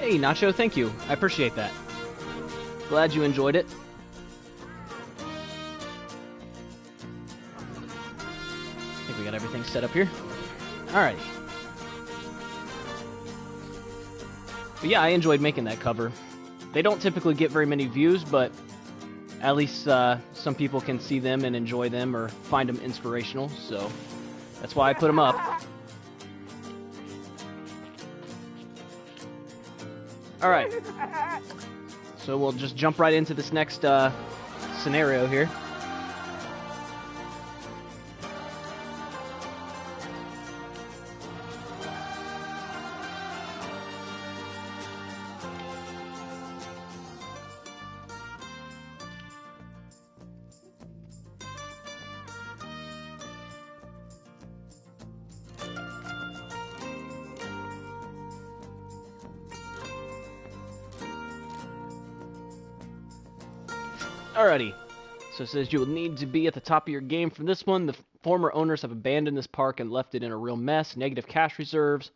Hey, Nacho, thank you. I appreciate that. Glad you enjoyed it. I think we got everything set up here. Alrighty. But yeah, I enjoyed making that cover. They don't typically get very many views, but at least some people can see them and enjoy them or find them inspirational, so that's why I put them up. Alright. So we'll just jump right into this next scenario here. Alrighty, so it says you will need to be at the top of your game for this one. The former owners have abandoned this park and left it in a real mess. Negative cash reserves,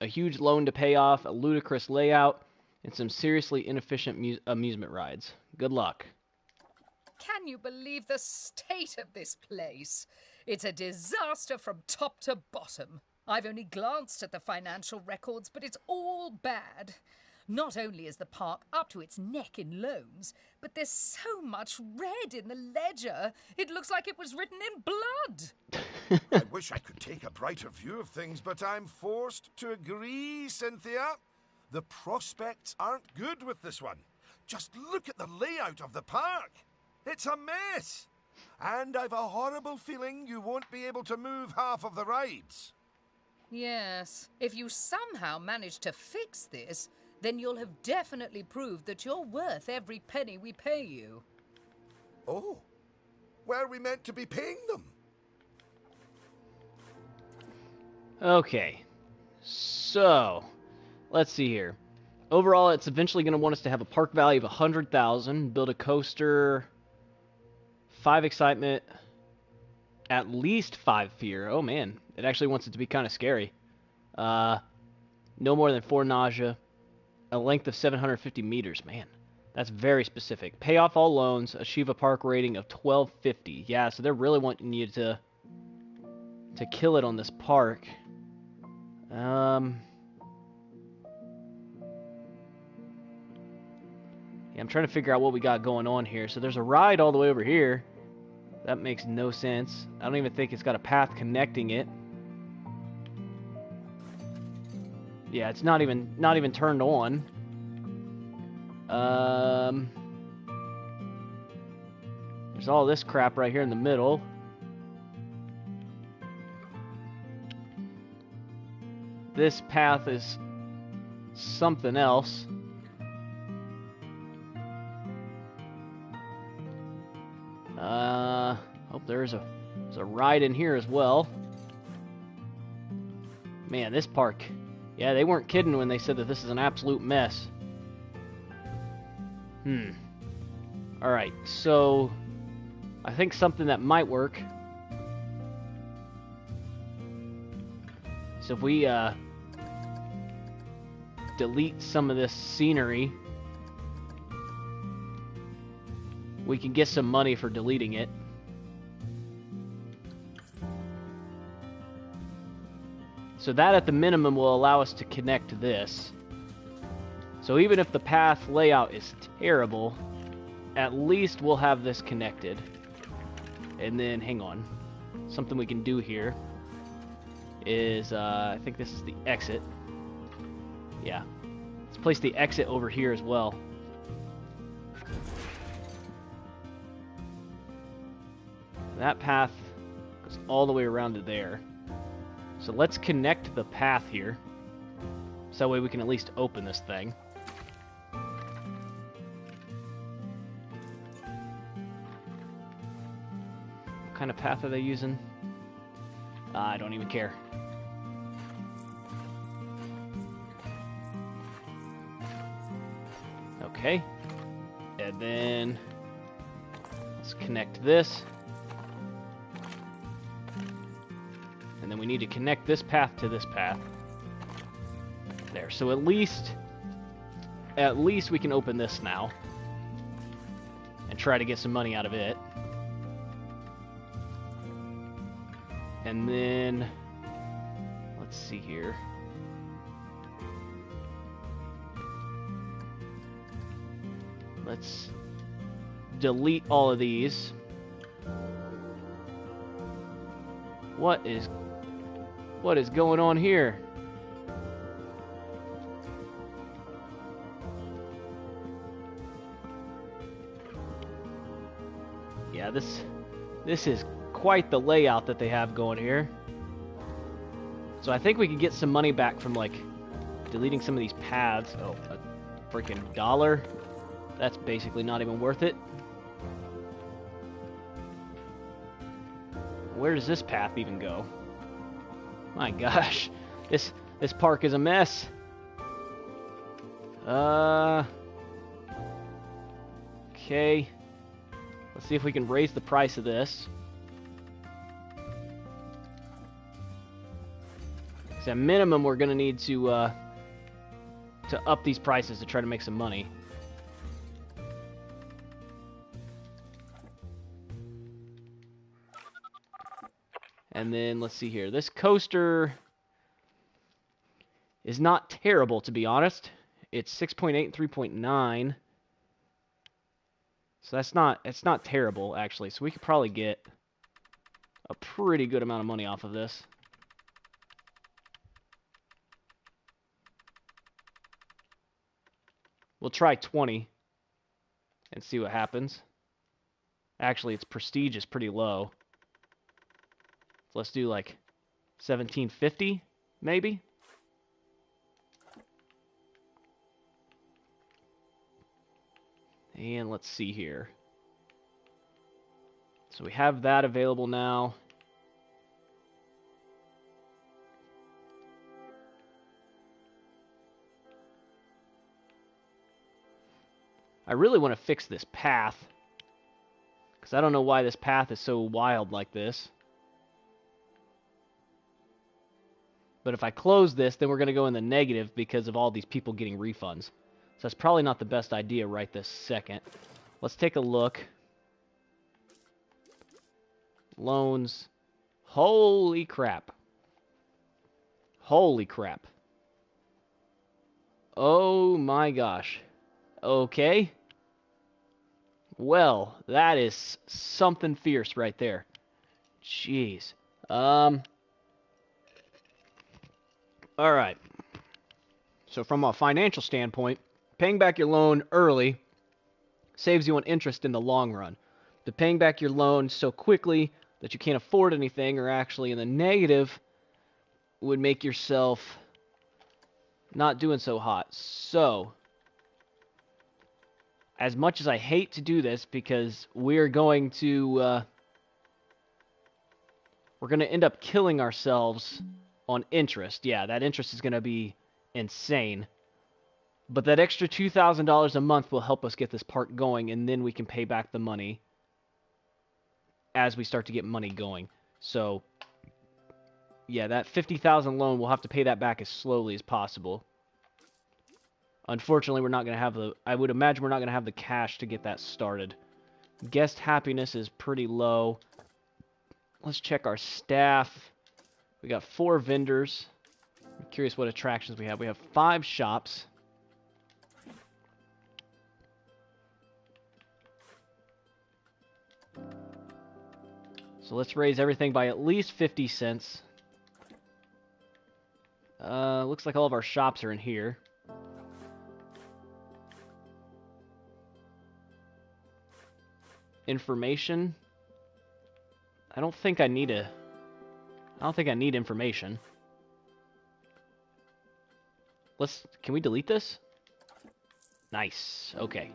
a huge loan to pay off, a ludicrous layout, and some seriously inefficient amusement rides. Good luck. Can you believe the state of this place? It's a disaster from top to bottom. I've only glanced at the financial records, but it's all bad. Not only is the park up to its neck in loans, but there's so much red in the ledger, it looks like it was written in blood. I wish I could take a brighter view of things, but I'm forced to agree, Cynthia. The prospects aren't good with this one. Just look at the layout of the park. It's a mess. And I've a horrible feeling you won't be able to move half of the rides. Yes, if you somehow manage to fix this, then you'll have definitely proved that you're worth every penny we pay you. Oh, where are we meant to be paying them? Okay, so let's see here. Overall, it's eventually going to want us to have a park value of 100,000, build a coaster, 5 excitement, at least 5 fear. Oh man, it actually wants it to be kind of scary. No more than 4 nausea. A length of 750 meters. Man, that's very specific. Pay off all loans. Achieve a park rating of 1250. Yeah, so they're really wanting you to kill it on this park. Yeah, I'm trying to figure out what we got going on here. So there's a ride all the way over here. That makes no sense. I don't even think it's got a path connecting it. Yeah, it's not even turned on. There's all this crap right here in the middle. This path is something else. Hope there's a ride in here as well. Man, this park. Yeah, they weren't kidding when they said that this is an absolute mess. Alright, so I think something that might work. So if we delete some of this scenery, we can get some money for deleting it. So that at the minimum will allow us to connect this. So even if the path layout is terrible, at least we'll have this connected. And then, hang on. Something we can do here is, I think this is the exit. Yeah. Let's place the exit over here as well. That path goes all the way around to there. So let's connect the path here. So that way we can at least open this thing. What kind of path are they using? I don't even care. Okay. And then let's connect this. And then we need to connect this path to this path. There. So at least at least we can open this now and try to get some money out of it. And then, let's see here. Let's delete all of these. What is going on here? Yeah, this is quite the layout that they have going here. So I think we could get some money back from, like, deleting some of these paths. Oh, a freaking dollar. That's basically not even worth it. Where does this path even go? My gosh, this park is a mess. Okay. Let's see if we can raise the price of this. Because at minimum, we're gonna need to up these prices to try to make some money. And then, let's see here. This coaster is not terrible, to be honest. It's 6.8 and 3.9. So it's not terrible, actually. So we could probably get a pretty good amount of money off of this. We'll try 20 and see what happens. Actually, its prestige is pretty low. So let's do like 1750, maybe? And let's see here. So we have that available now. I really want to fix this path, because I don't know why this path is so wild like this. But if I close this, then we're going to go in the negative because of all these people getting refunds. So that's probably not the best idea right this second. Let's take a look. Loans. Holy crap. Holy crap. Oh my gosh. Okay. Well, that is something fierce right there. Jeez. Alright. So from a financial standpoint, paying back your loan early saves you on interest in the long run. But paying back your loan so quickly that you can't afford anything, or actually in the negative, would make yourself not doing so hot. So, as much as I hate to do this, because we're going to end up killing ourselves on interest. Yeah, that interest is going to be insane. But that extra $2,000 a month will help us get this park going, and then we can pay back the money as we start to get money going. So, yeah, that $50,000 loan, we'll have to pay that back as slowly as possible. Unfortunately, we're not going to have I would imagine we're not going to have the cash to get that started. Guest happiness is pretty low. Let's check our staff. We got 4 vendors. I'm curious what attractions we have. We have 5 shops. So let's raise everything by at least 50 cents. Looks like all of our shops are in here. Information. I don't think I need information. Can we delete this? Nice. Okay.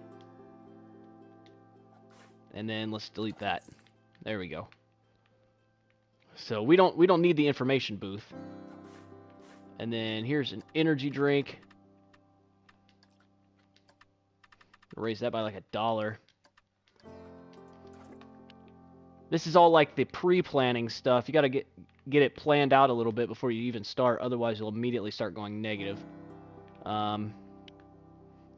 And then let's delete that. There we go. So we don't need the information booth. And then here's an energy drink. Raise that by like $1. This is all like the pre-planning stuff. You got to get it planned out a little bit before you even start. Otherwise, you'll immediately start going negative.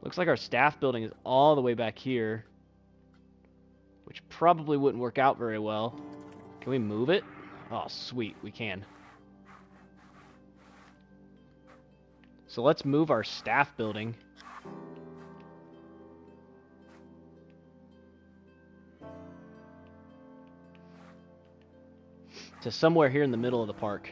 Looks like our staff building is all the way back here, which probably wouldn't work out very well. Can we move it? Oh, sweet, we can. So let's move our staff building. To somewhere here in the middle of the park.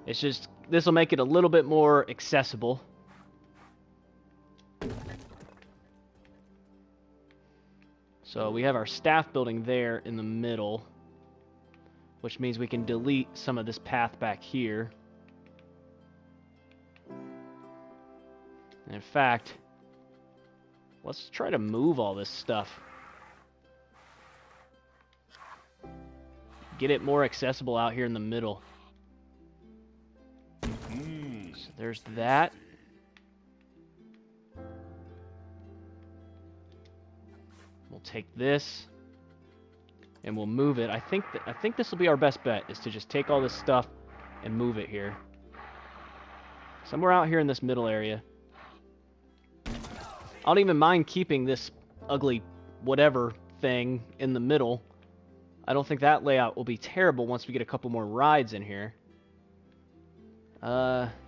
It's just, this will make it a little bit more accessible. So we have our staff building there in the middle, which means we can delete some of this path back here. And in fact, let's try to move all this stuff. Get it more accessible out here in the middle. So there's that. We'll take this and we'll move it. I think this will be our best bet, is to just take all this stuff and move it here. Somewhere out here in this middle area. I don't even mind keeping this ugly whatever thing in the middle. I don't think that layout will be terrible once we get a couple more rides in here.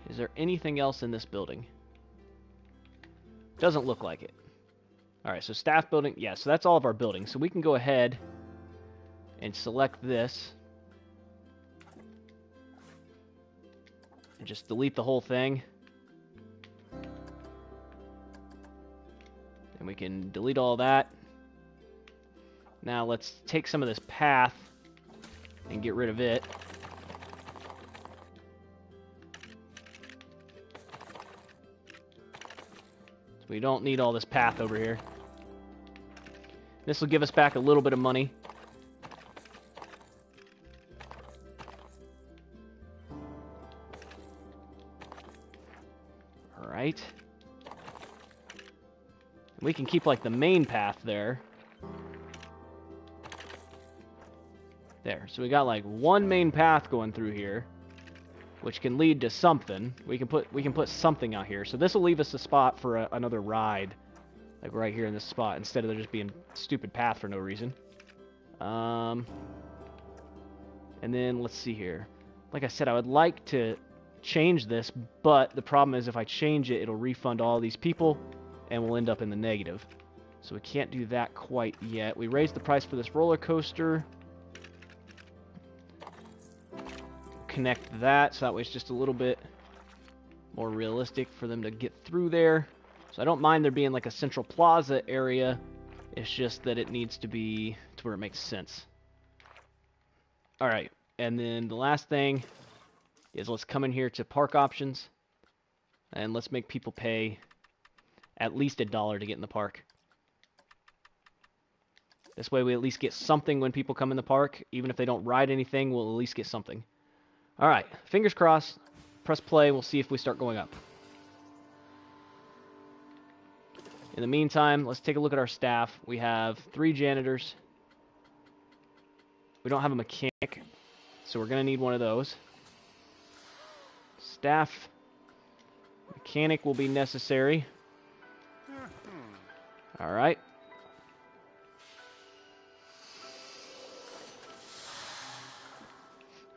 Is there anything else in this building? Doesn't look like it. Alright, so staff building. Yeah, so that's all of our buildings. So we can go ahead and select this. And just delete the whole thing. And we can delete all that. Now let's take some of this path and get rid of it. So we don't need all this path over here. This will give us back a little bit of money. Alright. We can keep like the main path there. There. So we got like one main path going through here, which can lead to something. We can put something out here. So this will leave us a spot for another ride, like right here in this spot, instead of there just being a stupid path for no reason. And then let's see here. Like I said, I would like to change this, but the problem is if I change it, it'll refund all these people, and we'll end up in the negative. So we can't do that quite yet. We raised the price for this roller coaster. Connect that, so that way it's just a little bit more realistic for them to get through there. So I don't mind there being like a central plaza area. It's just that it needs to be to where it makes sense. Alright, and then the last thing is let's come in here to park options, and let's make people pay at least $1 to get in the park. This way we at least get something when people come in the park. Even if they don't ride anything, we'll at least get something. Alright, fingers crossed. Press play, we'll see if we start going up. In the meantime, let's take a look at our staff. We have 3 janitors. We don't have a mechanic, so we're going to need one of those. Staff. Mechanic will be necessary. Alright.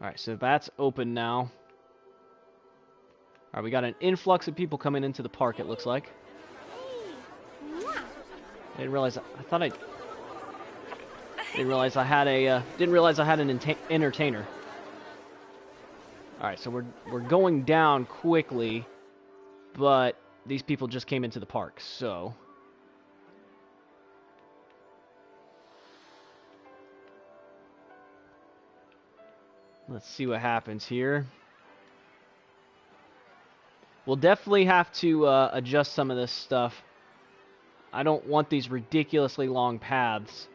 Alright, so that's open now. Alright, we got an influx of people coming into the park, it looks like. I didn't realize I had an entertainer. Alright, so we're going down quickly, but these people just came into the park, so let's see what happens here. We'll definitely have to adjust some of this stuff. I don't want these ridiculously long paths.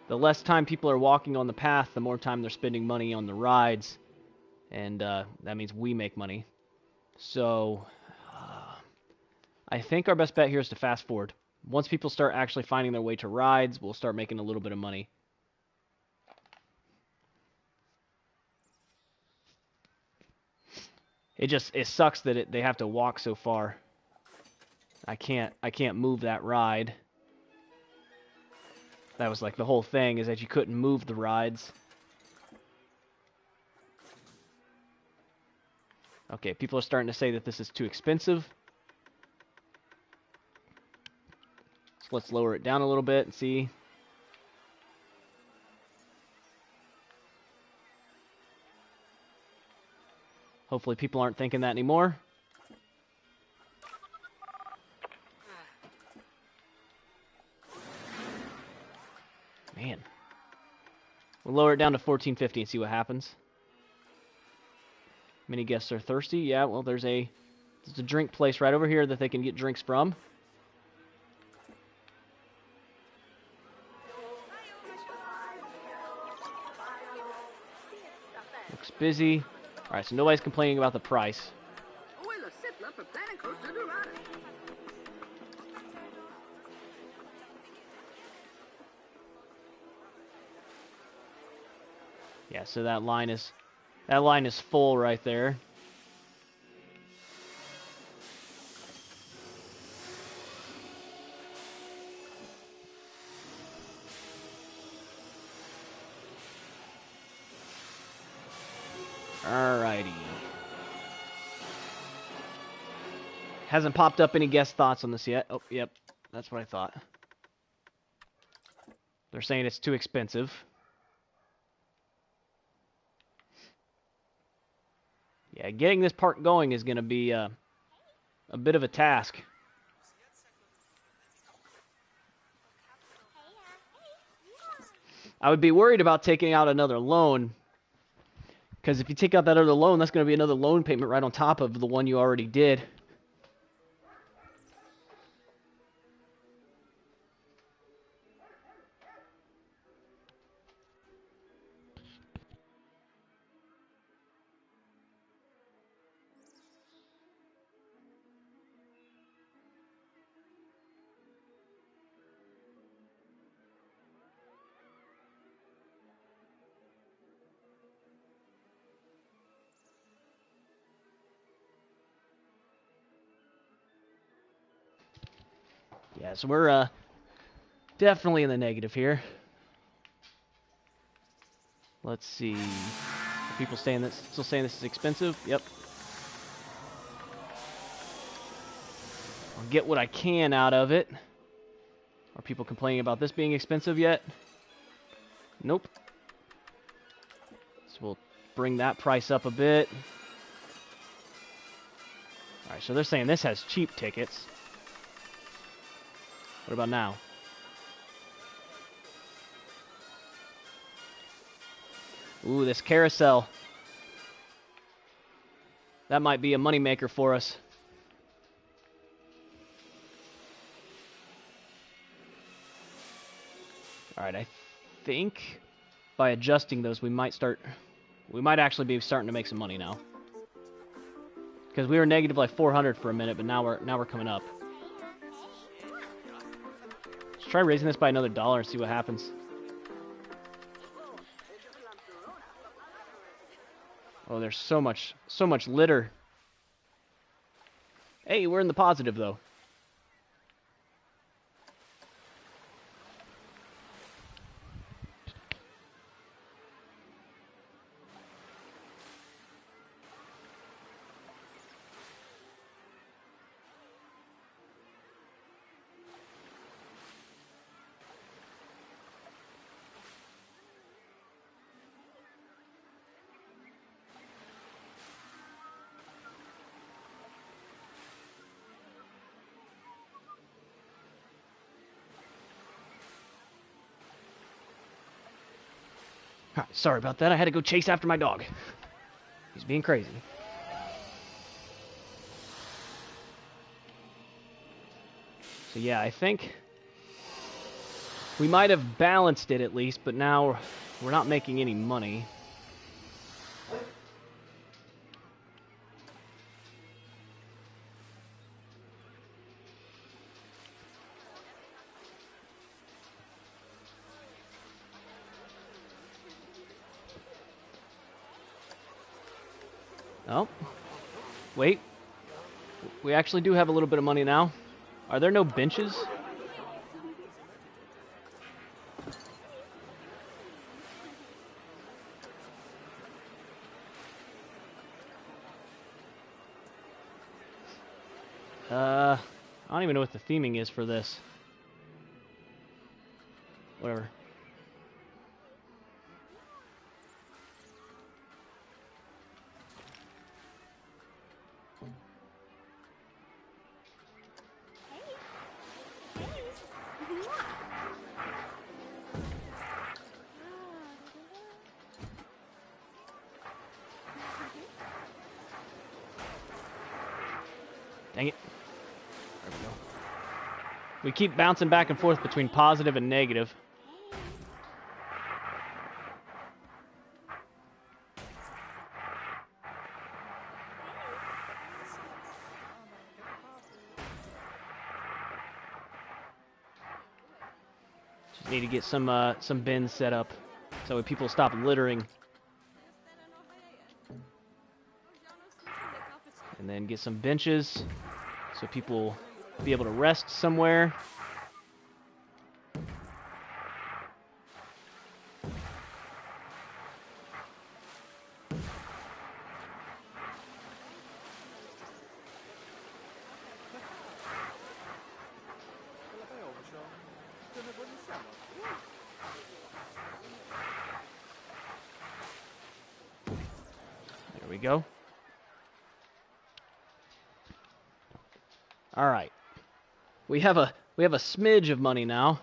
The less time people are walking on the path, the more time they're spending money on the rides. And that means we make money. So I think our best bet here is to fast forward. Once people start actually finding their way to rides, we'll start making a little bit of money. It sucks that they have to walk so far. I can't move that ride. That was like the whole thing, is that you couldn't move the rides. Okay, people are starting to say that this is too expensive. So let's lower it down a little bit and see. Hopefully people aren't thinking that anymore. Man. We'll lower it down to $14.50 and see what happens. Many guests are thirsty. Yeah, well, there's a drink place right over here that they can get drinks from. Looks busy. Alright, so nobody's complaining about the price. Yeah, so that line is full right there. Alrighty. Hasn't popped up any guest thoughts on this yet. Oh, yep. That's what I thought. They're saying it's too expensive. Yeah, getting this park going is going to be a bit of a task. I would be worried about taking out another loan, because if you take out that other loan, that's going to be another loan payment right on top of the one you already did. Yeah, so we're definitely in the negative here. Let's see. Are people still saying this is expensive? Yep. I'll get what I can out of it. Are people complaining about this being expensive yet? Nope. So we'll bring that price up a bit. Alright, so they're saying this has cheap tickets. What about now? Ooh, this carousel. That might be a moneymaker for us. Alright, I think by adjusting those we might actually be starting to make some money now. Because we were negative like 400 for a minute, but now we're coming up. Let's try raising this by another $1 and see what happens. Oh, there's so much litter. Hey, we're in the positive though. Sorry about that. I had to go chase after my dog. He's being crazy. So yeah, I think we might have balanced it at least, but now we're not making any money. Oh. Wait. We actually do have a little bit of money now. Are there no benches? I don't even know what the theming is for this. Whatever. Dang it. There we go. We keep bouncing back and forth between positive and negative. Just need to get some bins set up so people stop littering. And then get some benches so people will be able to rest somewhere. There we go. All right. We have a smidge of money now.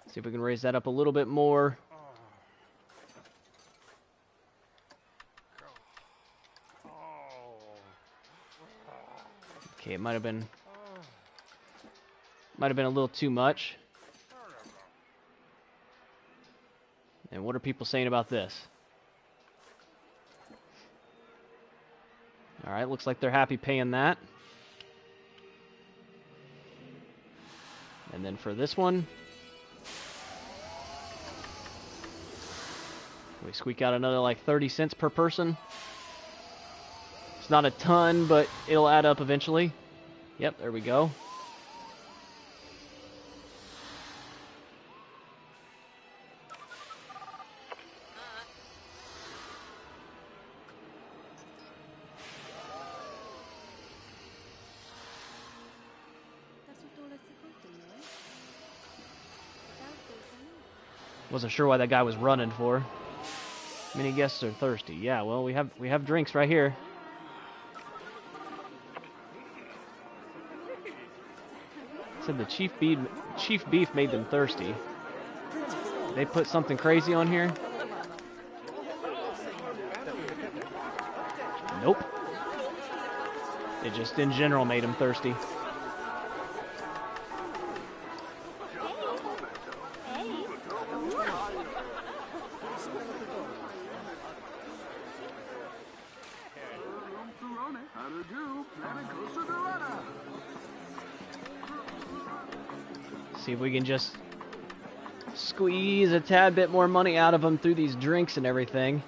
See if we can raise that up a little bit more. Okay, it might have been a little too much. And what are people saying about this? All right, looks like they're happy paying that. And then for this one, we squeak out another like 30 cents per person. It's not a ton, but it'll add up eventually. Yep, there we go. Wasn't sure why that guy was running for. Many guests are thirsty. Yeah, well, we have drinks right here. Said the chief beef made them thirsty. They put something crazy on here? Nope. It just in general made them thirsty. See if we can just squeeze a tad bit more money out of them through these drinks and everything.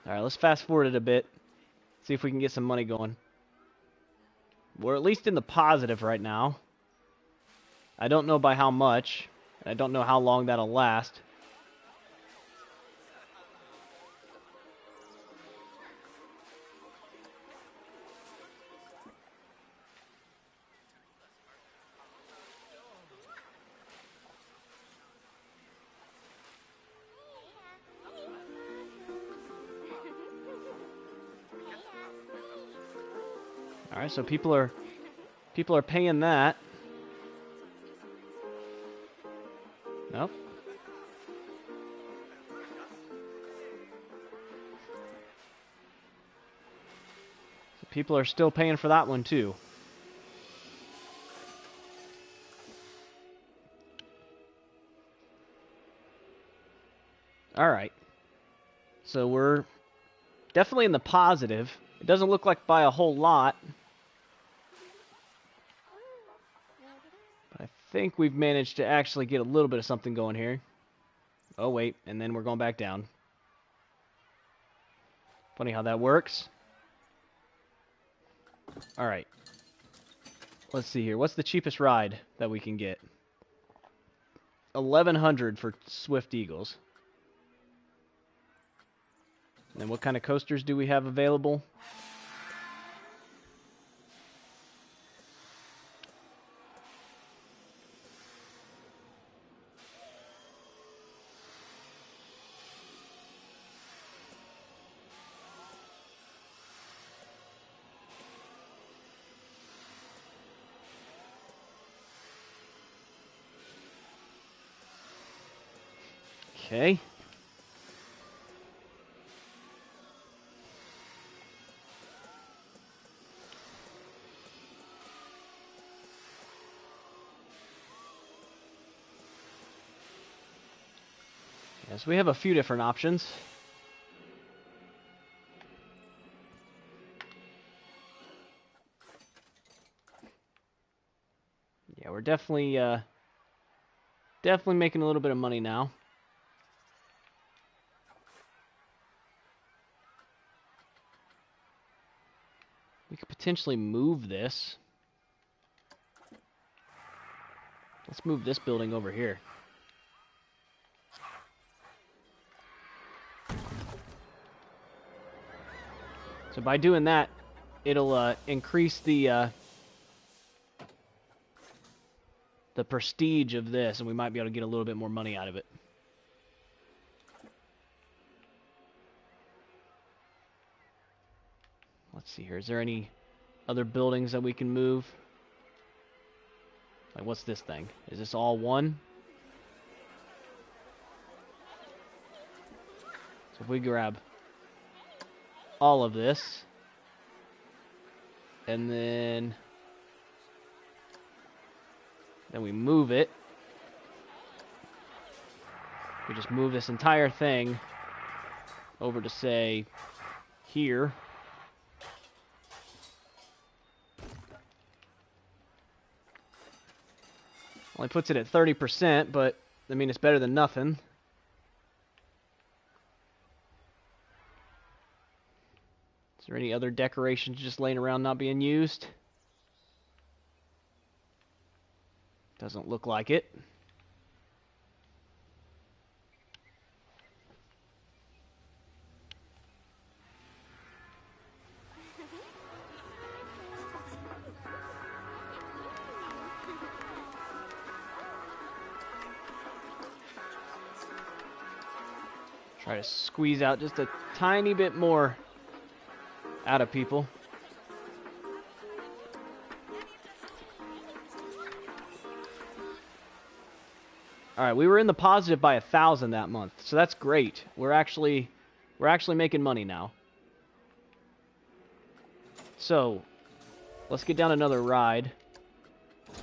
Alright, let's fast forward it a bit. See if we can get some money going. We're at least in the positive right now. I don't know by how much. I don't know how long that'll last. All right, so people are paying that. Nope. So people are still paying for that one too. All right. So we're definitely in the positive. It doesn't look like by a whole lot. But I think we've managed to actually get a little bit of something going here. Oh, wait, and then we're going back down. Funny how that works. All right. Let's see here. What's the cheapest ride that we can get? 1,100 for Swift Eagles. And then what kind of coasters do we have available? Okay. Yes, we have a few different options. Yeah, we're definitely making a little bit of money now. We could potentially move this. Let's move this building over here. So by doing that, it'll increase the prestige of this, and we might be able to get a little bit more money out of it. Let's see here. Is there any other buildings that we can move? Like, what's this thing? Is this all one? So if we grab all of this, and then we move it. We just move this entire thing over to, say, here. Only puts it at 30%, but, I mean, it's better than nothing. Is there any other decorations just laying around not being used? Doesn't look like it. Try to squeeze out just a tiny bit more out of people. All right, we were in the positive by 1,000 that month, so that's great. We're actually making money now. So, let's get down another ride.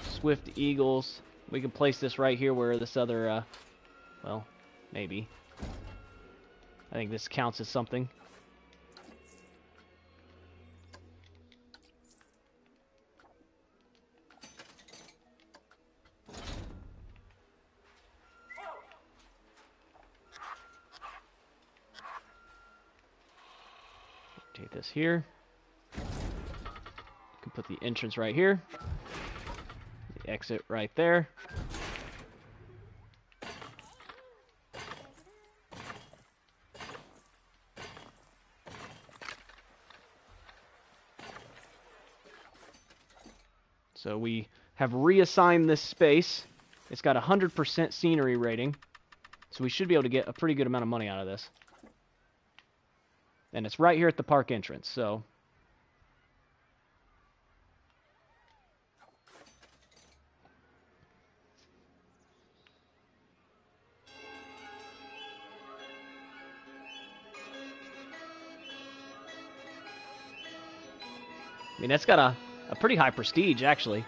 Swift Eagles. We can place this right here where this other, well, maybe. I think this counts as something. Take this here. You can put the entrance right here. The exit right there. So we have reassigned this space. It's got a 100% scenery rating. So we should be able to get a pretty good amount of money out of this. And it's right here at the park entrance, so... I mean, that's got a pretty high prestige, actually.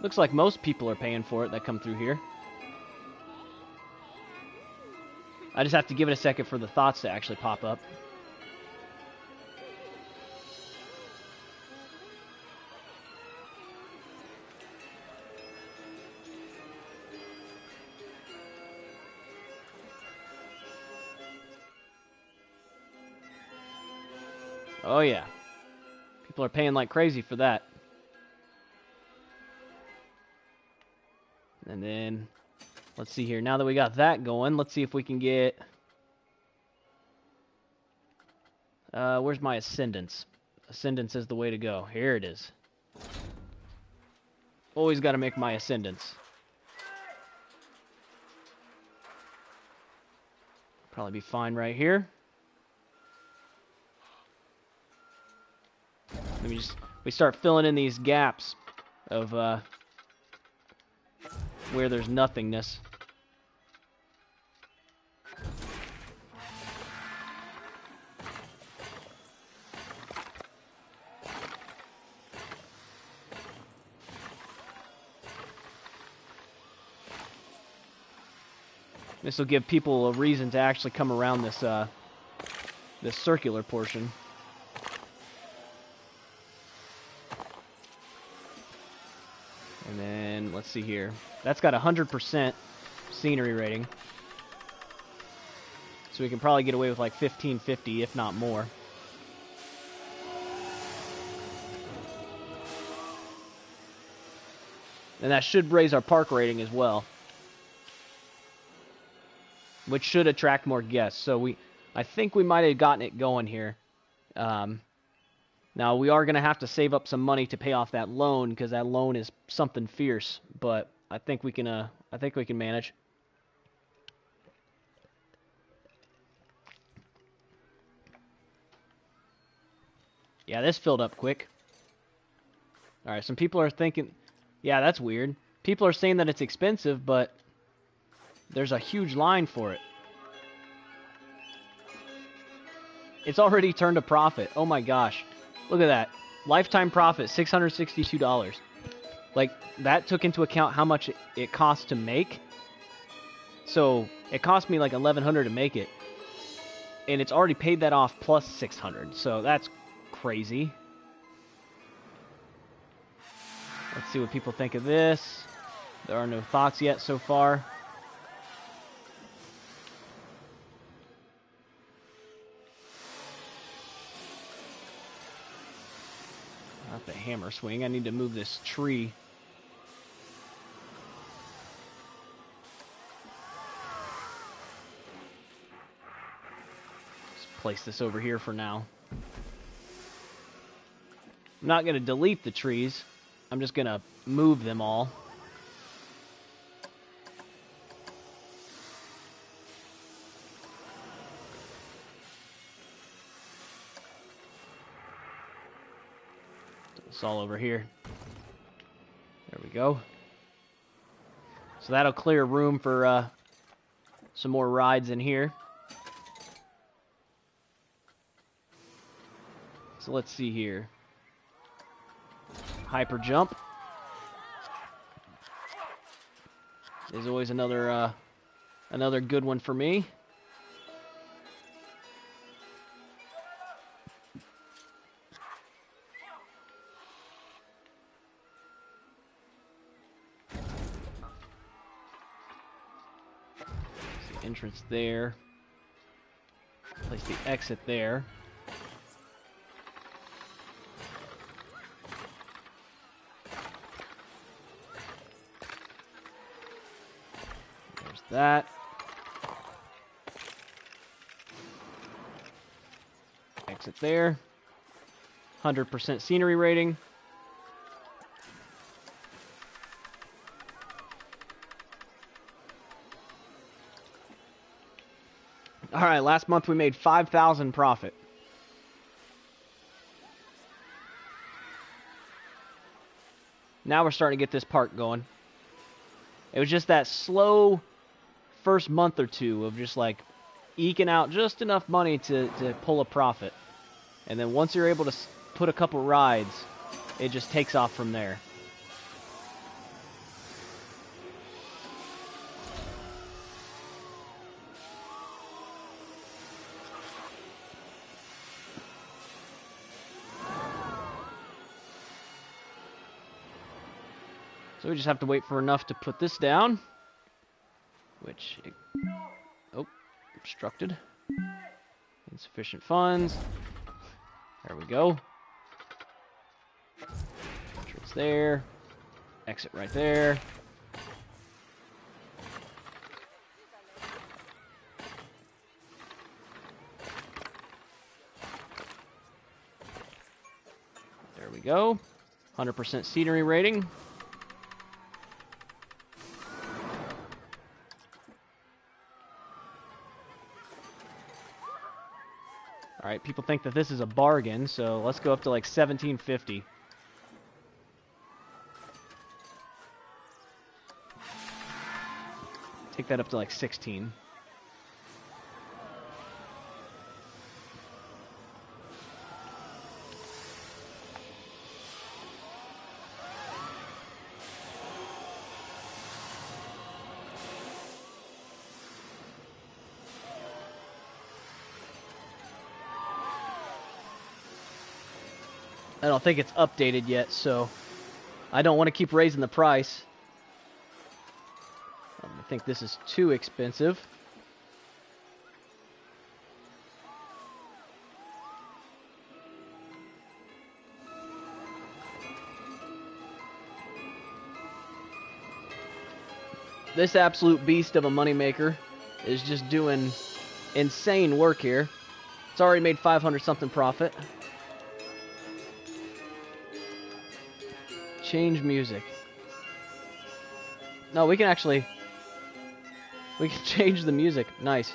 Looks like most people are paying for it that come through here. I just have to give it a second for the thoughts to actually pop up. Oh yeah. People are paying like crazy for that. And then, let's see here. Now that we got that going, let's see if we can get... where's my Ascendance? Ascendance is the way to go. Here it is. Always got to make my Ascendance. Probably be fine right here. Let me just... We start filling in these gaps of, where there's nothingness. This will give people a reason to actually come around this this circular portion. And then, let's see here. That's got 100% scenery rating. So we can probably get away with like 1550, if not more. And that should raise our park rating as well. Which should attract more guests. So I think we might have gotten it going here. Now, we are going to have to save up some money to pay off that loan, because that loan is something fierce. But I think we can manage. Yeah, this filled up quick. All right, some people are thinking, yeah, that's weird. People are saying that it's expensive, but there's a huge line for it. It's already turned a profit. Oh my gosh. Look at that. Lifetime profit, $662. Like, that took into account how much it cost to make. So, it cost me like $1,100 to make it. And it's already paid that off plus $600. So, that's crazy. Let's see what people think of this. There are no thoughts yet so far. Not the hammer swing. I need to move this tree. Just place this over here for now. I'm not going to delete the trees. I'm just going to move them all. It's all over here. There we go. So that'll clear room for some more rides in here. So let's see here. Hyper jump is always another good one for me. Entrance there. Place the exit there. There's that. Exit there. 100% scenery rating. All right, last month we made 5,000 profit. Now we're starting to get this park going. It was just that slow first month or two of just like eking out just enough money to pull a profit. And then once you're able to put a couple rides, it just takes off from there. So we just have to wait for enough to put this down. Which... Oh, obstructed. Insufficient funds. There we go. Entrance there. Exit right there. There we go. 100% scenery rating. Alright, people think that this is a bargain, so let's go up to like 1750. Take that up to like 16. I don't think it's updated yet, so I don't want to keep raising the price. I think this is too expensive. This absolute beast of a moneymaker is just doing insane work here. It's already made 500 something profit. Change music. No, we can actually... We can change the music. Nice.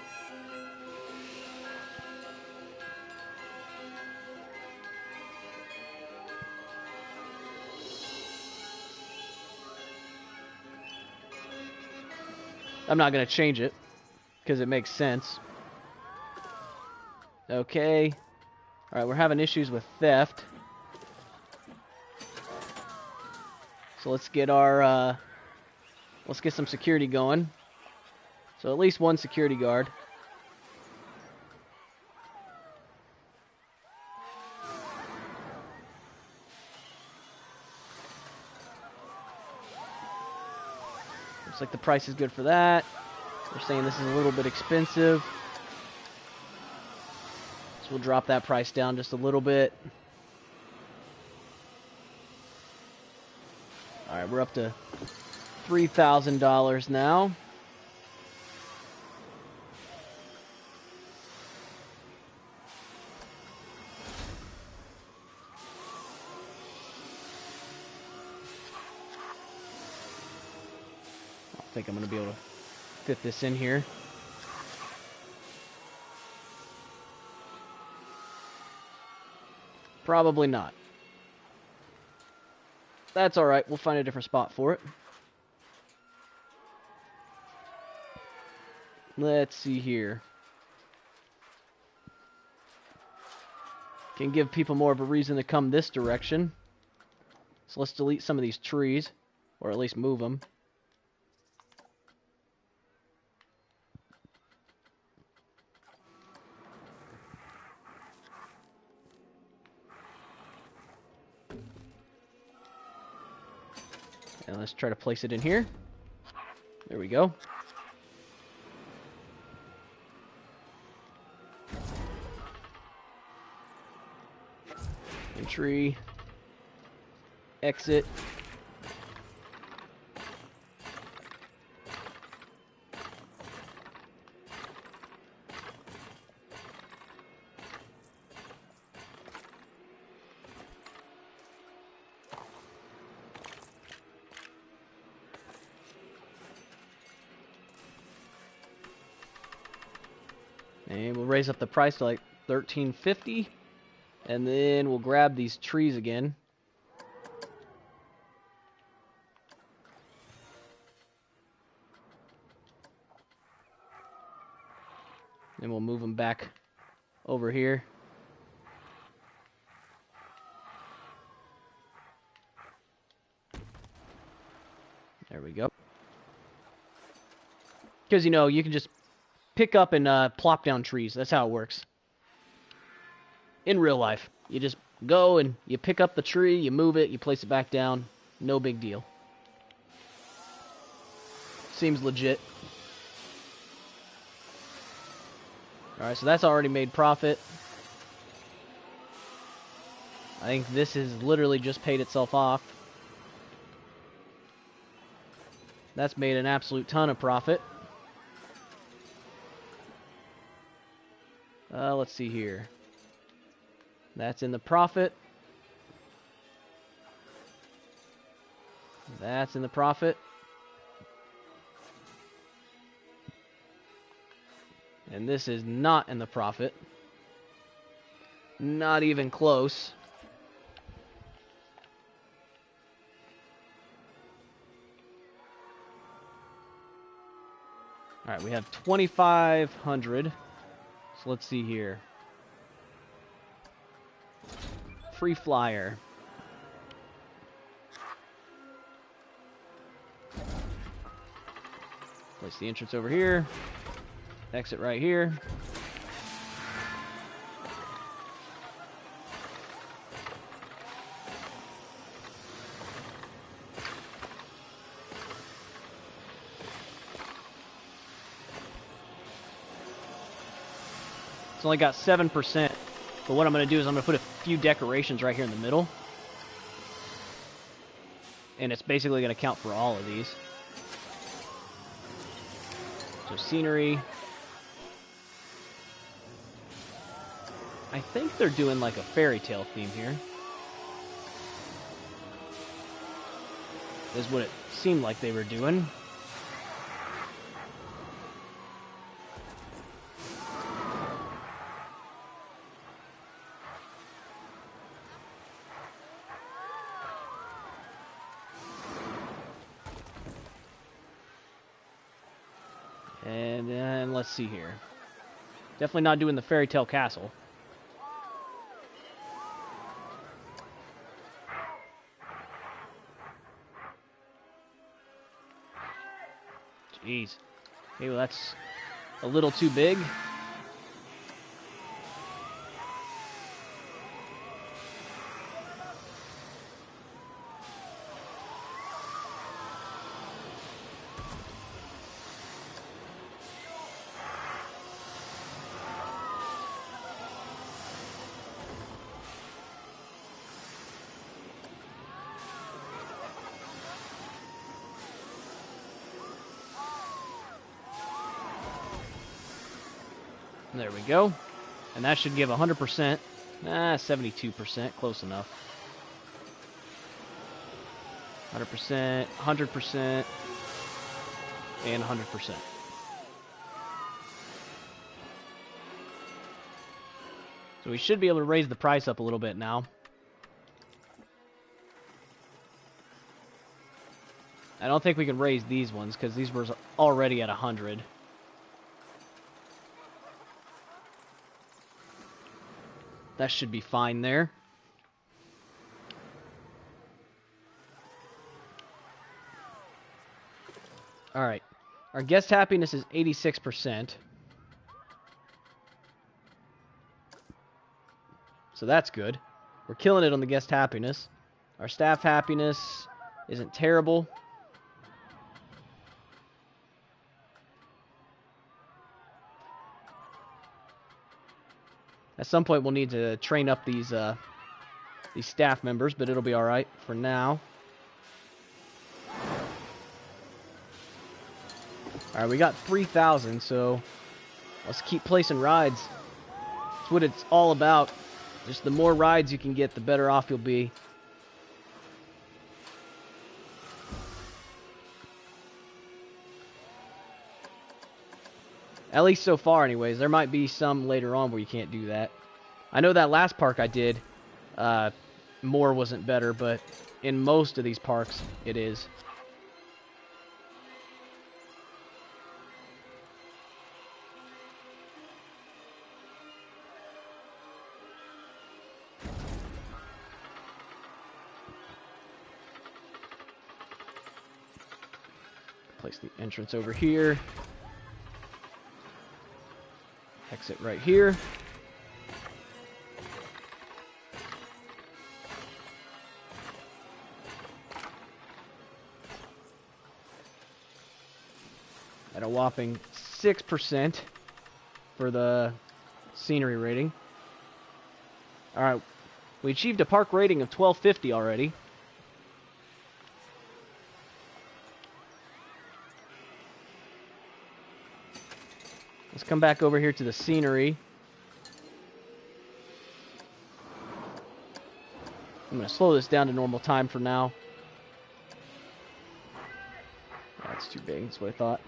I'm not going to change it because it makes sense. Okay. Alright, we're having issues with theft. So let's get our, let's get some security going. So at least one security guard. Looks like the price is good for that. They're saying this is a little bit expensive. So we'll drop that price down just a little bit. Alright, we're up to $3,000 now. I think I'm going to be able to fit this in here. Probably not. That's alright, we'll find a different spot for it. Let's see here. Can give people more of a reason to come this direction. So let's delete some of these trees, or at least move them. And let's try to place it in here. There we go. Entry. Exit. And we'll raise up the price to like $13.50. And then we'll grab these trees again. And we'll move them back over here. There we go. Because, you know, you can just pick up and plop down trees. That's how it works. In real life. You just go and you pick up the tree, you move it, you place it back down. No big deal. Seems legit. Alright, so that's already made profit. I think this has literally just paid itself off. That's made an absolute ton of profit. Let's see here. That's in the profit. That's in the profit. And this is not in the profit. Not even close. Alright, we have 2,500. So let's see here. Free flyer. Place the entrance over here. Exit right here. It's only got 7%, but what I'm going to do is I'm going to put a few decorations right here in the middle. And it's basically going to count for all of these. So scenery. I think they're doing like a fairy tale theme here. Is what it seemed like they were doing. And then let's see here. Definitely not doing the fairy tale castle. Jeez. Okay, well that's a little too big. There we go. And that should give 100%. 72%. Close enough. 100%, 100%, and 100%. So we should be able to raise the price up a little bit now. I don't think we can raise these ones because these were already at 100. That should be fine there. Alright. Our guest happiness is 86%. So that's good. We're killing it on the guest happiness. Our staff happiness isn't terrible. At some point, we'll need to train up these staff members, but it'll be all right for now. All right, we got 3,000, so let's keep placing rides. That's what it's all about. Just the more rides you can get, the better off you'll be. At least so far, anyways. There might be some later on where you can't do that. I know that last park I did, more wasn't better, but in most of these parks, it is. Place the entrance over here. Exit right here. at a whopping 6% for the scenery rating. Alright, we achieved a park rating of 1250 already. Let's come back over here to the scenery. I'm going to slow this down to normal time for now. That's too big, that's what I thought.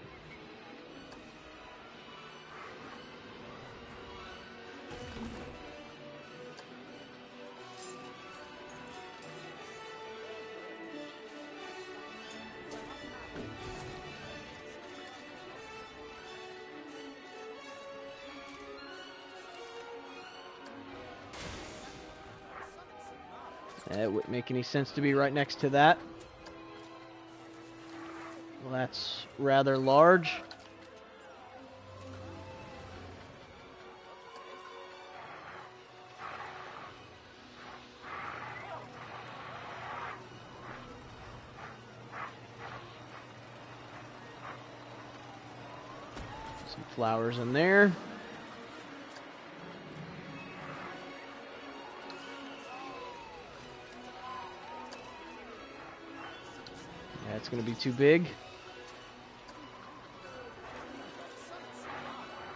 It wouldn't make any sense to be right next to that. Well, that's rather large. Some flowers in there. That's going to be too big.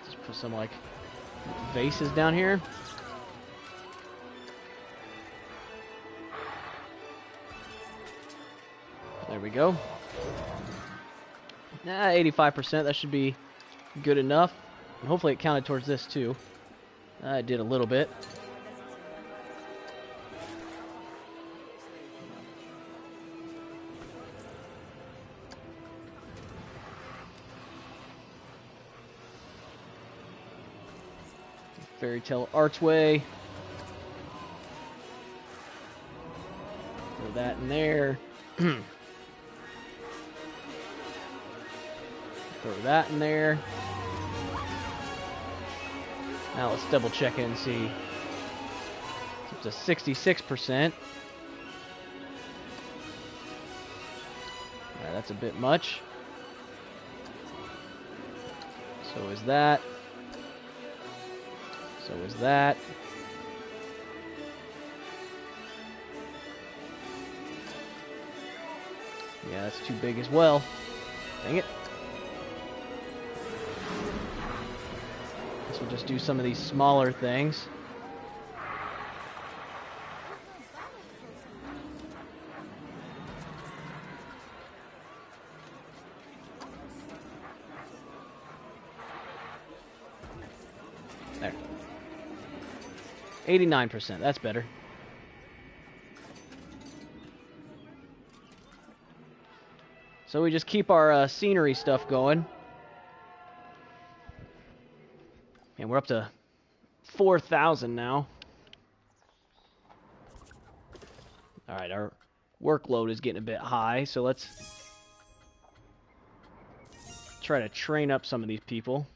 Just put some, like, vases down here. There we go. 85%, that should be good enough. And hopefully it counted towards this, too. It did a little bit. Fairy Tale Archway. Throw that in there. Throw that in there. Now let's double check it and see. It's a 66%. Alright, that's a bit much. So is that. So is that. Yeah, that's too big as well. Dang it. Guess we'll just do some of these smaller things. There. 89%, that's better. So we just keep our scenery stuff going. And we're up to 4,000 now. Alright, our workload is getting a bit high, so let's try to train up some of these people.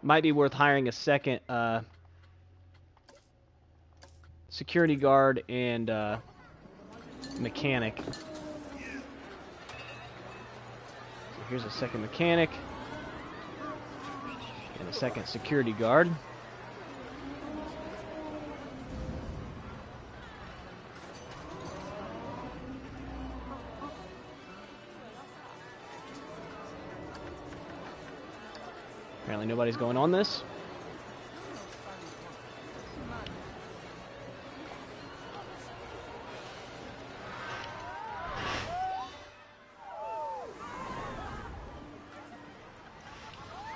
Might be worth hiring a second security guard and mechanic. So here's a second mechanic and a second security guard. Apparently nobody's going on this.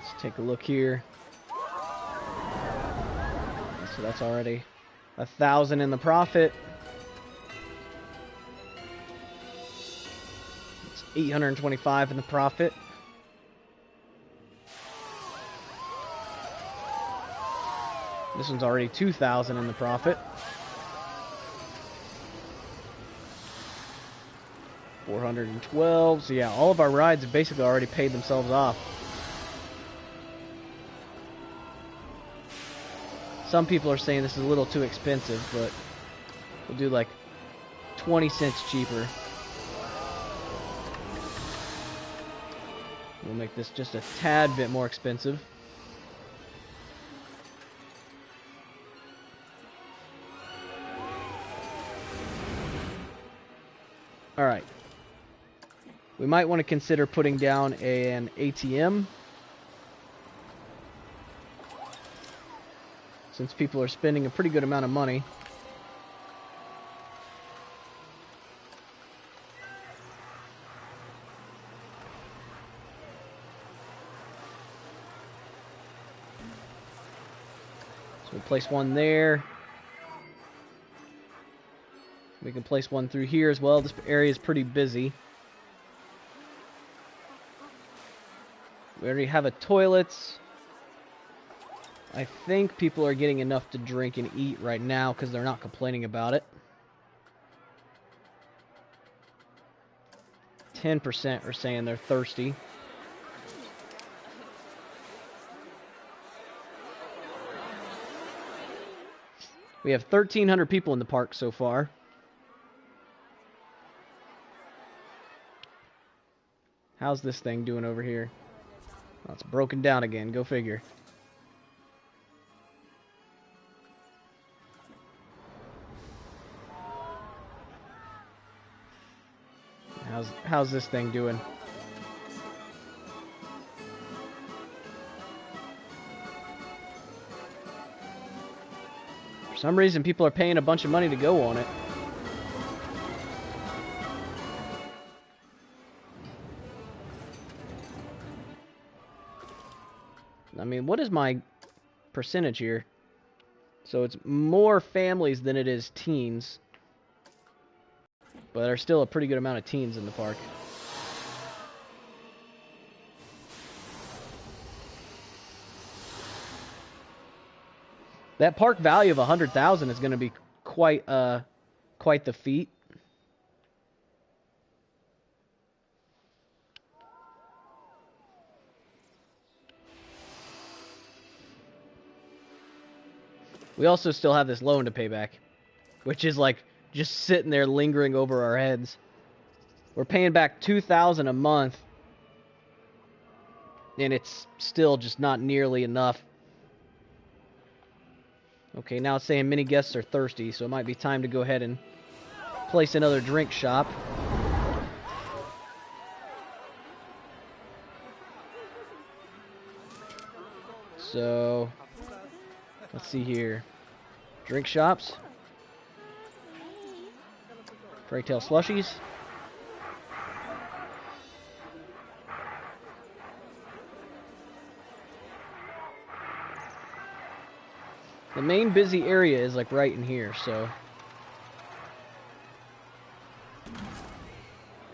Let's take a look here. So that's already 1,000 in the profit. It's 825 in the profit. This one's already 2,000 in the profit. 412. So yeah, all of our rides have basically already paid themselves off. Some people are saying this is a little too expensive, but we'll do like 20 cents cheaper. We'll make this just a tad bit more expensive. Alright. We might want to consider putting down an ATM. Since people are spending a pretty good amount of money. So we'll place one there. We can place one through here as well. This area is pretty busy. We already have a toilets. I think people are getting enough to drink and eat right now because they're not complaining about it. 10% are saying they're thirsty. We have 1,300 people in the park so far. How's this thing doing over here? Oh, it's broken down again. Go figure. How's this thing doing? For some reason, people are paying a bunch of money to go on it. I mean, what is my percentage here? So it's more families than it is teens. But there's still a pretty good amount of teens in the park. That park value of 100,000 is going to be quite the feat. We also still have this loan to pay back, which is like just sitting there lingering over our heads. We're paying back $2,000 a month, and it's still just not nearly enough. Okay, now it's saying many guests are thirsty, so it might be time to go ahead and place another drink shop. So, let's see here. Drink shops. Fairy Tale slushies. The main busy area is like right in here, so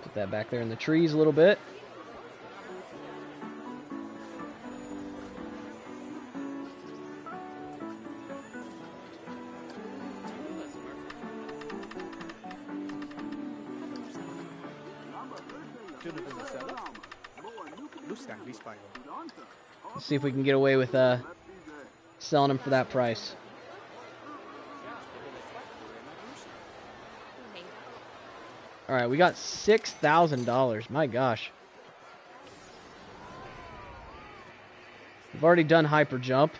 put that back there in the trees a little bit. Let's see if we can get away with selling them for that price. Alright, we got $6,000. My gosh. We've already done hyper jump.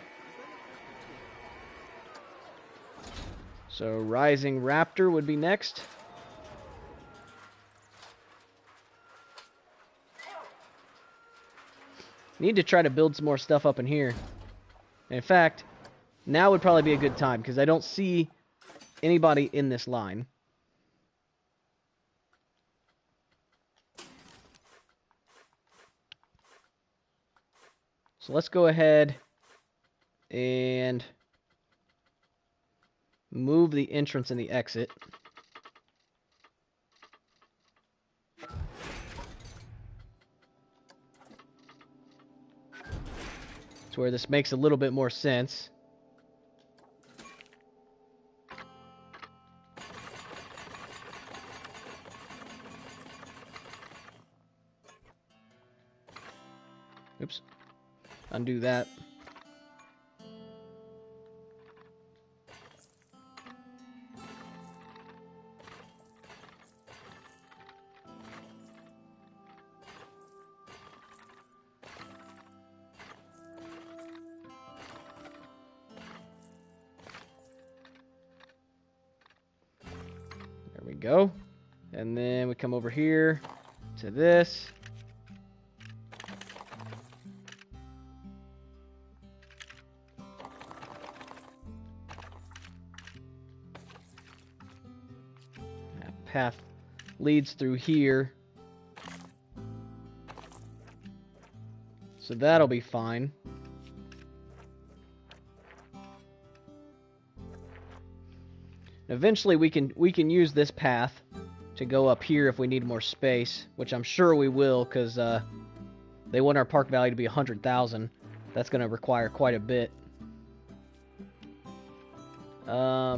So Rising Raptor would be next. Need to try to build some more stuff up in here. In fact, now would probably be a good time because I don't see anybody in this line. So let's go ahead and move the entrance and the exit. It's where this makes a little bit more sense. Oops. Undo that. There we go. And then we come over here to this. That path leads through here. So that'll be fine. Eventually we can use this path to go up here if we need more space, which I'm sure we will, because they want our park value to be 100,000. That's going to require quite a bit. Yeah,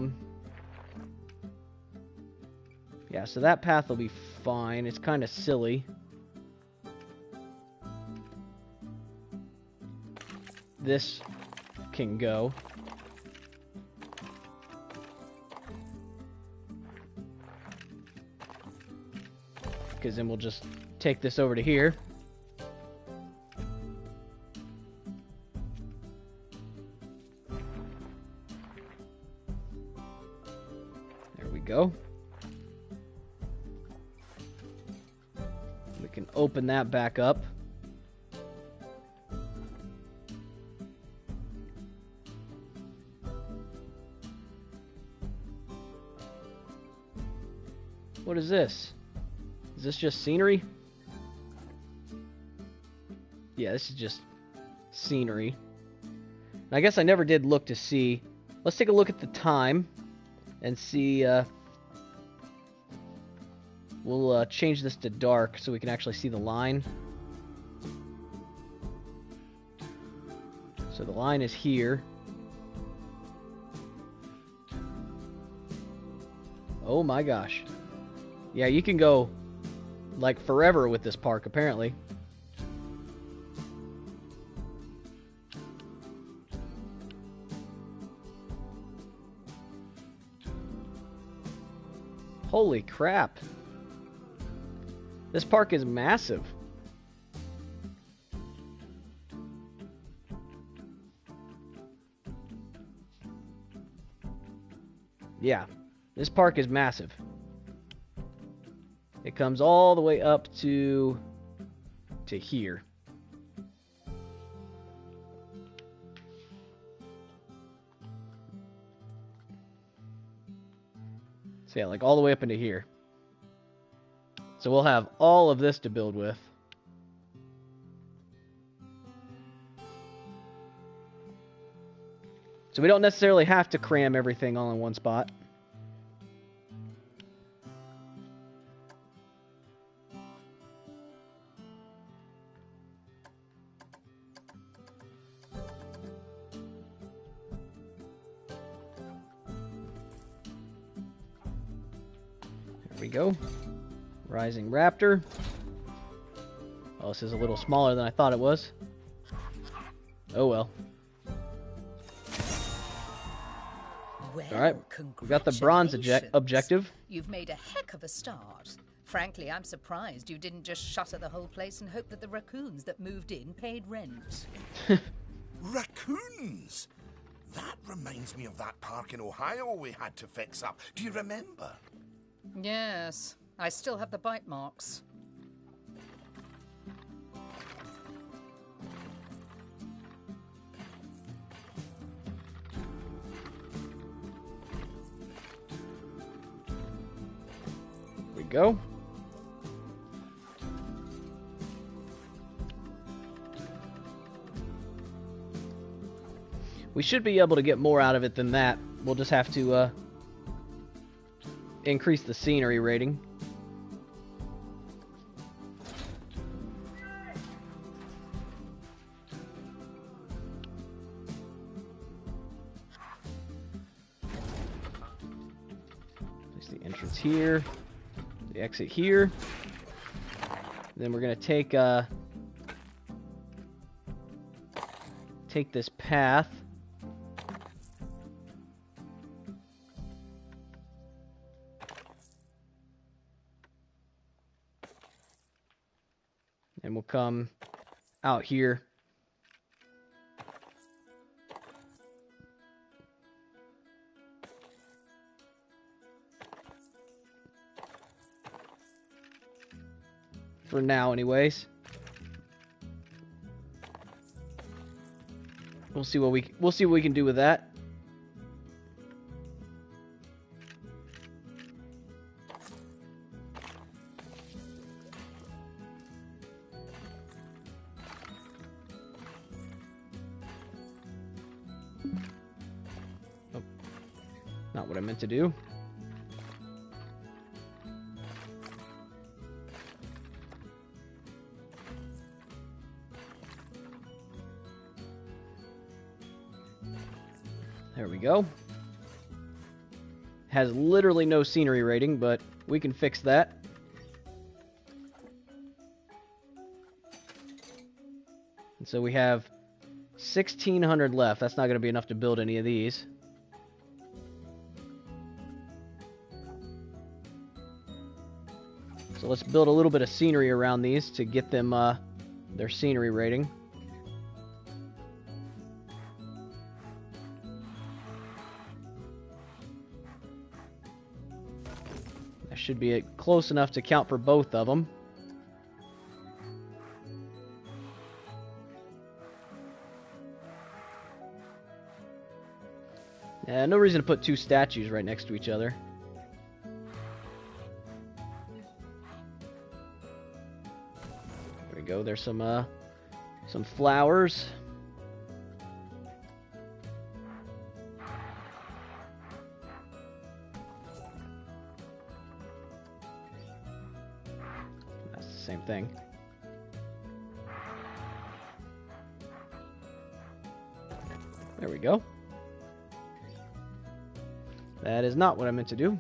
so that path will be fine. It's kind of silly. This can go. Because then we'll just take this over to here. There we go. We can open that back up. What is this? Is this just scenery? Yeah, this is just scenery. And I guess I never did look to see. Let's take a look at the time and see. We'll change this to dark so we can actually see the line. So the line is here. Oh my gosh. Yeah, you can go like forever with this park, apparently. Holy crap. This park is massive. Yeah, this park is massive. It comes all the way up to here. So yeah, like all the way up into here. So we'll have all of this to build with. So we don't necessarily have to cram everything all in one spot. There we go. Rising Raptor. Oh, this is a little smaller than I thought it was. Oh well. Well, Alright, we got the bronze objective. You've made a heck of a start. Frankly, I'm surprised you didn't just shutter the whole place and hope that the raccoons that moved in paid rent. Raccoons? That reminds me of that park in Ohio we had to fix up. Do you remember? Yes, I still have the bite marks. There we go. We should be able to get more out of it than that. We'll just have to increase the scenery rating. Place the entrance here, the exit here. Then we're gonna take this path. And we'll come out here. For now, anyways. We'll see what we can do with that. Oh, not what I meant to do. There we go. Has literally no scenery rating, but we can fix that. And so we have 1,600 left. That's not going to be enough to build any of these. So let's build a little bit of scenery around these to get them their scenery rating. That should be close enough to count for both of them. Yeah, no reason to put two statues right next to each other. There we go. There's some flowers. That's the same thing. There we go. That is not what I meant to do.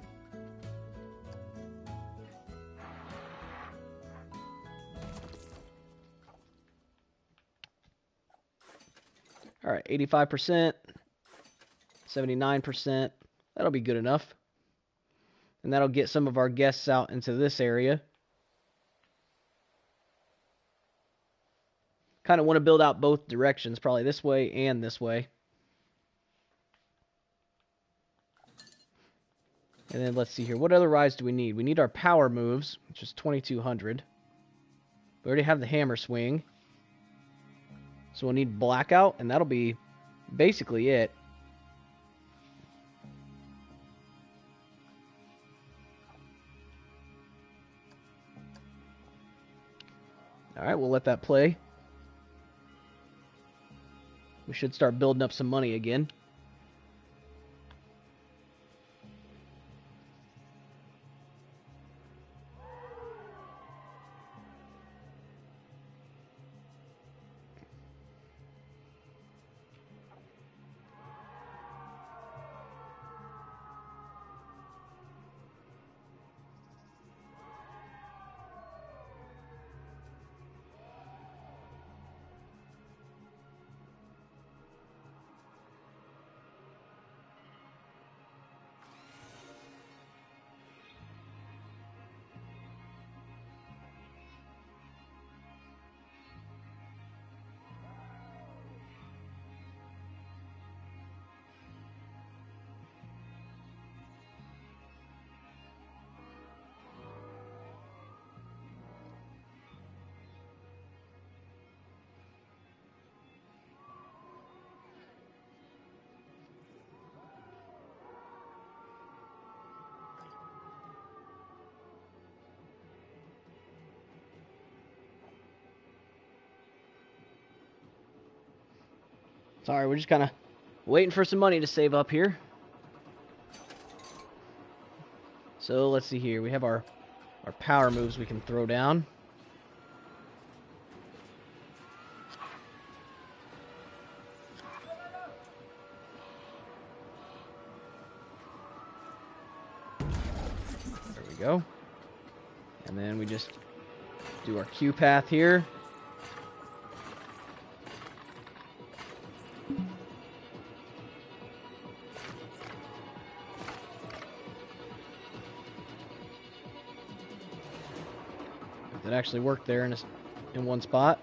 All right, 85%, 79%. That'll be good enough. And that'll get some of our guests out into this area. Kind of want to build out both directions, probably this way and this way. And then let's see here. What other rides do we need? We need our power moves, which is 2,200. We already have the hammer swing. So we'll need blackout, and that'll be basically it. Alright, we'll let that play. We should start building up some money again. Sorry, we're just kind of waiting for some money to save up here. So let's see here. We have our power moves we can throw down. There we go. And then we just do our Q path here. That actually worked there in one spot.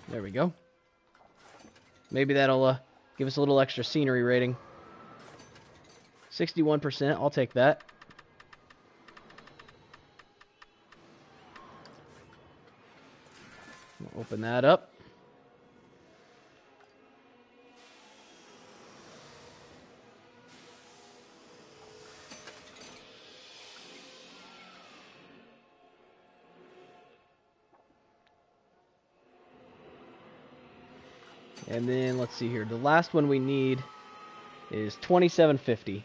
There we go. Maybe that'll give us a little extra scenery rating. 61%, I'll take that. We'll open that up. And then let's see here. The last one we need is 2750.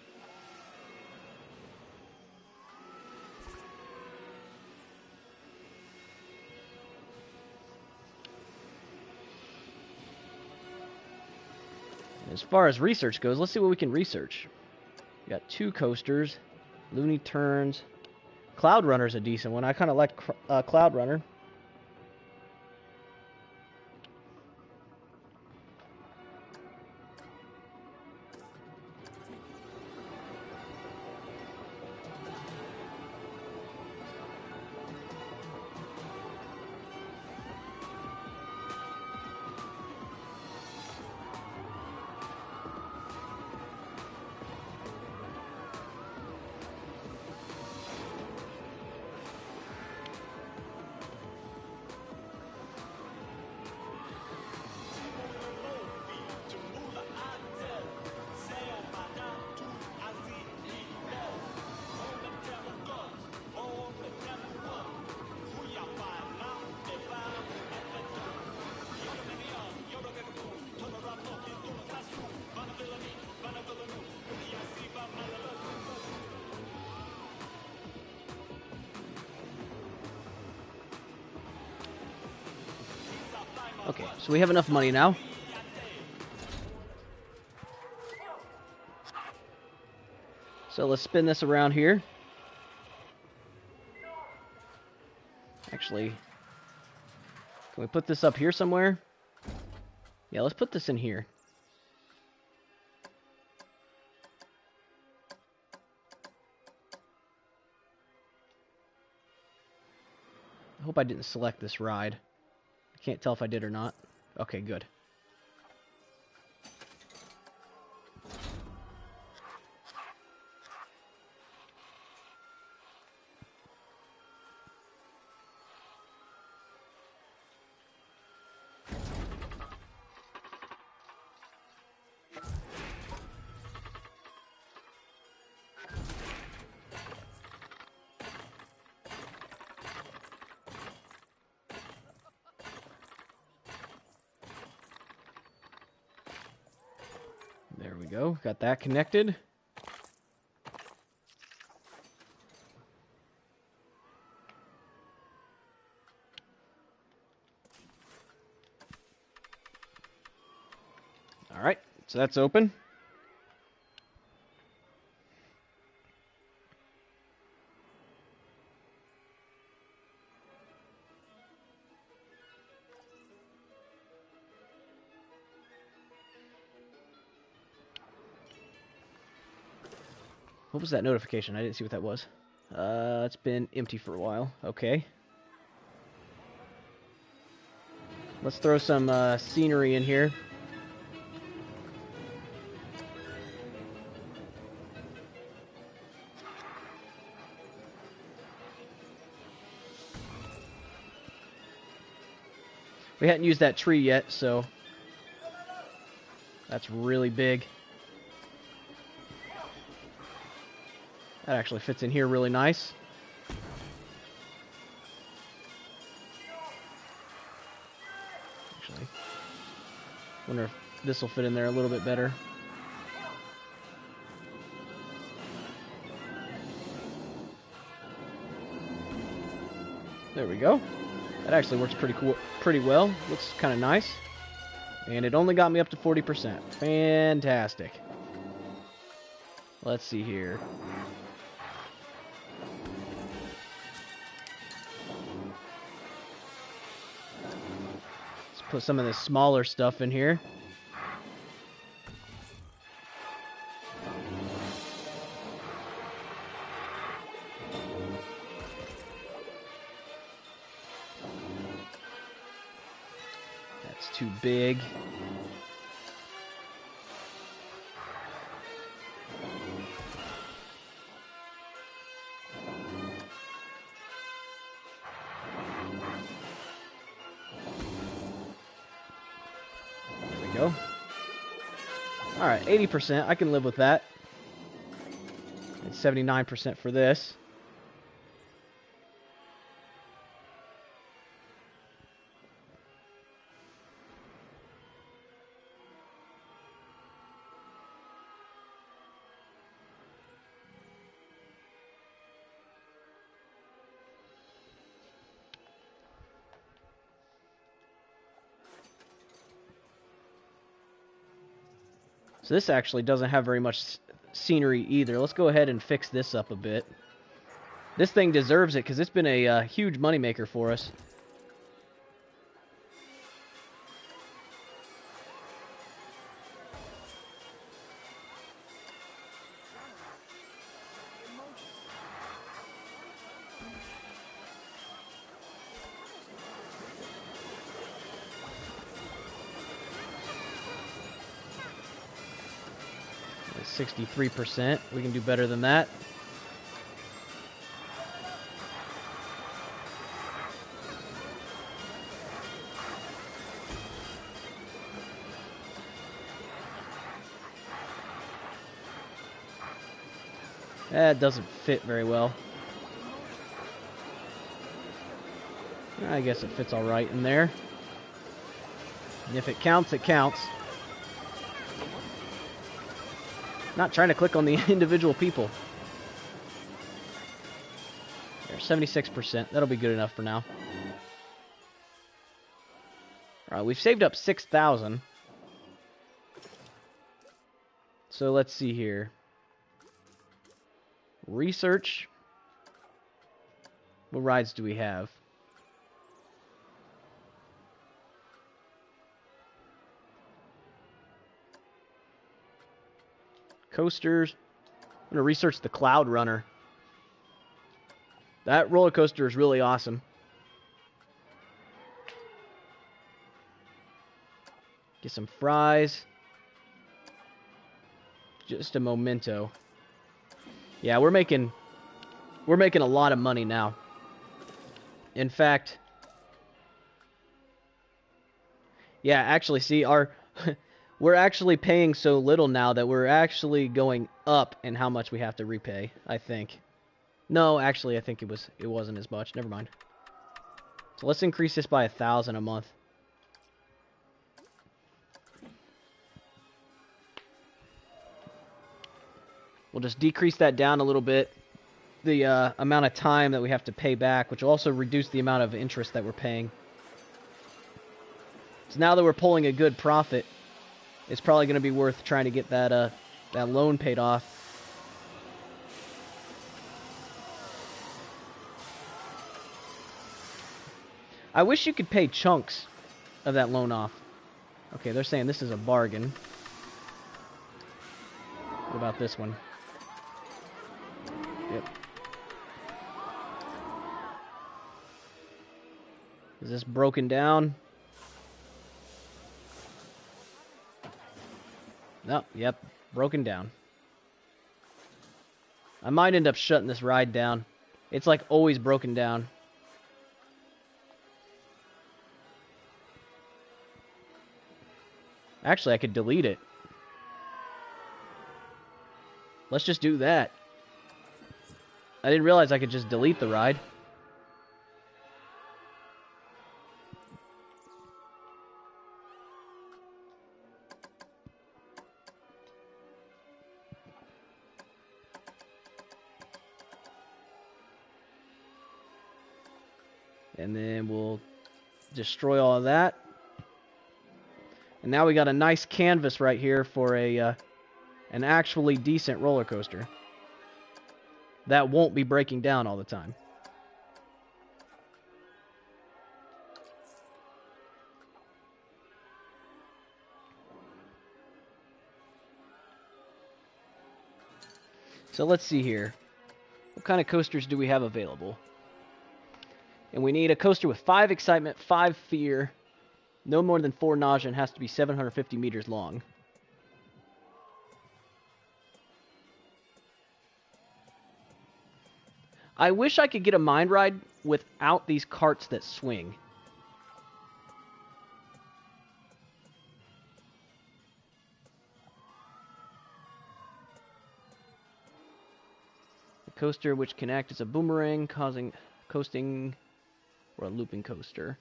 As far as research goes, let's see what we can research. We got 2 coasters, Looney Turns. Cloud Runner's a decent one. I kind of like Cloud Runner. Okay, so we have enough money now. So let's spin this around here. Actually, can we put this up here somewhere? Yeah, let's put this in here. I hope I didn't select this ride. I can't tell if I did or not. Okay, good. There we go. Got that connected. All right, so that's open. What was that notification? I didn't see what that was. It's been empty for a while. Okay. Let's throw some scenery in here. We hadn't used that tree yet, so that's really big. That actually fits in here really nice. Actually, wonder if this will fit in there a little bit better. There we go. That actually works pretty well. Looks kind of nice. And it only got me up to 40%. Fantastic. Let's see here. Let's put some of this smaller stuff in here. Too big. go. Alright, 80%. I can live with that. And 79% for this. So this actually doesn't have very much scenery either. Let's go ahead and fix this up a bit. This thing deserves it because it's been a huge moneymaker for us. Like 63%. We can do better than that. That doesn't fit very well. I guess it fits all right in there. And if it counts, it counts. Not trying to click on the individual people. There, 76%. That'll be good enough for now. Alright, we've saved up 6,000. So let's see here. Research. What rides do we have? Coasters. I'm going to research the Cloud Runner. That roller coaster is really awesome. Get some fries. Just a memento. Yeah, we're making a lot of money now. In fact, yeah, actually, see, we're actually paying so little now that we're actually going up in how much we have to repay, I think. No, actually, I think it wasn't as much. Never mind. So let's increase this by 1,000 a month. We'll just decrease that down a little bit. The amount of time that we have to pay back, which will also reduce the amount of interest that we're paying. So now that we're pulling a good profit, it's probably going to be worth trying to get that loan paid off. I wish you could pay chunks of that loan off. Okay, they're saying this is a bargain. What about this one? Yep. Is this broken down? No, yep, broken down. I might end up shutting this ride down. It's like always broken down. Actually, I could delete it. Let's just do that. I didn't realize I could just delete the ride. And then we'll destroy all of that. And now we got a nice canvas right here for an actually decent roller coaster that won't be breaking down all the time. So let's see here. What kind of coasters do we have available? And we need a coaster with 5 excitement, 5 fear, no more than 4 nausea, and has to be 750 meters long. I wish I could get a mind ride without these carts that swing. Coaster which can act as a boomerang, causing coasting or a looping coaster.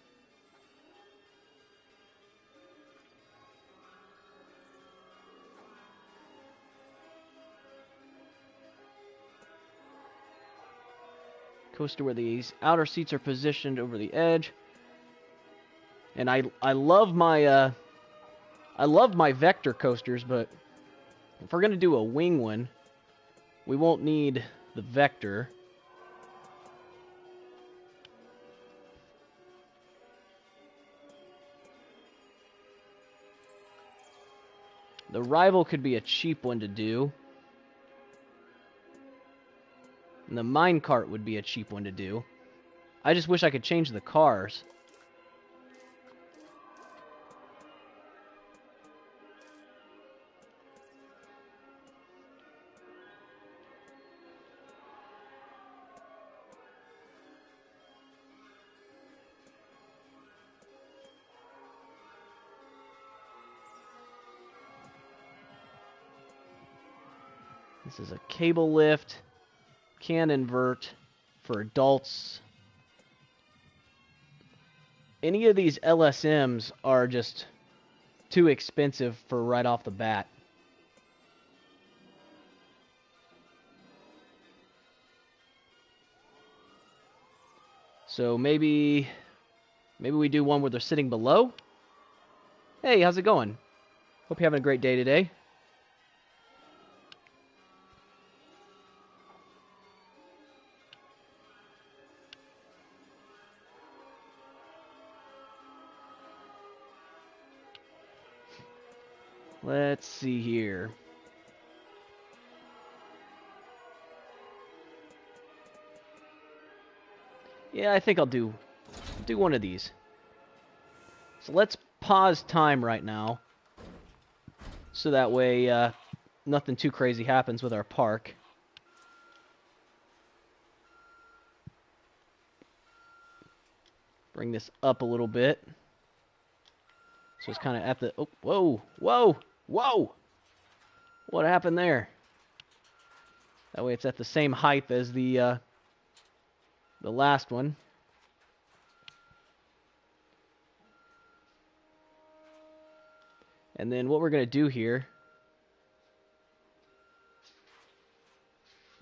Coaster where these outer seats are positioned over the edge. And I love my vector coasters, but if we're gonna do a wing one, we won't need the vector. The rival could be a cheap one to do. And the minecart would be a cheap one to do. I just wish I could change the cars. This is a cable lift. Can invert for adults. Any of these LSMs are just too expensive for right off the bat. So maybe we do one where they're sitting below. Hey, how's it going? Hope you're having a great day today. Let's see here. Yeah, I think I'll do one of these. So let's pause time right now, so that way nothing too crazy happens with our park. Bring this up a little bit. So it's kind of at the... Oh, whoa, whoa, whoa! What happened there? That way it's at the same height as the last one. And then what we're going to do here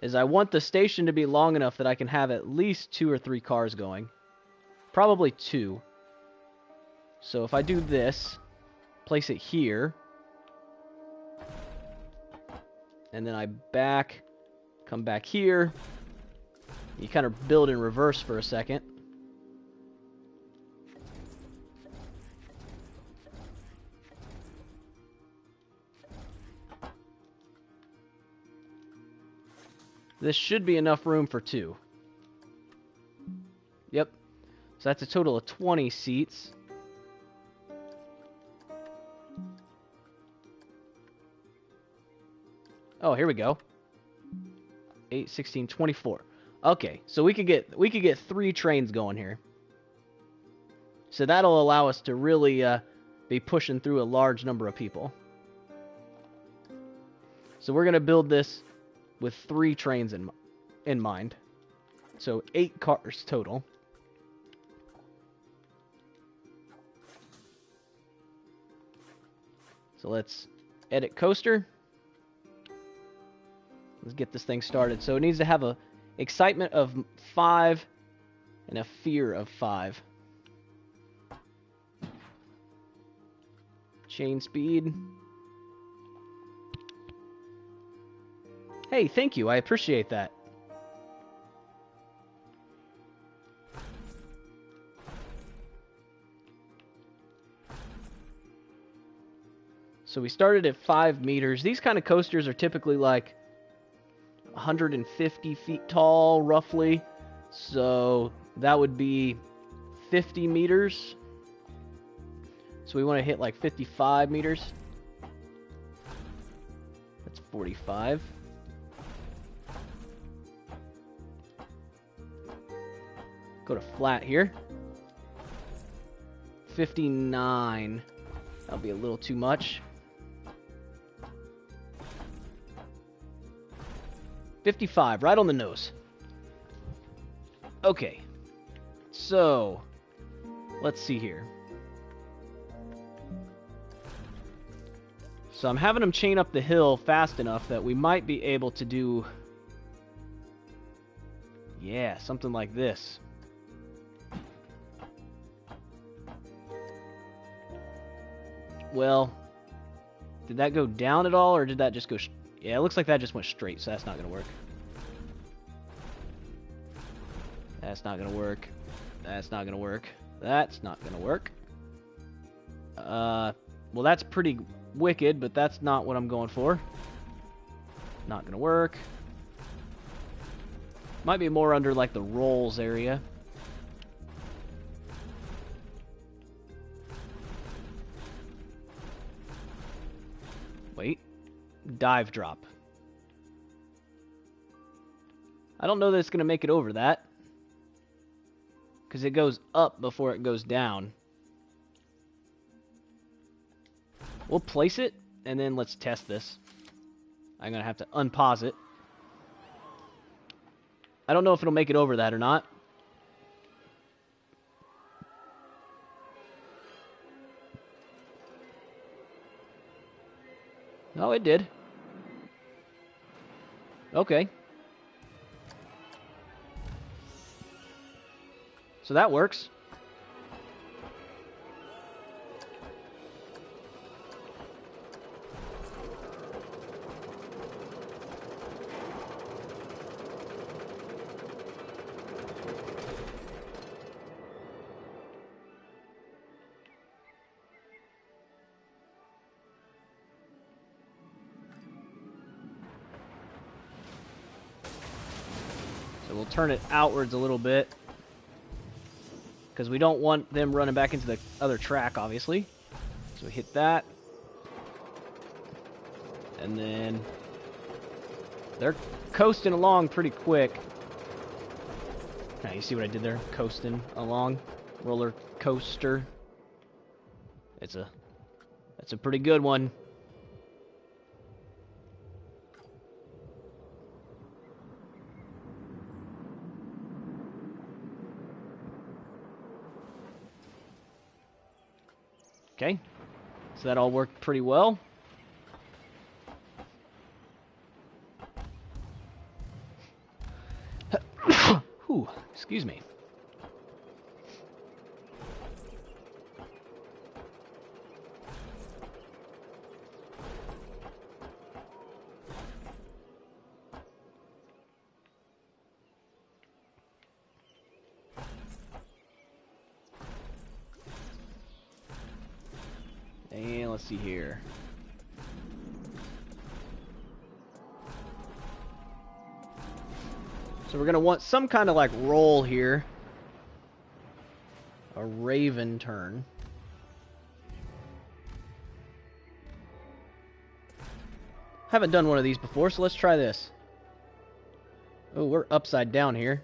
is I want the station to be long enough that I can have at least 2 or 3 cars going. Probably 2. So if I do this, place it here, and then I come back here, you kind of build in reverse for a second. This should be enough room for 2. Yep. So that's a total of 20 seats. Oh, here we go. 8, 16, 24. Okay, so we could get 3 trains going here. So that'll allow us to really be pushing through a large number of people. So we're gonna build this with 3 trains in mind. So 8 cars total. So let's edit coaster. Let's get this thing started. So it needs to have a excitement of 5 and a fear of 5. Chain speed. Hey, thank you. I appreciate that. So we started at 5 meters. These kind of coasters are typically like 150 feet tall, roughly. So that would be 50 meters. So we want to hit like 55 meters. That's 45. Go to flat here. 59. That'll be a little too much. 55, right on the nose. Okay. So, let's see here. So I'm having them chain up the hill fast enough that we might be able to do... Yeah, something like this. Well, did that go down at all, or did that just go... Yeah, it looks like that just went straight, so that's not going to work. That's not going to work. That's not going to work. That's not going to work. Well, that's pretty wicked, but that's not what I'm going for. Not going to work. Might be more under, like, the rolls area. Wait. Dive drop. I don't know that it's going to make it over that. Because it goes up before it goes down. We'll place it, and then let's test this. I'm going to have to unpause it. I don't know if it'll make it over that or not. Oh, it did. Okay. So that works. So we'll turn it outwards a little bit, because we don't want them running back into the other track, obviously. So we hit that. And then they're coasting along pretty quick. Now, you see what I did there? Coasting along. Roller coaster. That's a pretty good one. Okay, so that all worked pretty well. Whew, excuse me. And let's see here. So we're going to want some kind of like roll here. A raven turn. Haven't done one of these before, so let's try this. Oh, we're upside down here.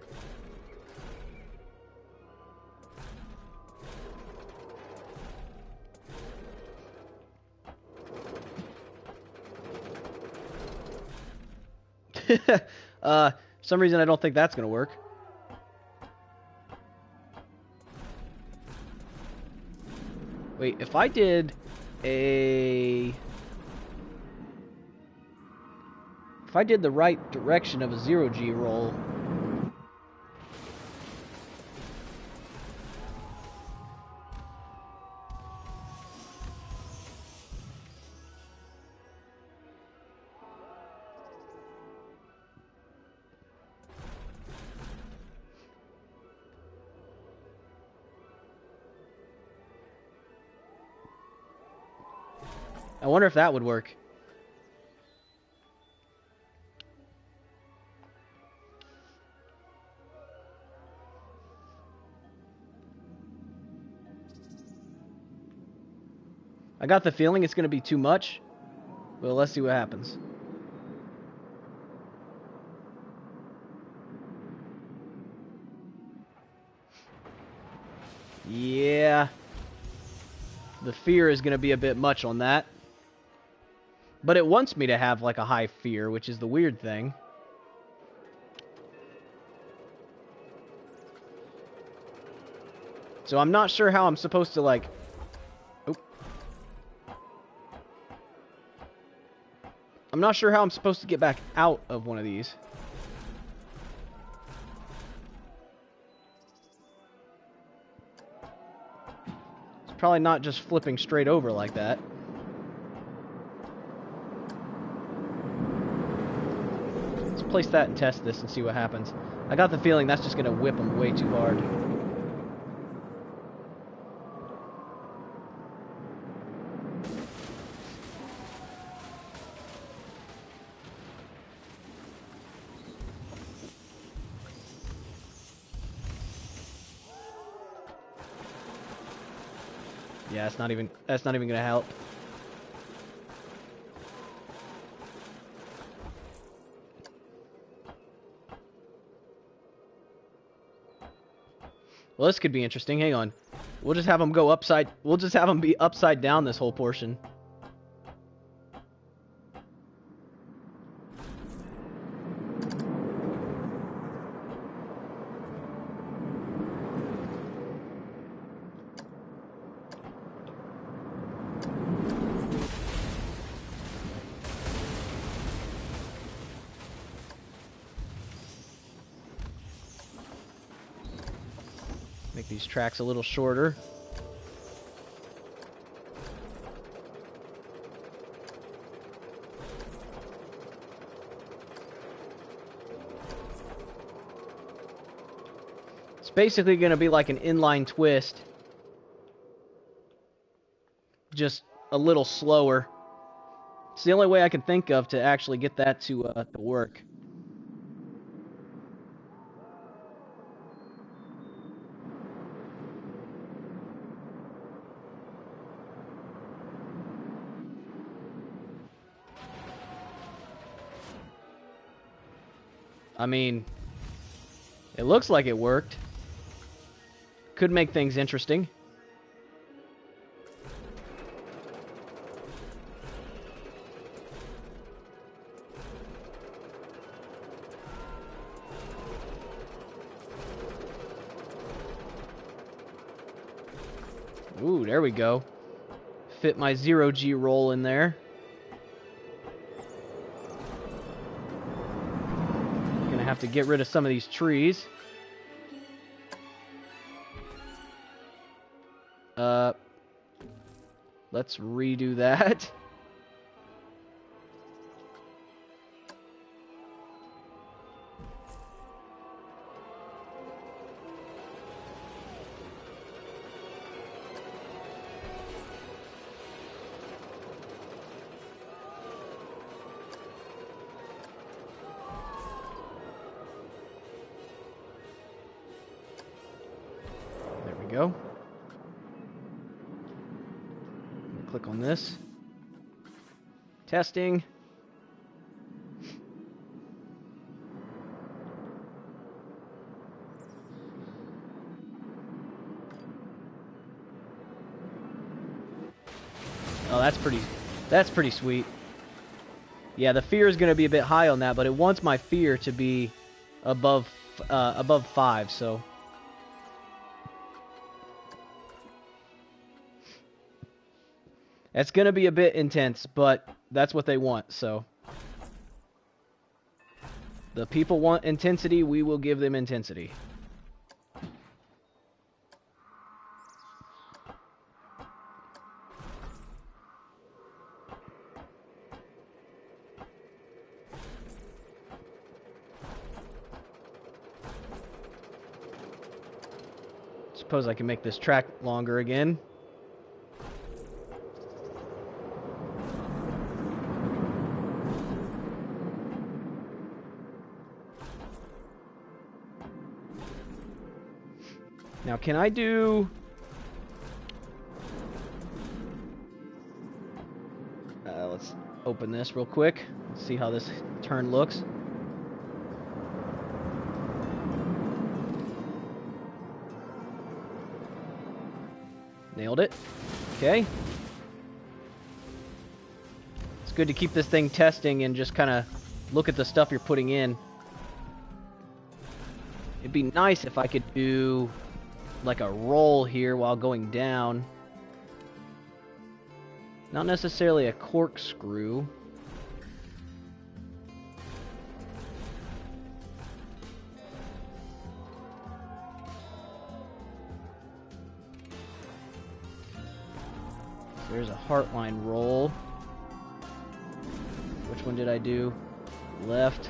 For some reason I don't think that's gonna work. Wait, if I did the right direction of a 0G roll, I wonder if that would work. I got the feeling it's going to be too much. Well, let's see what happens. Yeah. The fear is going to be a bit much on that. But it wants me to have like a high fear, which is the weird thing. So I'm not sure how I'm supposed to, like... Oop. I'm not sure how I'm supposed to get back out of one of these. It's probably not just flipping straight over like that. Let's place that and test this and see what happens. I got the feeling that's just going to whip them way too hard. Yeah, that's not even gonna help. Well, this could be interesting. Hang on. We'll just have them go upside... We'll just have them be upside down this whole portion. Make these tracks a little shorter. It's basically going to be like an inline twist. Just a little slower. It's the only way I can think of to actually get that to work. I mean, it looks like it worked. Could make things interesting. Ooh, there we go. Fit my 0G roll in there. Have to get rid of some of these trees. Let's redo that. Go. Click on this. Testing. Oh, that's pretty sweet. Yeah, the fear is going to be a bit high on that, but it wants my fear to be above 5, so it's going to be a bit intense, but that's what they want, so. The people want intensity, we will give them intensity. Suppose I can make this track longer again. Now, can I do... let's open this real quick. See how this turn looks. Nailed it. Okay. It's good to keep this thing testing and just kind of look at the stuff you're putting in. It'd be nice if I could do like a roll here while going down. Not necessarily a corkscrew. There's a heartline roll. Which one did I do? Left.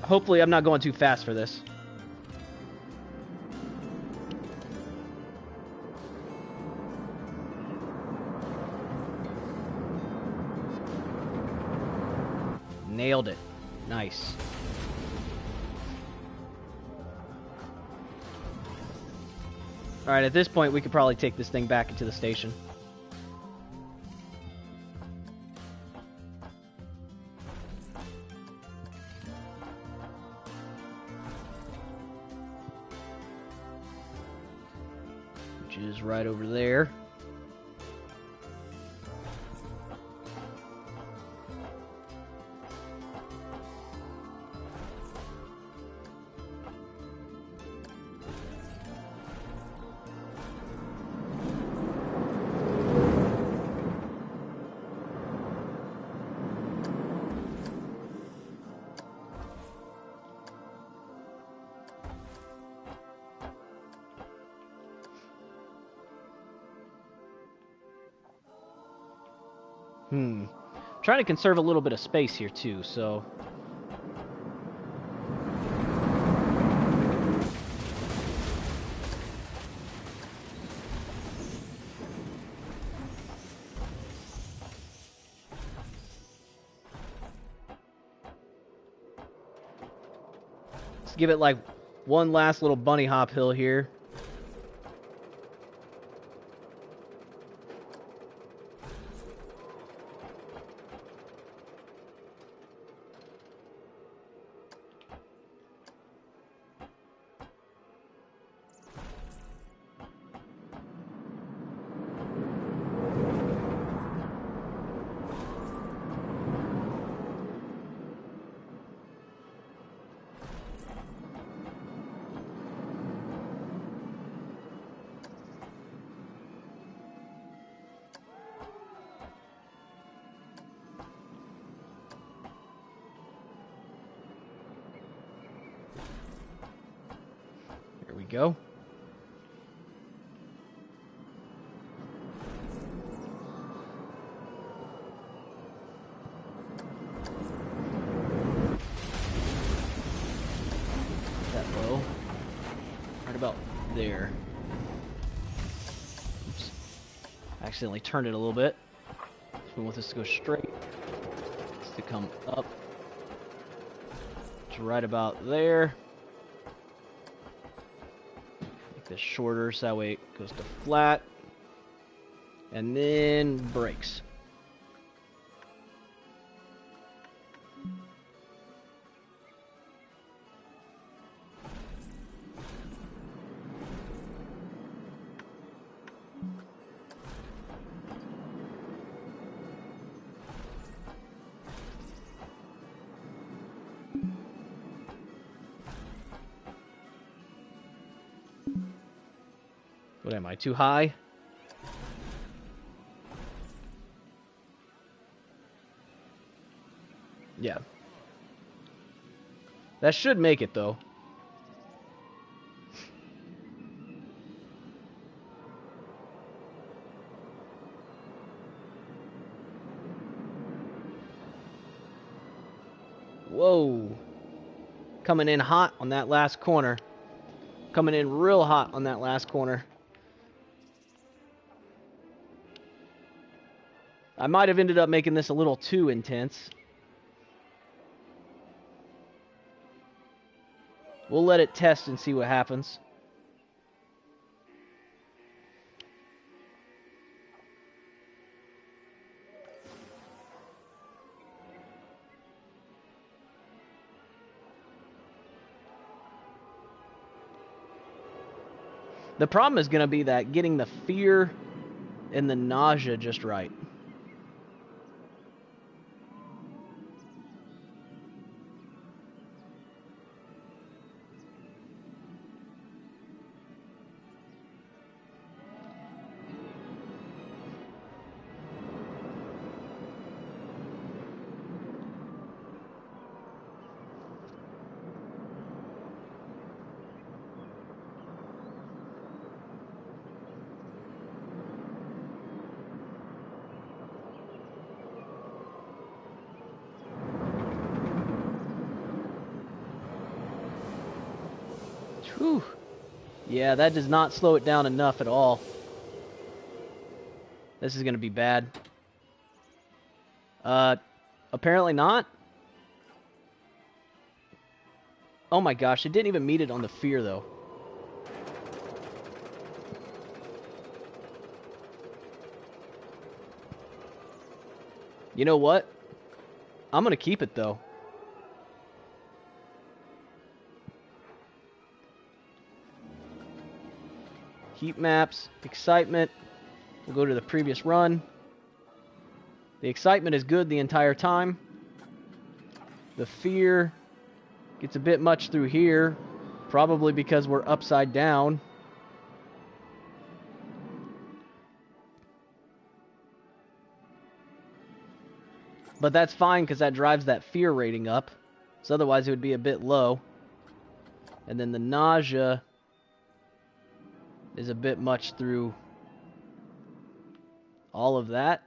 Hopefully I'm not going too fast for this. Nailed it. Nice. Alright, at this point we could probably take this thing back into the station. Which is right over there. Trying to conserve a little bit of space here too, so... Let's give it like one last little bunny hop hill here. Here we go. That low. Right about there. Oops. I accidentally turned it a little bit. So we want this to go straight. It's to come up. It's right about there. Make this shorter so that way it goes to flat. And then brakes. What am I, too high? Yeah. That should make it, though. Whoa. Coming in hot on that last corner. Coming in real hot on that last corner. I might have ended up making this a little too intense. We'll let it test and see what happens. The problem is going to be that getting the fear and the nausea just right. Whew. Yeah, that does not slow it down enough at all. This is going to be bad. Apparently not. Oh my gosh, it didn't even meet it on the fear, though. You know what? I'm going to keep it, though. Heat maps, excitement. We'll go to the previous run. The excitement is good the entire time. The fear gets a bit much through here, probably because we're upside down. But that's fine because that drives that fear rating up. So otherwise it would be a bit low. And then the nausea is a bit much through all of that.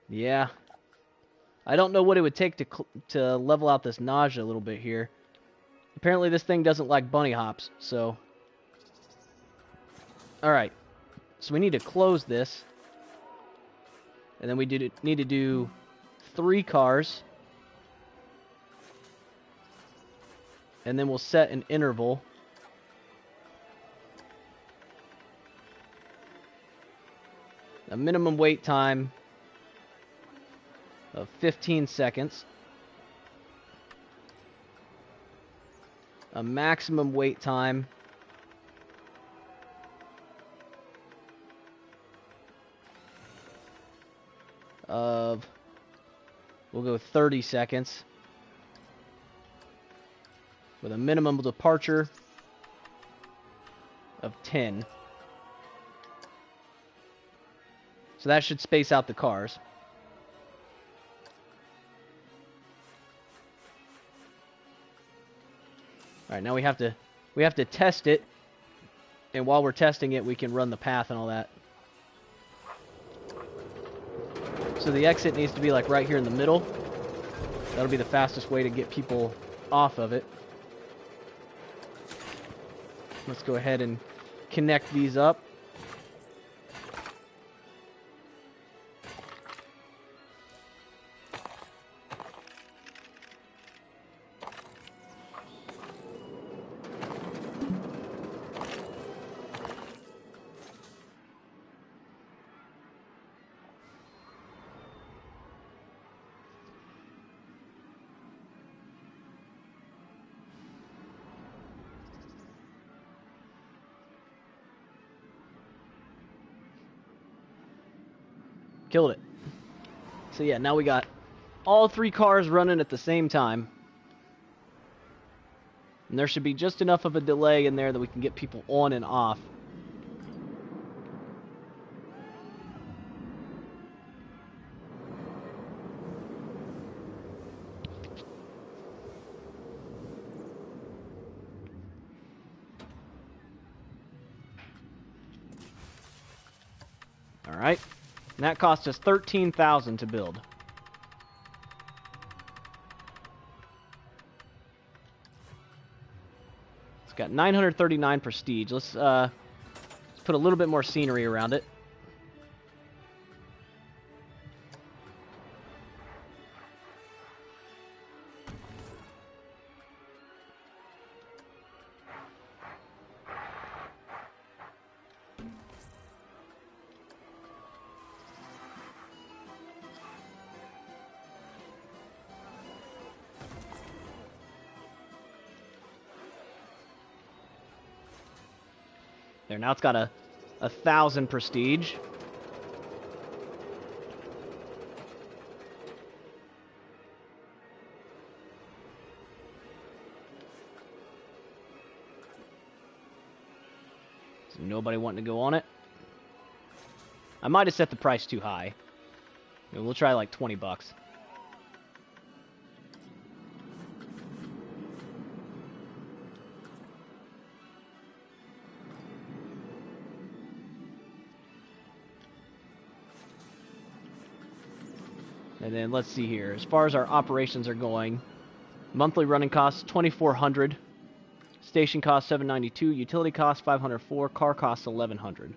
Yeah. I don't know what it would take to level out this nausea a little bit here. Apparently this thing doesn't like bunny hops, so... Alright. So we need to close this. And then we need to do 3 cars. And then we'll set an interval. A minimum wait time of 15 seconds. A maximum wait time of, we'll go 30 seconds. With a minimum departure of 10. So that should space out the cars. Alright, now we have to test it. And while we're testing it, we can run the path and all that. So the exit needs to be like right here in the middle. That'll be the fastest way to get people off of it. Let's go ahead and connect these up. Killed it. So yeah, now we got all 3 cars running at the same time. And there should be just enough of a delay in there that we can get people on and off. All right. And that cost us $13,000 to build. It's got 939 prestige. Let's put a little bit more scenery around it. There, now it's got a 1,000 prestige. So nobody wanting to go on it. I might have set the price too high. We'll try like 20 bucks. And then let's see here. As far as our operations are going, monthly running costs 2,400, station cost 792, utility cost 504, car cost 1,100.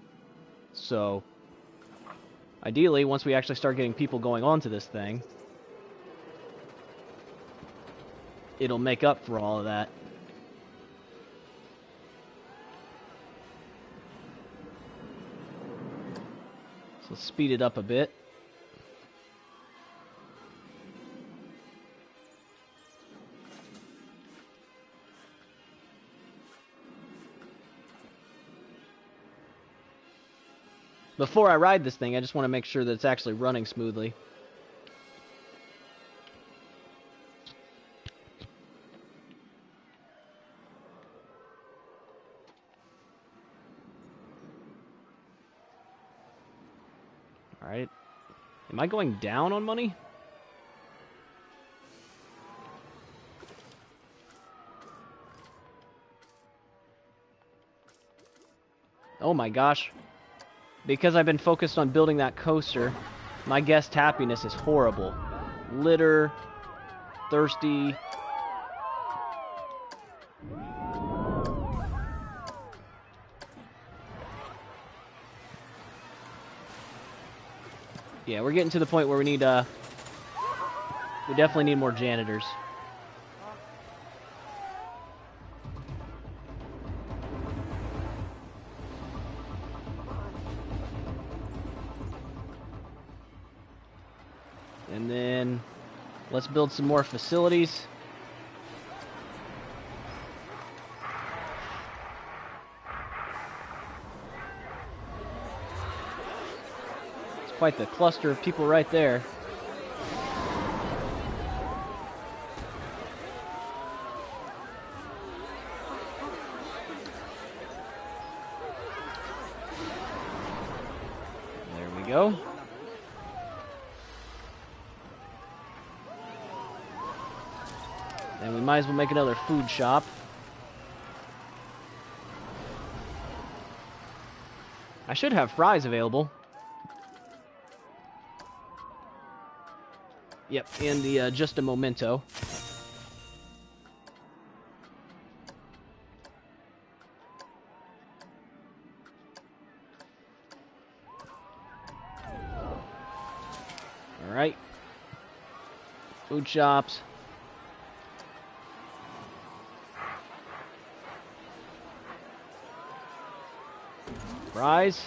So, ideally, once we actually start getting people going onto this thing, it'll make up for all of that. So let's speed it up a bit. Before I ride this thing, I just want to make sure that it's actually running smoothly. Alright. Am I going down on money? Oh my gosh. Because I've been focused on building that coaster, my guest happiness is horrible. Litter, thirsty. Yeah, we're getting to the point where we need, we definitely need more janitors. And then let's build some more facilities. It's quite the cluster of people right there. There we go. And we might as well make another food shop. I should have fries available. Yep, and the just a memento. All right. Food shops. Fries.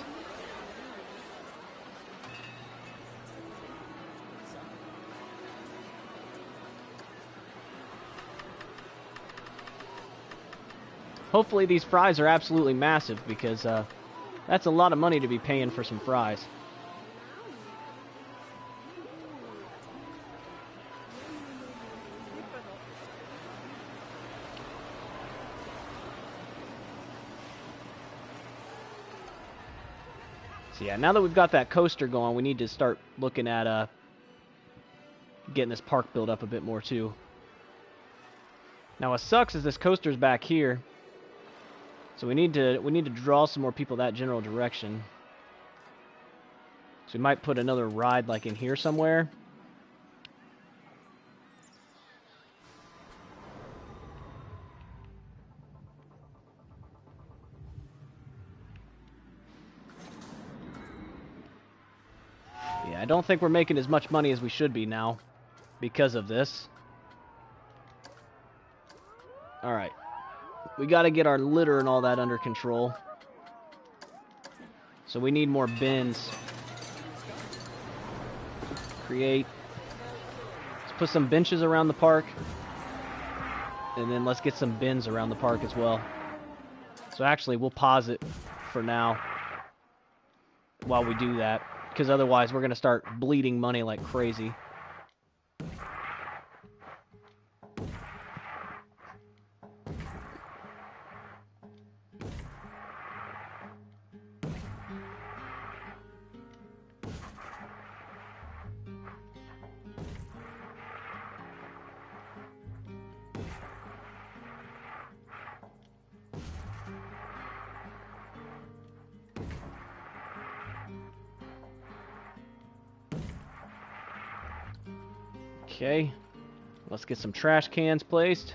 Hopefully these fries are absolutely massive, because that's a lot of money to be paying for some fries. So yeah, now that we've got that coaster going, we need to start looking at getting this park built up a bit more too. Now what sucks is this coaster's back here, so we need to draw some more people that general direction. So we might put another ride like in here somewhere. Yeah, I don't think we're making as much money as we should be now because of this. Alright. We gotta get our litter and all that under control. So we need more bins. Create. Let's put some benches around the park. And then let's get some bins around the park as well. So actually, we'll pause it for now while we do that, because otherwise we're going to start bleeding money like crazy. Okay, let's get some trash cans placed.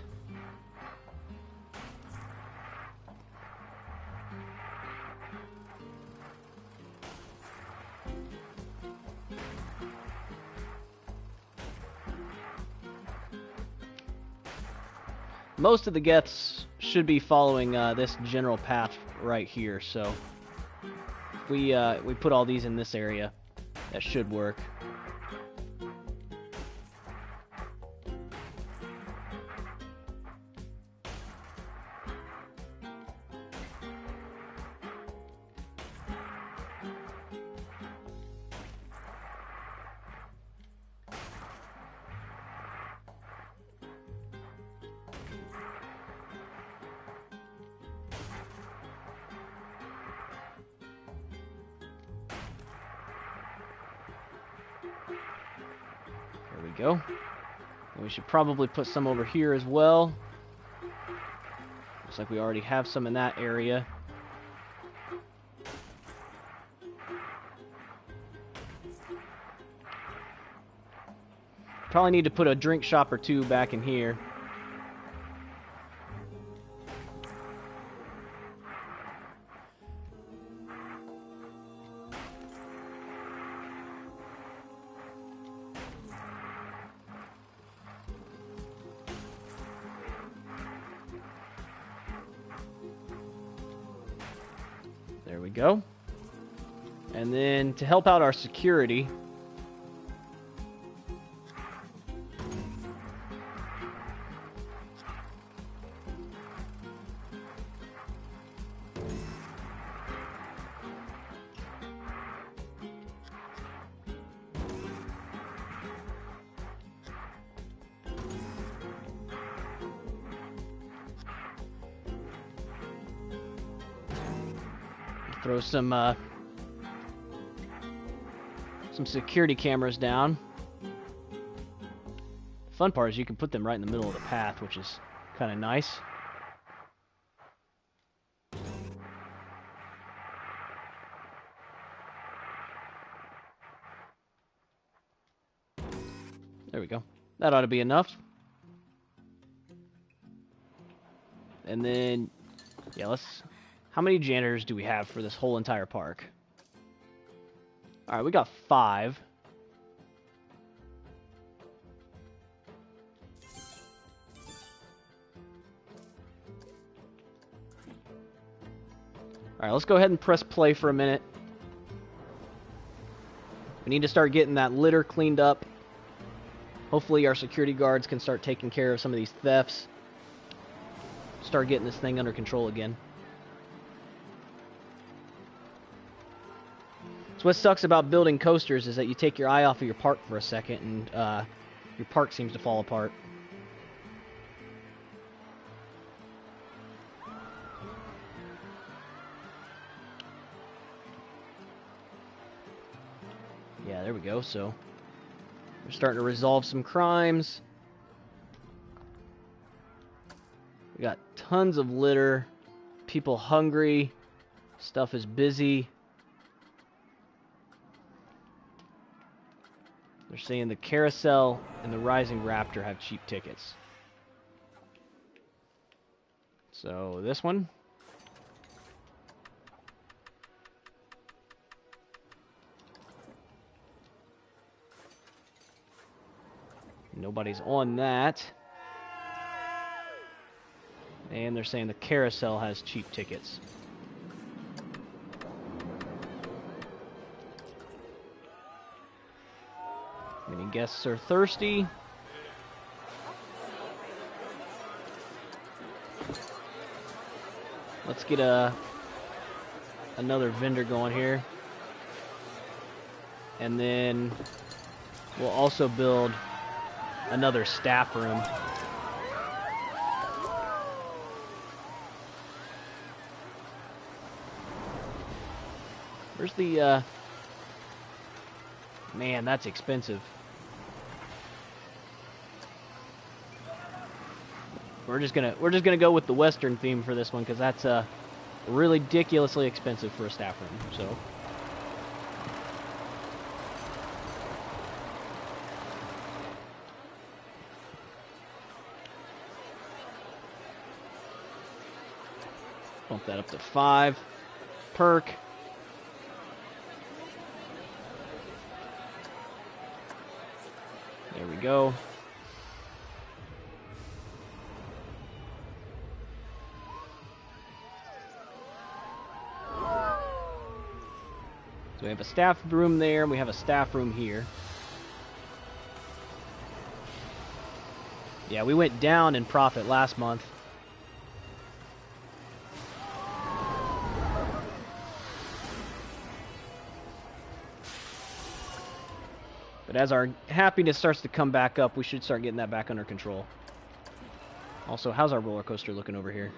Most of the geths should be following this general path right here, so if we put all these in this area, that should work. There we go. And we should probably put some over here as well. Looks like we already have some in that area. Probably need to put a drink shop or two back in here. There we go. And then to help out our security, throw some security cameras down. The fun part is you can put them right in the middle of the path, which is kind of nice. There we go. That ought to be enough. And then, yeah, let's... How many janitors do we have for this whole entire park? Alright, we got 5. Alright, let's go ahead and press play for a minute. We need to start getting that litter cleaned up. Hopefully our security guards can start taking care of some of these thefts. Start getting this thing under control again. So what sucks about building coasters is that you take your eye off of your park for a second and your park seems to fall apart. Yeah, there we go. So we're starting to resolve some crimes. We got tons of litter, people hungry, stuff is busy. They're saying the Carousel and the Rising Raptor have cheap tickets. So this one. Nobody's on that. And they're saying the Carousel has cheap tickets. Many guests are thirsty. Let's get a another vendor going here. And then we'll also build another staff room. Where's the, man, that's expensive. We're just gonna go with the Western theme for this one, because that's really ridiculously expensive for a staff room. So bump that up to 5. Perk. There we go. So we have a staff room there, and we have a staff room here. Yeah, we went down in profit last month. But as our happiness starts to come back up, we should start getting that back under control. Also, how's our roller coaster looking over here?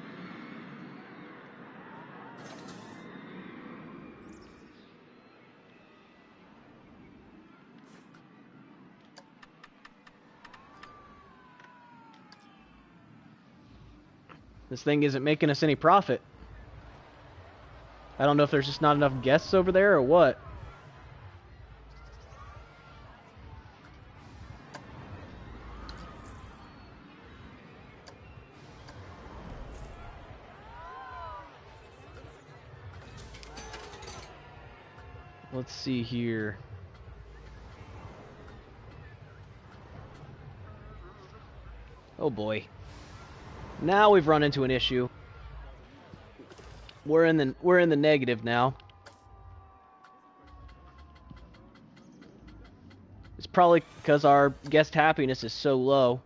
This thing isn't making us any profit. I don't know if there's just not enough guests over there or what. Let's see here. Oh boy. Now we've run into an issue. We're in the negative now. It's probably because our guest happiness is so low.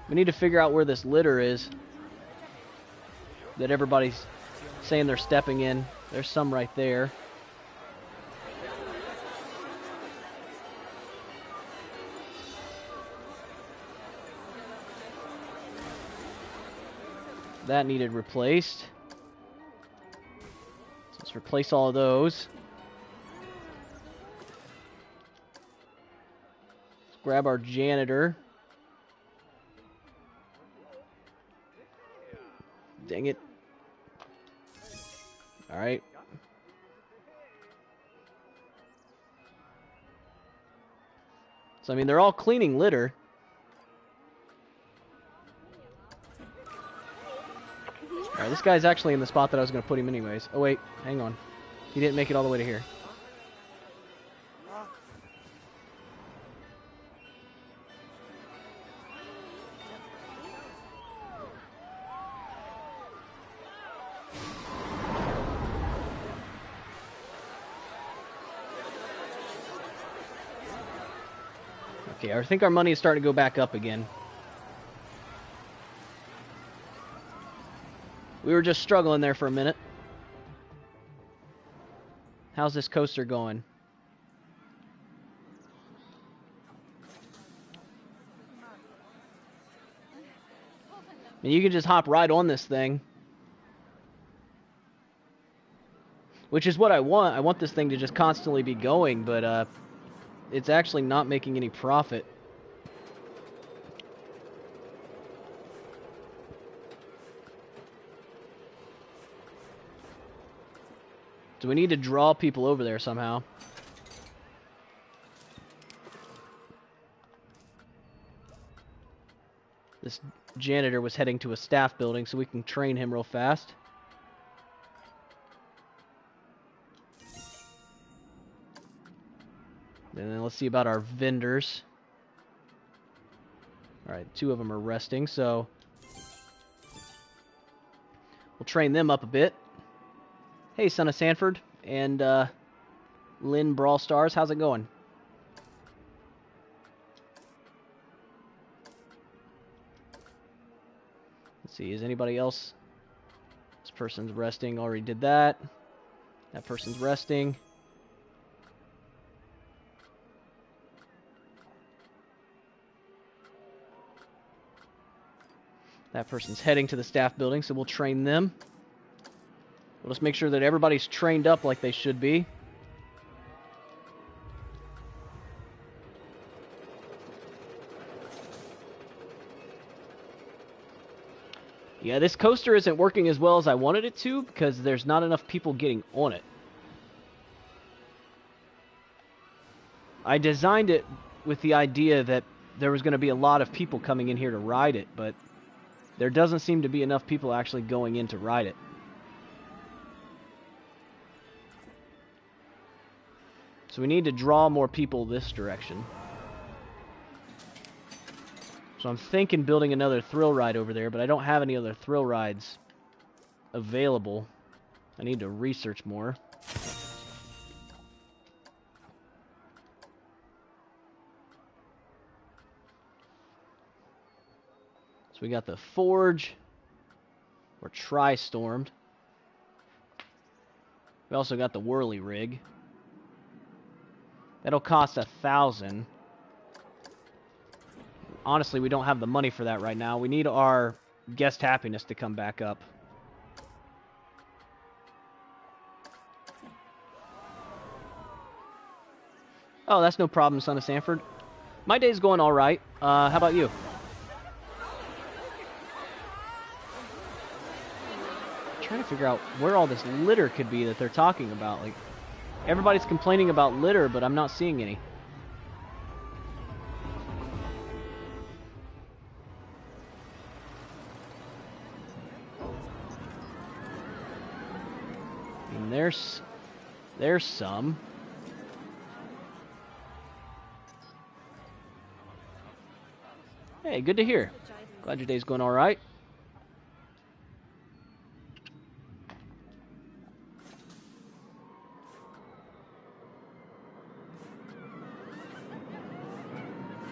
We need to figure out where this litter is that everybody's saying they're stepping in. There's some right there. That needed replaced. So let's replace all of those. Let's grab our janitor. Dang it. Alright. So, I mean, they're all cleaning litter. Alright, this guy's actually in the spot that I was going to put him anyways. Oh, wait. Hang on. He didn't make it all the way to here. Okay, I think our money is starting to go back up again. We were just struggling there for a minute. How's this coaster going? And you can just hop right on this thing. Which is what I want. I want this thing to just constantly be going, but it's actually not making any profit. So we need to draw people over there somehow. This janitor was heading to a staff building, so we can train him real fast. And then let's see about our vendors. Alright, 2 of them are resting, so we'll train them up a bit. Hey, Son of Sanford and Lynn Brawl Stars, how's it going? Let's see, is anybody else? Let's person's resting. Already did that. That person's resting. That person's heading to the staff building, so we'll train them. We'll just make sure that everybody's trained up like they should be. Yeah, this coaster isn't working as well as I wanted it to because there's not enough people getting on it. I designed it with the idea that there was going to be a lot of people coming in here to ride it, but there doesn't seem to be enough people actually going in to ride it. So we need to draw more people this direction. So I'm thinking building another thrill ride over there, but I don't have any other thrill rides available. I need to research more. So we got the Forge, or Tri-Stormed. We also got the Whirly Rig. That'll cost 1,000. Honestly, we don't have the money for that right now. We need our guest happiness to come back up. Oh, that's no problem, Son of Sanford. My day's going all right. How about you? I'm trying to figure out where all this litter could be that they're talking about. Like, everybody's complaining about litter, but I'm not seeing any. And there's some. Hey, good to hear. Glad your day's going all right.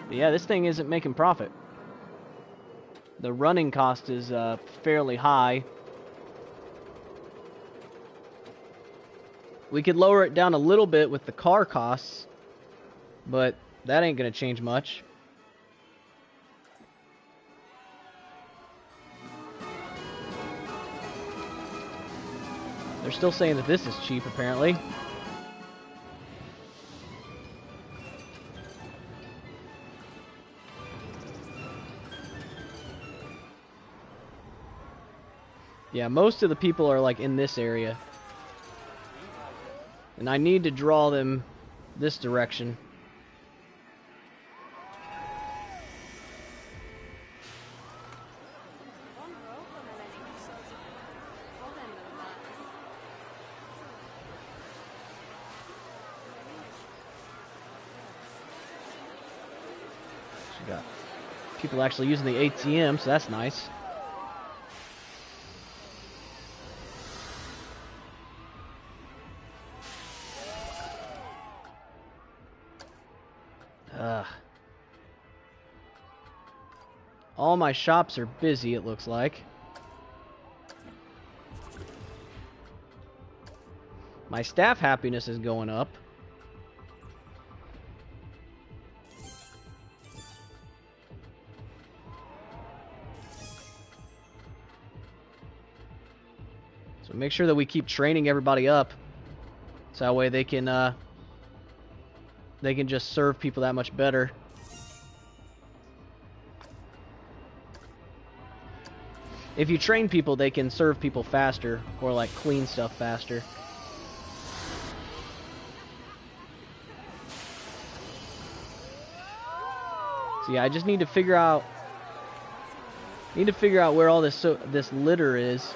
But yeah, this thing isn't making profit. The running cost is fairly high. We could lower it down a little bit with the car costs, but that ain't gonna change much. They're still saying that this is cheap, apparently. Yeah, most of the people are like in this area. And I need to draw them this direction. So got people actually using the ATM, so that's nice. All my shops are busy, it looks like. My staff happiness is going up. So make sure that we keep training everybody up. So that way they can just serve people that much better. If you train people, they can serve people faster, or like clean stuff faster. So yeah, I just need to figure out where all this litter is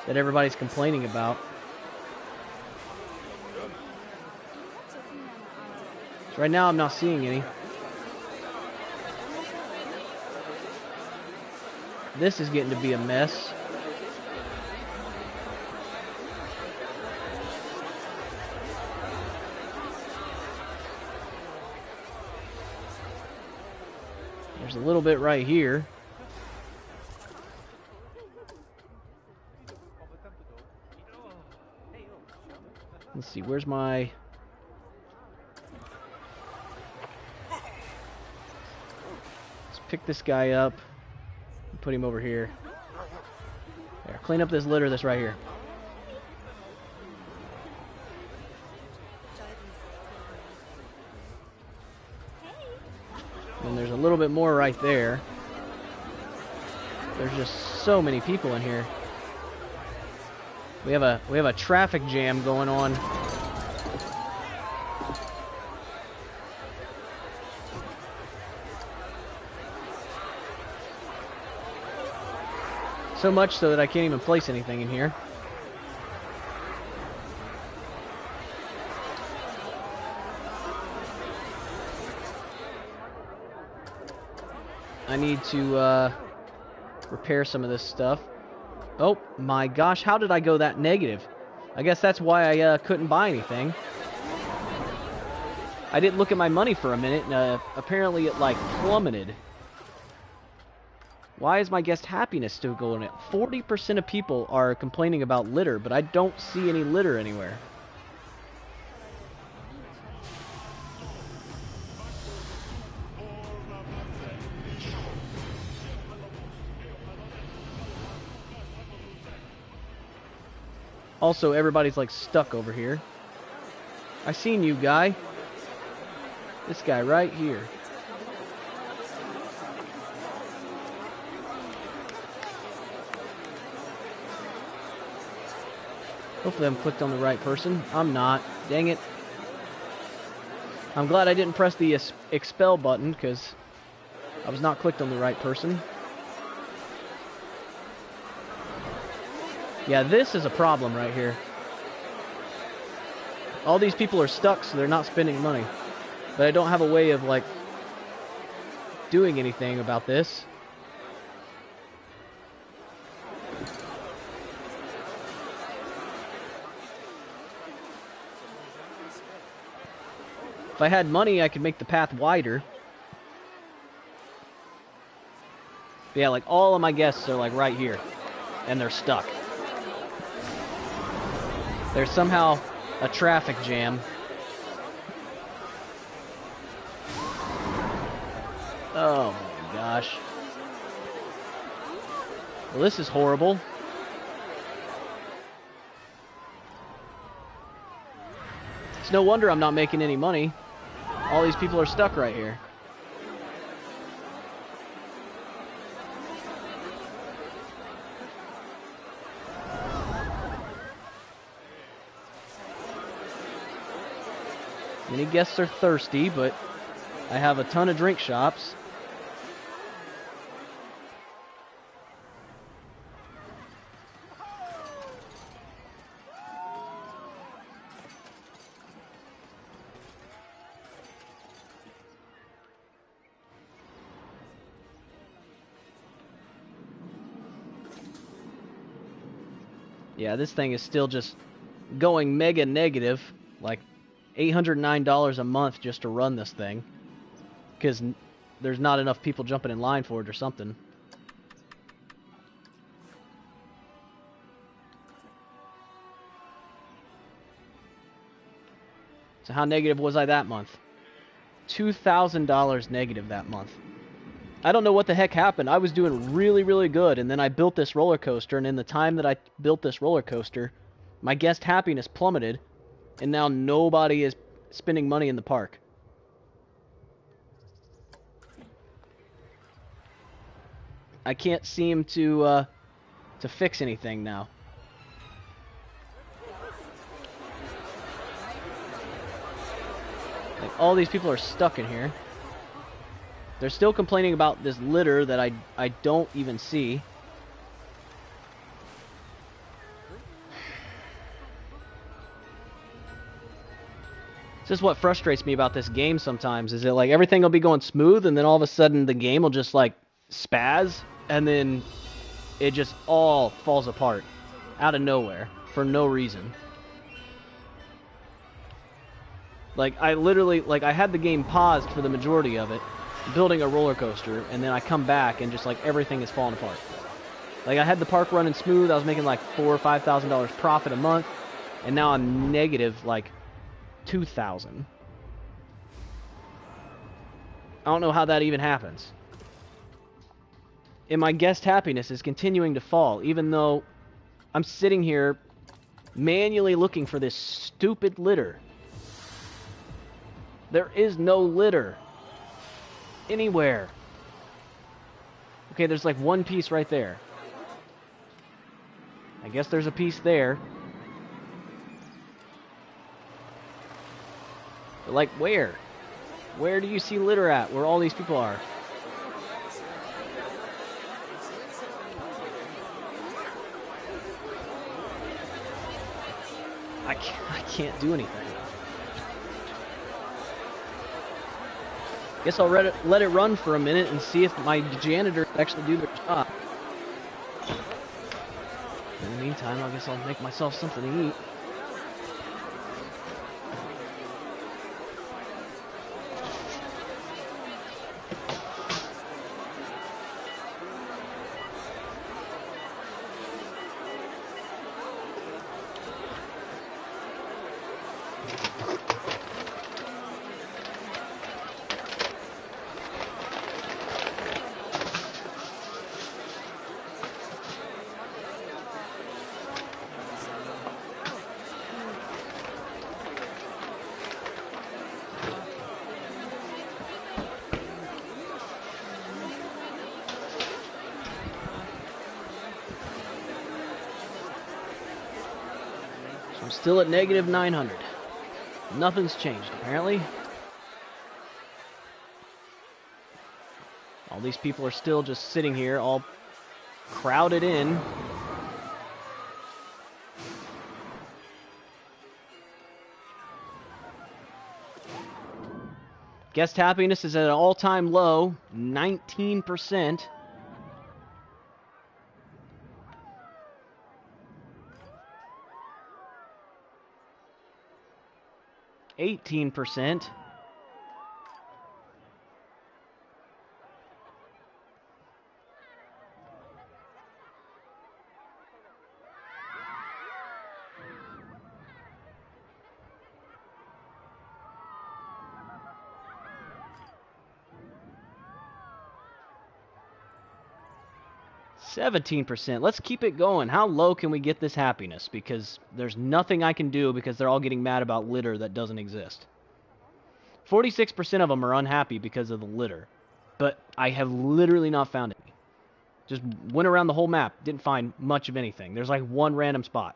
that everybody's complaining about. So right now I'm not seeing any. This is getting to be a mess. There's a little bit right here. Let's see, where's my... Let's pick this guy up and put him over here. There, clean up this litter that's right here. And there's a little bit more right there. There's just so many people in here. We have a traffic jam going on. So much so that I can't even place anything in here. I need to repair some of this stuff. Oh my gosh, how did I go that negative? I guess that's why I couldn't buy anything. I didn't look at my money for a minute, and apparently it like plummeted. Why is my guest happiness still going up? 40% of people are complaining about litter, but I don't see any litter anywhere. Also, everybody's like stuck over here. I seen you, guy. This guy right here. Hopefully I'm clicked on the right person. I'm not. Dang it. I'm glad I didn't press the expel button because I was not clicked on the right person. Yeah, this is a problem right here. All these people are stuck, so they're not spending money. But I don't have a way of, like, doing anything about this. If I had money, I could make the path wider. But yeah, like, all of my guests are, like, right here. And they're stuck. There's somehow a traffic jam. Oh my gosh. Well, this is horrible. It's no wonder I'm not making any money. All these people are stuck right here. Many guests are thirsty, but I have a ton of drink shops. Yeah, this thing is still just going mega negative, like $809 a month just to run this thing, because there's not enough people jumping in line for it or something. So how negative was I that month? $2,000 negative that month. I don't know what the heck happened. I was doing really, really good, and then I built this roller coaster, and in the time that I built this roller coaster, my guest happiness plummeted, and now nobody is spending money in the park. I can't seem to fix anything now. Like, all these people are stuck in here. They're still complaining about this litter that I don't even see. This is what frustrates me about this game sometimes, is that like everything will be going smooth and then all of a sudden the game will just like spaz and then it just all falls apart out of nowhere for no reason. Like I literally, like I had the game paused for the majority of it, building a roller coaster, and then I come back and just like everything is falling apart. Like I had the park running smooth, I was making like $4,000 or $5,000 profit a month, And now I'm negative, like, 2,000. I don't know how that even happens. And my guest happiness is continuing to fall, even though I'm sitting here manually looking for this stupid litter. There is no litter anywhere. Okay, there's like one piece right there. I guess there's a piece there. But like, where? Where do you see litter at? Where all these people are? I can't do anything. Guess I'll let it run for a minute and see if my janitors actually do their job. In the meantime, I guess I'll make myself something to eat. I'm still at negative 900. Nothing's changed, apparently. All these people are still just sitting here, all crowded in. Guest happiness is at an all-time low, 19%. %. %. Let's keep it going. How low can we get this happiness? Because there's nothing I can do because they're all getting mad about litter that doesn't exist. 46% of them are unhappy because of the litter. But I have literally not found any. Just went around the whole map. Didn't find much of anything. There's like one random spot.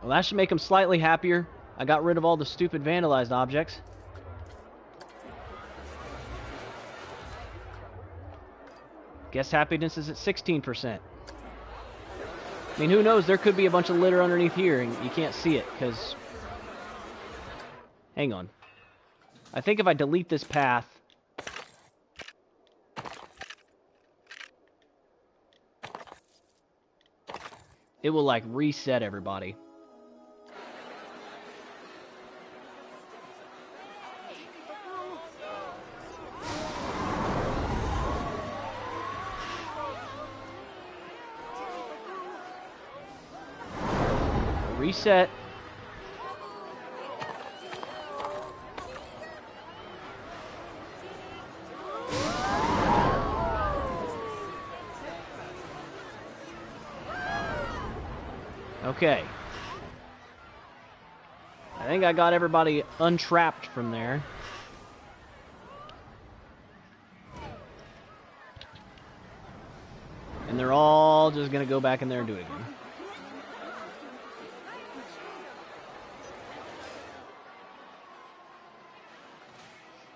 Well, that should make them slightly happier. I got rid of all the stupid vandalized objects. Guest happiness is at 16%. I mean, who knows? There could be a bunch of litter underneath here, and you can't see it, because... Hang on. I think if I delete this path... it will, like, reset everybody. Reset. Okay. I think I got everybody untrapped from there. And they're all just gonna go back in there and do it again.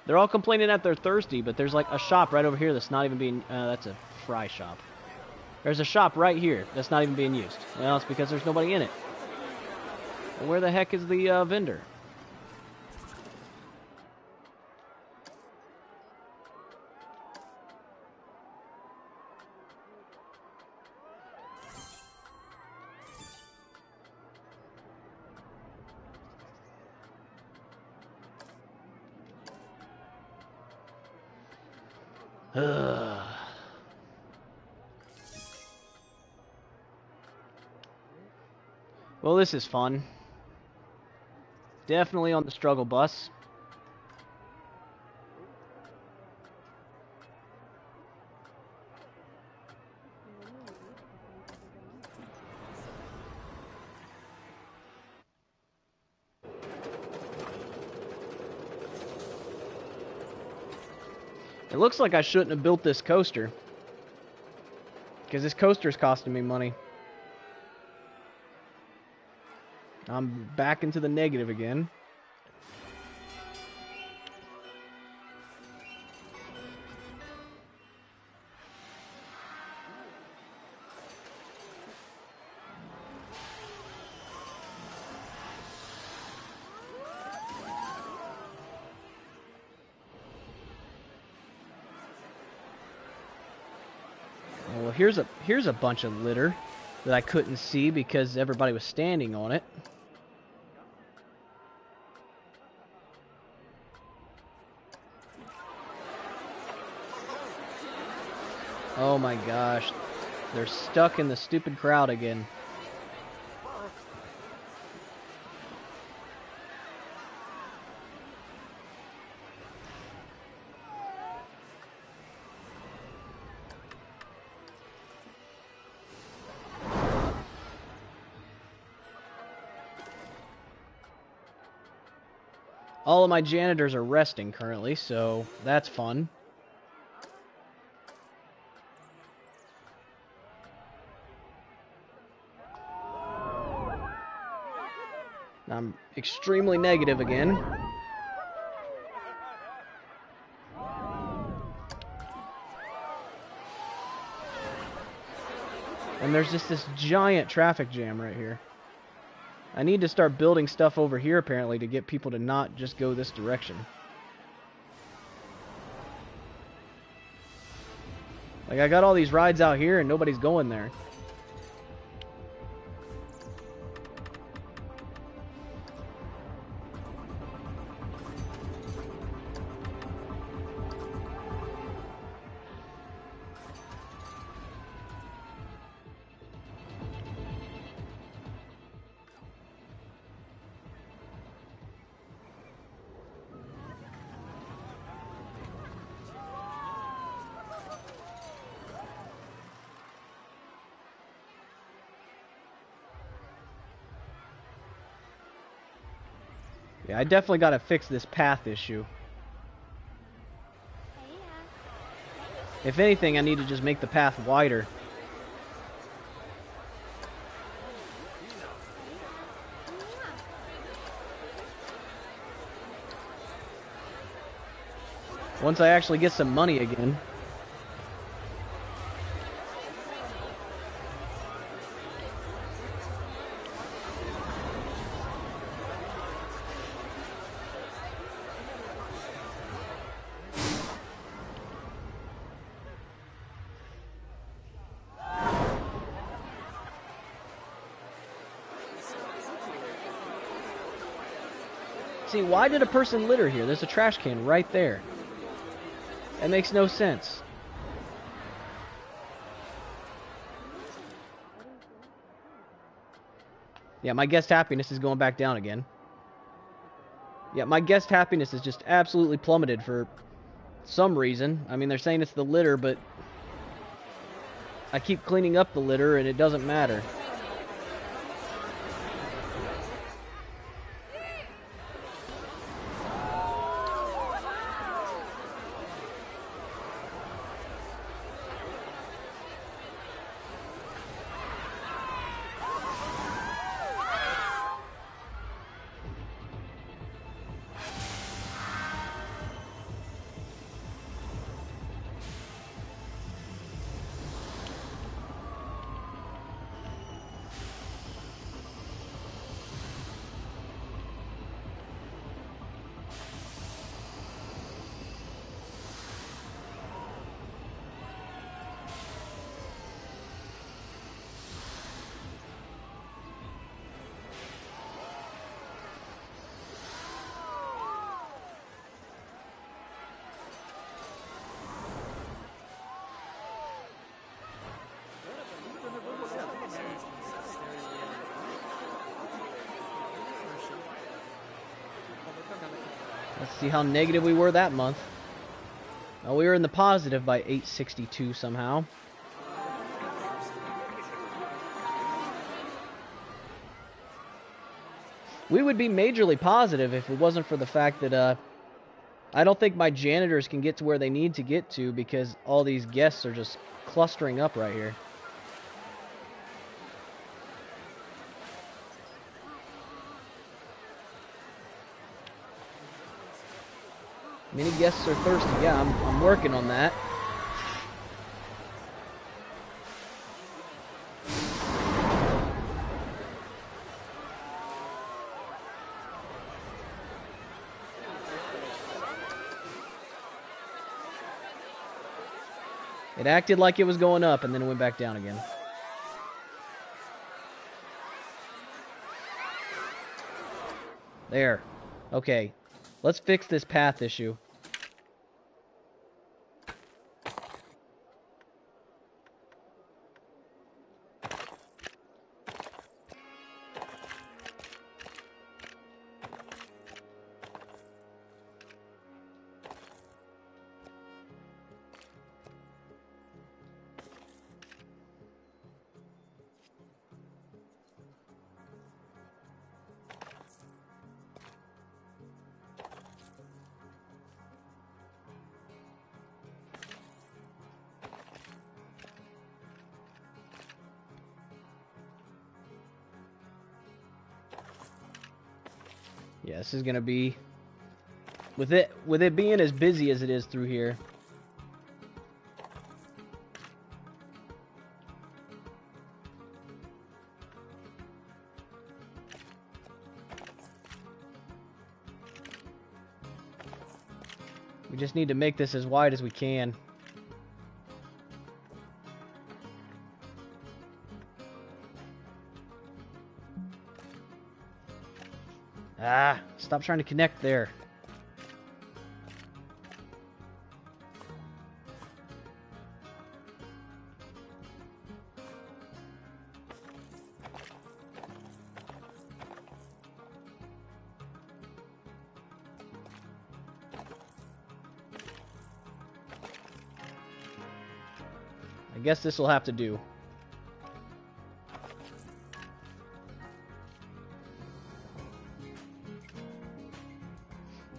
They're all complaining that they're thirsty, but there's like a shop right over here that's not even being... that's a fry shop. There's a shop right here that's not even being used. Well, it's because there's nobody in it. Well, where the heck is the vendor? Ugh. Well, this is fun. Definitely on the struggle bus. It looks like I shouldn't have built this coaster, because this coaster is costing me money. I'm back into the negative again. Well, here's a bunch of litter that I couldn't see because everybody was standing on it. Oh my gosh. They're stuck in the stupid crowd again. All of my janitors are resting currently, so that's fun. I'm extremely negative again. And there's just this giant traffic jam right here. I need to start building stuff over here apparently to get people to not just go this direction. Like, I got all these rides out here and nobody's going there. Yeah, I definitely got to fix this path issue. If anything, I need to just make the path wider. Once I actually get some money again. See, why did a person litter here? There's a trash can right there. That makes no sense. Yeah, my guest happiness is going back down again. Yeah, my guest happiness is just absolutely plummeted for some reason. I mean, they're saying it's the litter, but I keep cleaning up the litter and it doesn't matter. Let's see how negative we were that month. Well, we were in the positive by 862 somehow. We would be majorly positive if it wasn't for the fact that I don't think my janitors can get to where they need to get to because all these guests are just clustering up right here. Many guests are thirsty. Yeah, I'm working on that. It acted like it was going up and then it went back down again. There. Okay. Let's fix this path issue. Yeah, this is gonna be with it being as busy as it is through here. We just need to make this as wide as we can. Ah, stop trying to connect there. I guess this will have to do.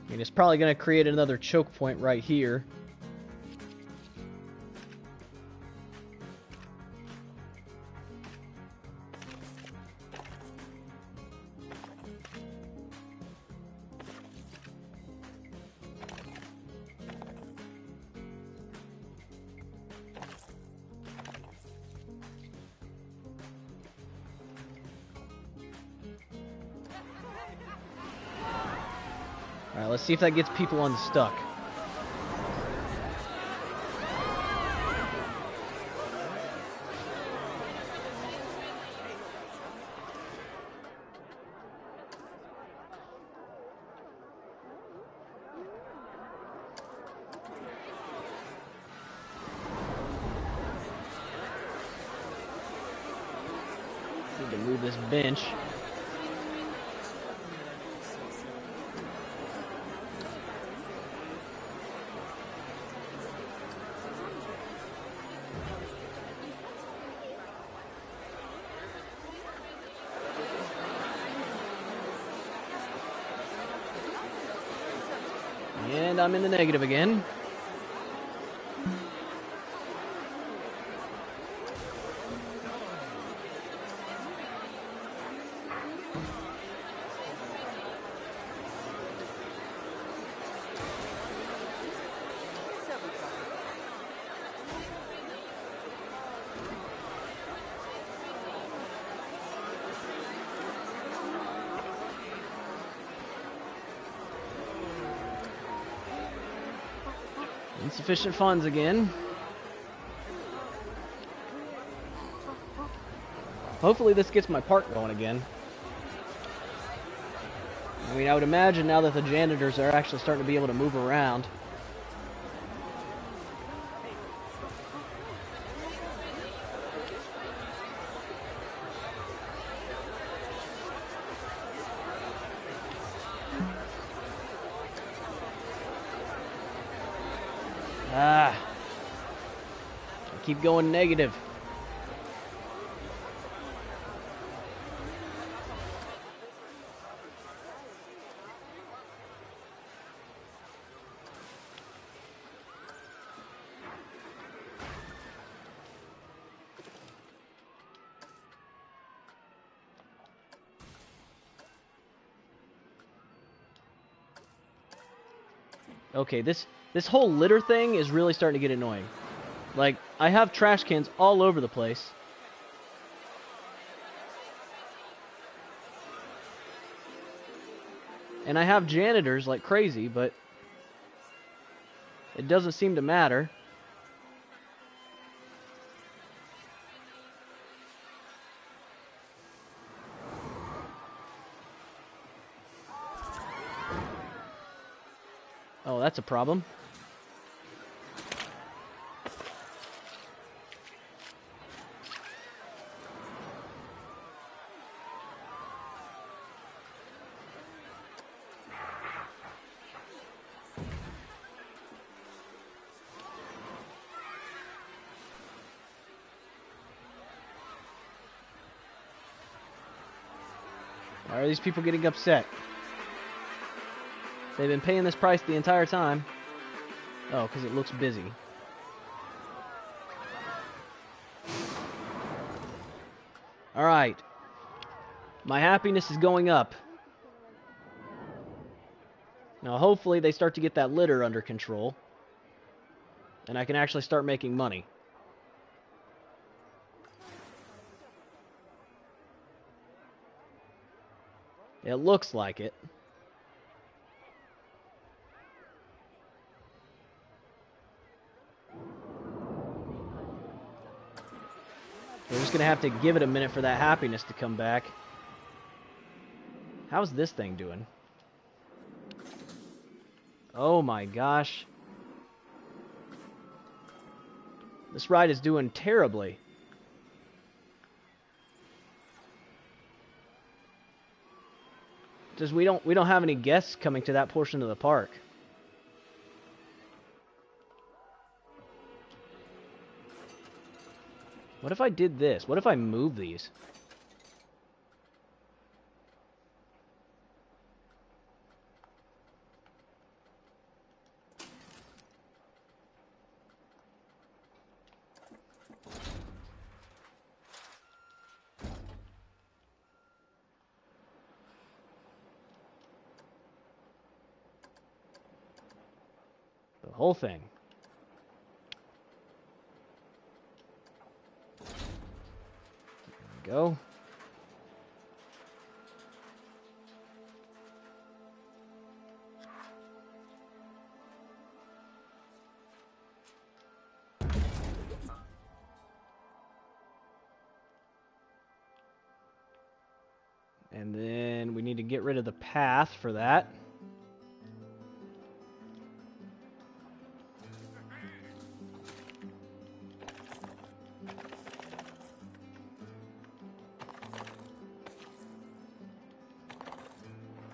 I mean, it's probably going to create another choke point right here. Alright, let's see if that gets people unstuck. Need to move this bench. And I'm in the negative again. Insufficient funds again. Hopefully this gets my park going again. I mean, I would imagine now that the janitors are actually starting to be able to move around. Ah. I keep going negative. Okay, this whole litter thing is really starting to get annoying. Like, I have trash cans all over the place. And I have janitors like crazy, but it doesn't seem to matter. Oh, that's a problem. Why are these people getting upset? They've been paying this price the entire time. Oh, because it looks busy. Alright. My happiness is going up. Now, hopefully they start to get that litter under control. And I can actually start making money. It looks like it. We're just going to have to give it a minute for that happiness to come back. How's this thing doing? Oh my gosh. This ride is doing terribly. Just we don't have any guests coming to that portion of the park. What if I did this? What if I move these? The whole thing. There we go. And then we need to get rid of the path for that.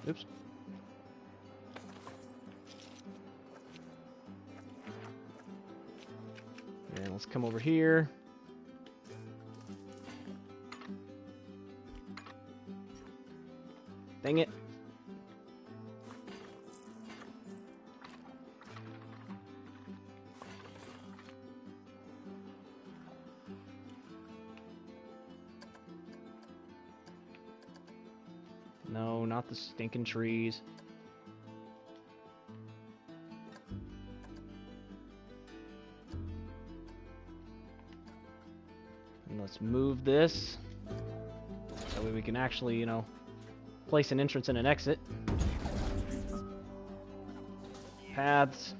Oops. And let's come over here. Dang it. No, not the stinking trees. And let's move this. That way we can actually, you know, place an entrance and an exit. Paths.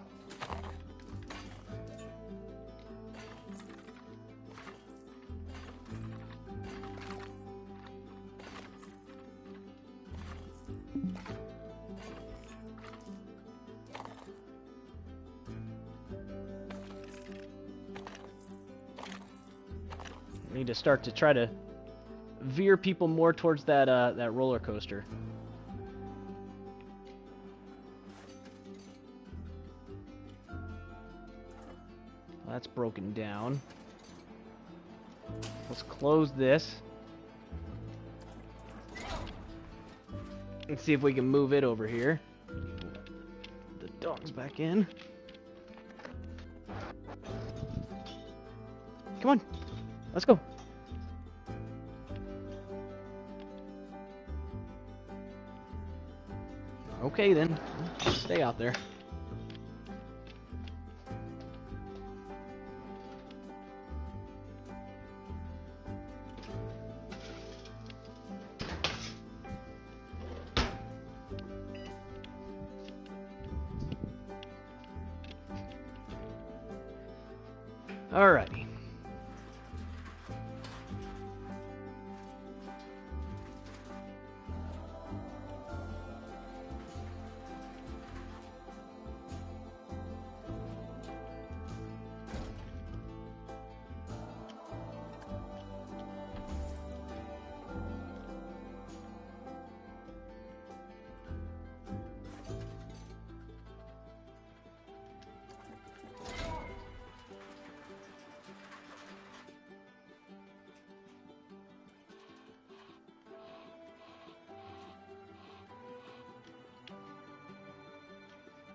Need to start to try to veer people more towards that that roller coaster. That's broken down. Let's close this. Let's see if we can move it over here. The dog's back in. Come on. Let's go. Okay then. Stay out there. Alrighty.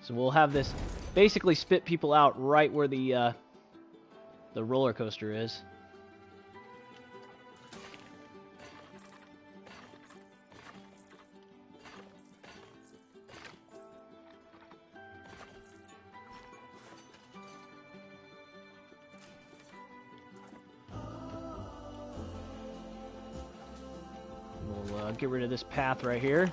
So we'll have this basically spit people out right where the roller coaster is. We'll get rid of this path right here.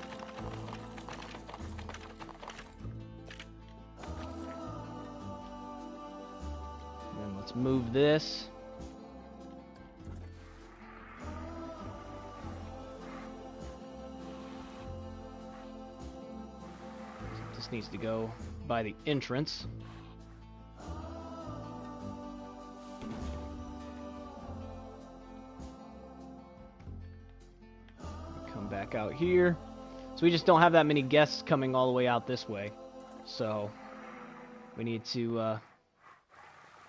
Move this. This needs to go by the entrance. Come back out here. So we just don't have that many guests coming all the way out this way. So we need to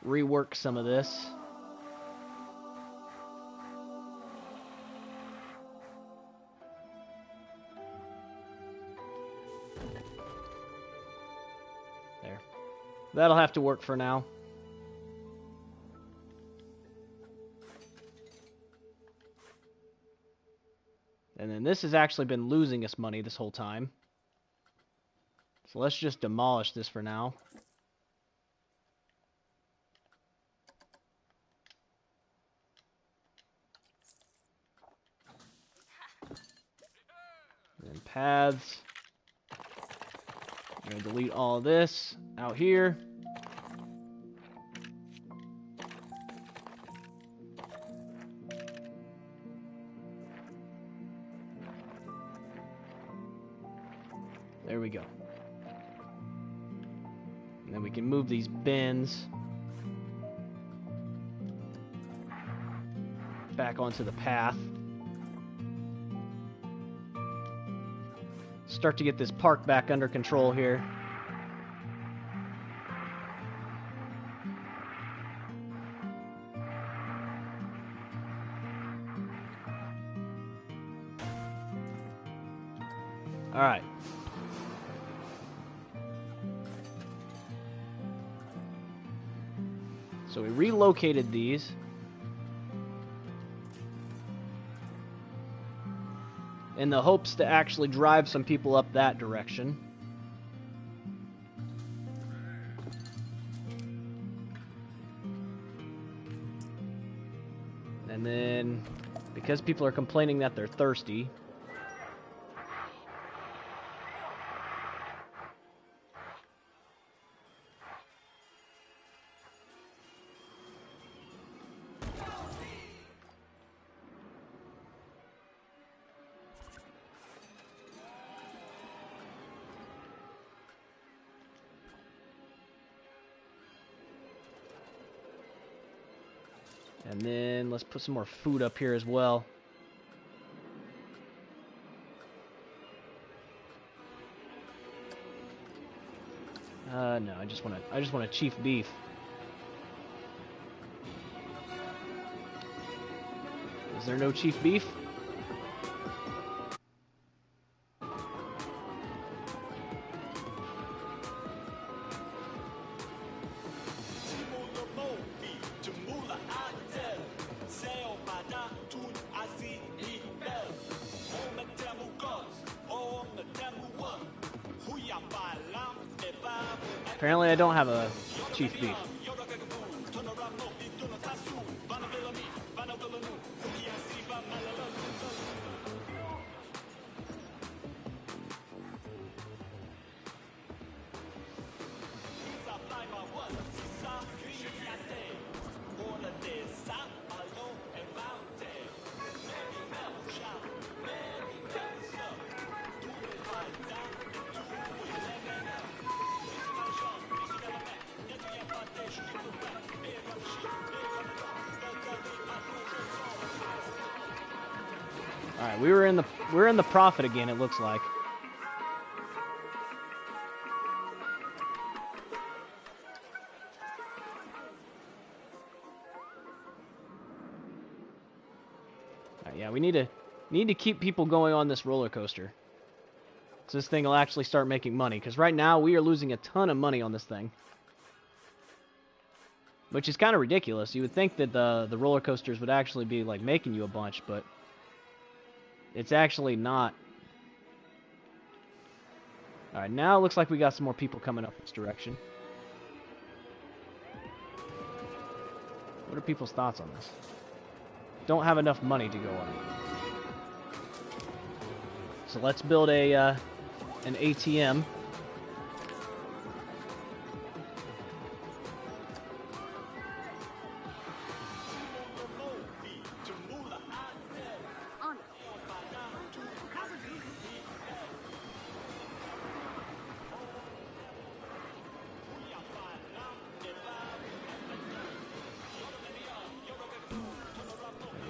rework some of this. There. That'll have to work for now. And then this has actually been losing us money this whole time. So let's just demolish this for now. And paths. I'm going to delete all of this out here. There we go. And then we can move these bins back onto the path. Start to get this park back under control here. All right. So we relocated these. In the hopes to actually drive some people up that direction. And then, because people are complaining that they're thirsty, and then let's put some more food up here as well. No, I just want a chief beef. Is there no Chief Beef? Apparently I don't have a Chief Beef. All right, we're in the profit again. It looks like. All right, yeah, we need to keep people going on this roller coaster, so this thing will actually start making money. Because right now we are losing a ton of money on this thing, which is kind of ridiculous. You would think that the roller coasters would actually be like making you a bunch, but it's actually not. Alright, now it looks like we got some more people coming up this direction. What are people's thoughts on this? Don't have enough money to go on it. So let's build an ATM.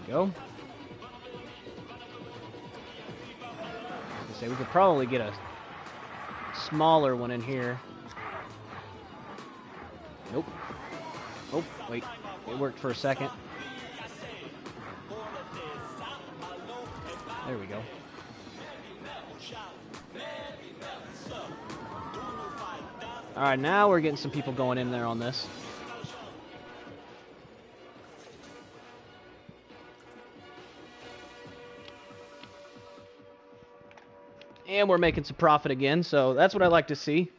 Go. Say we could probably get a smaller one in here. Nope. Oh, wait. It worked for a second. There we go. Alright, now we're getting some people going in there on this. And we're making some profit again, so that's what I like to see.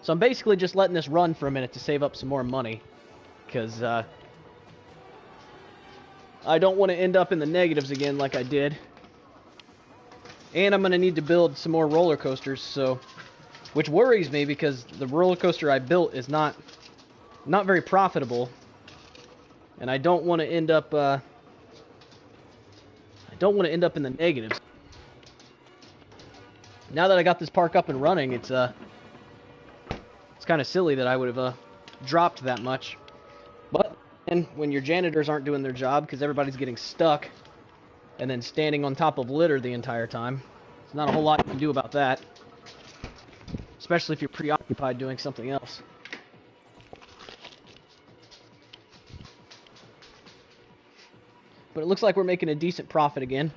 So I'm basically just letting this run for a minute to save up some more money, because I don't want to end up in the negatives again like I did. And I'm going to need to build some more roller coasters, so, which worries me because the roller coaster I built is not very profitable, and I don't want to end up in the negatives. Now that I got this park up and running, it's kind of silly that I would have dropped that much. But and when your janitors aren't doing their job because everybody's getting stuck and then standing on top of litter the entire time, there's not a whole lot you can do about that. Especially if you're preoccupied doing something else. But it looks like we're making a decent profit again.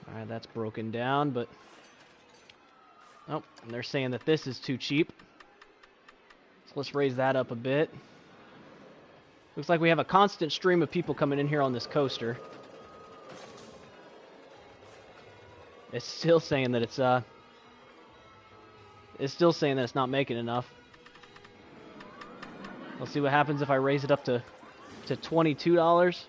Alright, that's broken down, but... Oh, and they're saying that this is too cheap. So let's raise that up a bit. Looks like we have a constant stream of people coming in here on this coaster. It's still saying that it's not making enough. Let's see what happens if I raise it up to $22.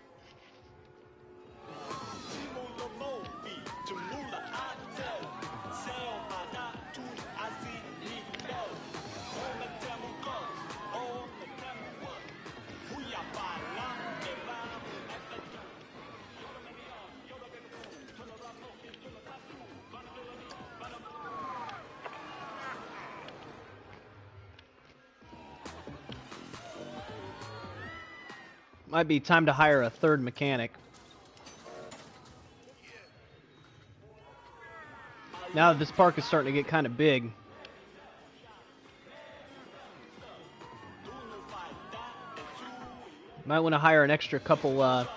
Might be time to hire a third mechanic. Now that this park is starting to get kind of big. Might want to hire an extra couple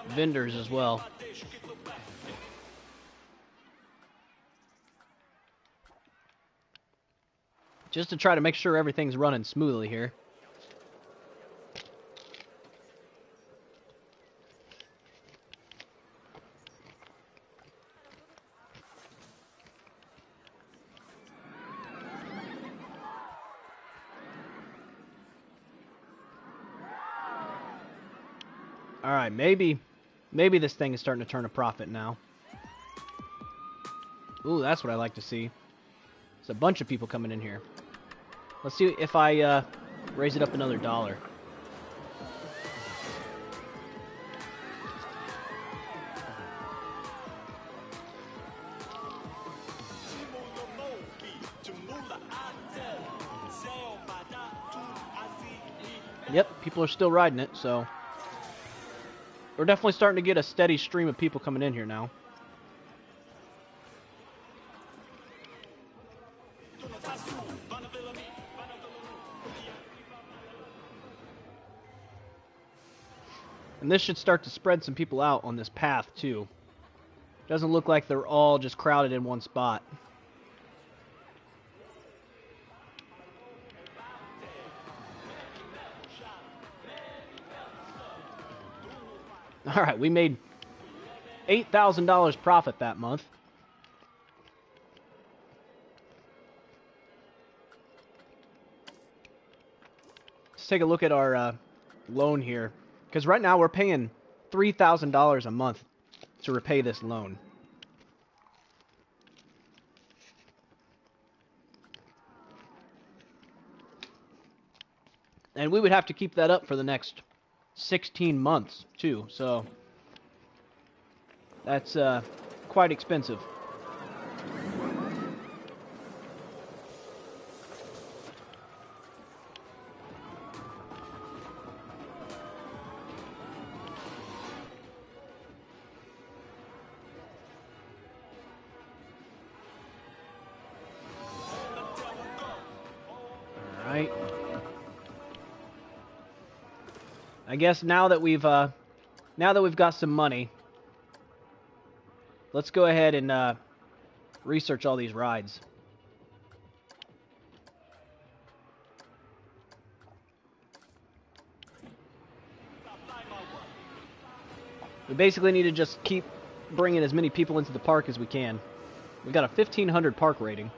vendors as well. Just to try to make sure everything's running smoothly here. Alright, maybe this thing is starting to turn a profit now. Ooh, that's what I like to see. There's a bunch of people coming in here. Let's see if I raise it up another $1. Yep, people are still riding it, so we're definitely starting to get a steady stream of people coming in here now. And this should start to spread some people out on this path, too. Doesn't look like they're all just crowded in one spot. Alright, we made $8,000 profit that month. Let's take a look at our loan here. Because right now we're paying $3,000 a month to repay this loan. And we would have to keep that up for the next 16 months, too. So that's quite expensive. Alright. I guess now that we've got some money, let's go ahead and research all these rides. We basically need to just keep bringing as many people into the park as we can. We've got a 1,500 park rating.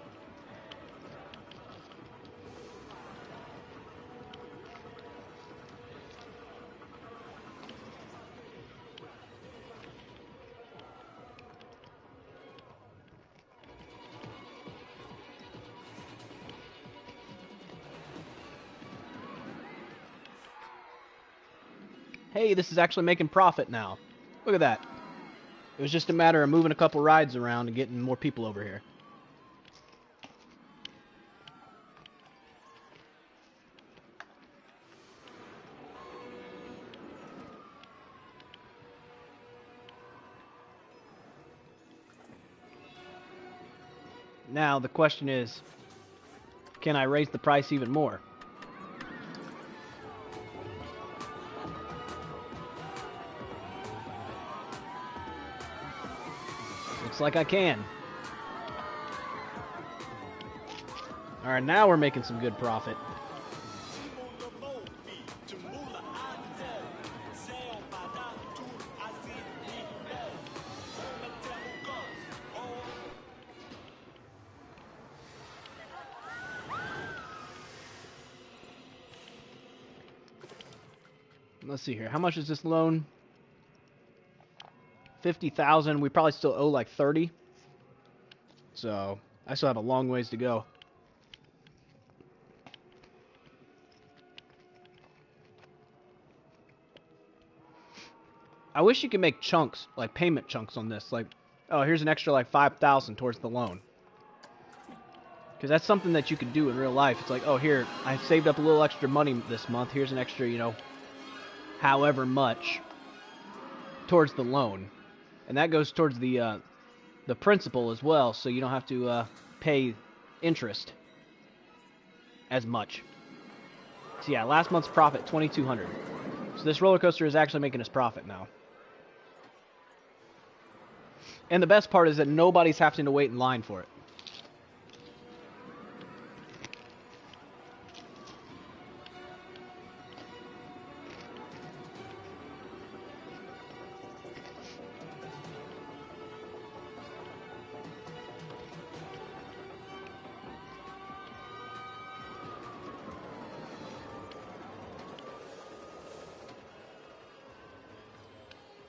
Hey, this is actually making profit now. Look at that. It was just a matter of moving a couple rides around and getting more people over here. Now, the question is, can I raise the price even more? Looks like I can. Alright, now we're making some good profit. Let's see here. How much is this loan? 50,000. We probably still owe like 30. So, I still have a long ways to go. I wish you could make chunks, like payment chunks on this. Like, oh, here's an extra like 5,000 towards the loan. Because that's something that you could do in real life. It's like, oh, here, I saved up a little extra money this month. Here's an extra, you know, however much towards the loan, and that goes towards the principal as well, so you don't have to pay interest as much. So yeah, last month's profit, 2,200. So this roller coaster is actually making us profit now. And the best part is that nobody's having to wait in line for it.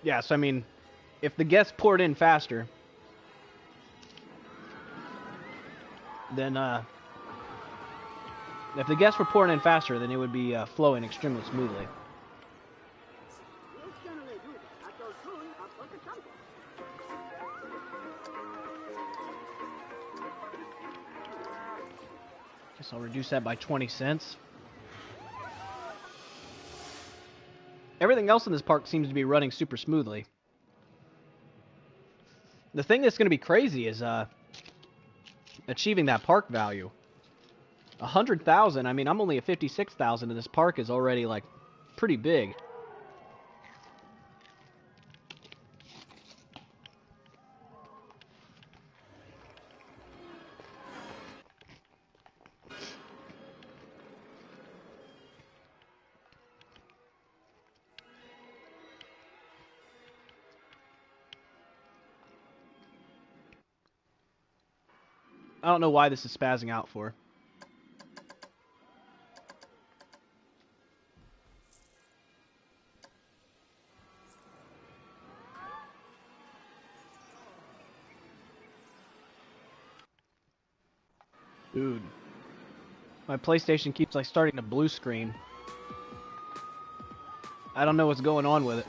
Yeah, so I mean, if the guests poured in faster, then if the guests were pouring in faster, then it would be flowing extremely smoothly. Guess I'll reduce that by 20 cents. Everything else in this park seems to be running super smoothly. The thing that's going to be crazy is achieving that park value. 100,000. I mean, I'm only at 56,000, and this park is already like pretty big. I don't know why this is spazzing out for. Dude. My PlayStation keeps like starting to blue screen. I don't know what's going on with it.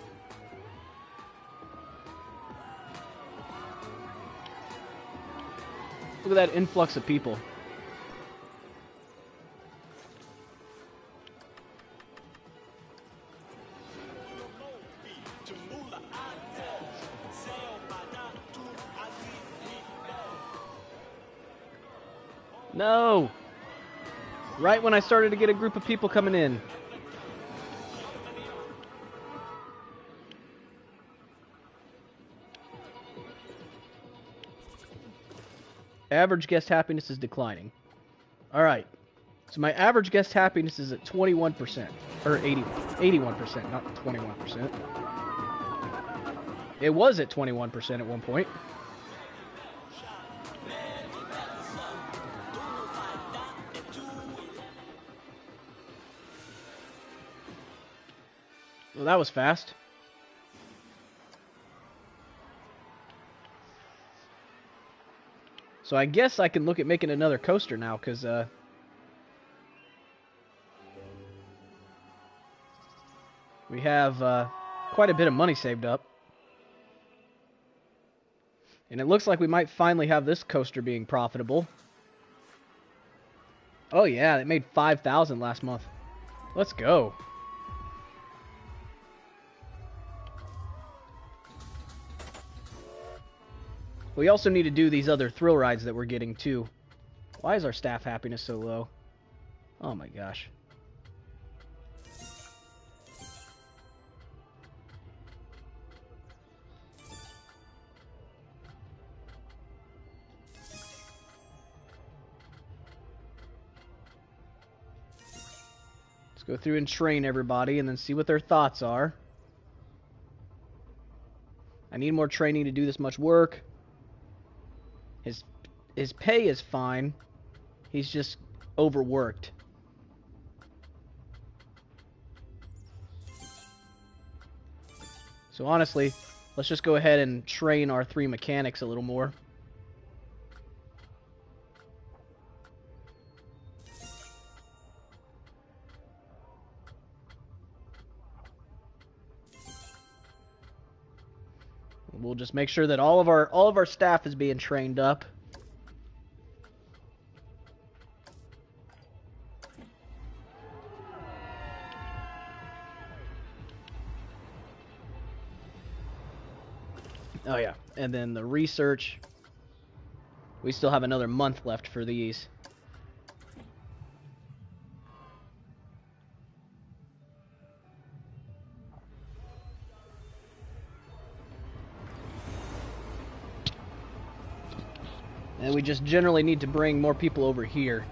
Look at that influx of people. No! Right when I started to get a group of people coming in. Average guest happiness is declining. Alright. So my average guest happiness is at 21%. Or 81%, not 21%. It was at 21% at one point. Well, that was fast. So I guess I can look at making another coaster now, because we have quite a bit of money saved up. And it looks like we might finally have this coaster being profitable. Oh yeah, it made 5,000 last month. Let's go. We also need to do these other thrill rides that we're getting too. Why is our staff happiness so low? Oh my gosh. Let's go through and train everybody and then see what their thoughts are. I need more training to do this much work. His pay is fine. He's just overworked. So honestly, let's just go ahead and train our 3 mechanics a little more. We'll just make sure that all of our staff is being trained up. Oh yeah, and then the research. We still have another month left for these. And we just generally need to bring more people over here.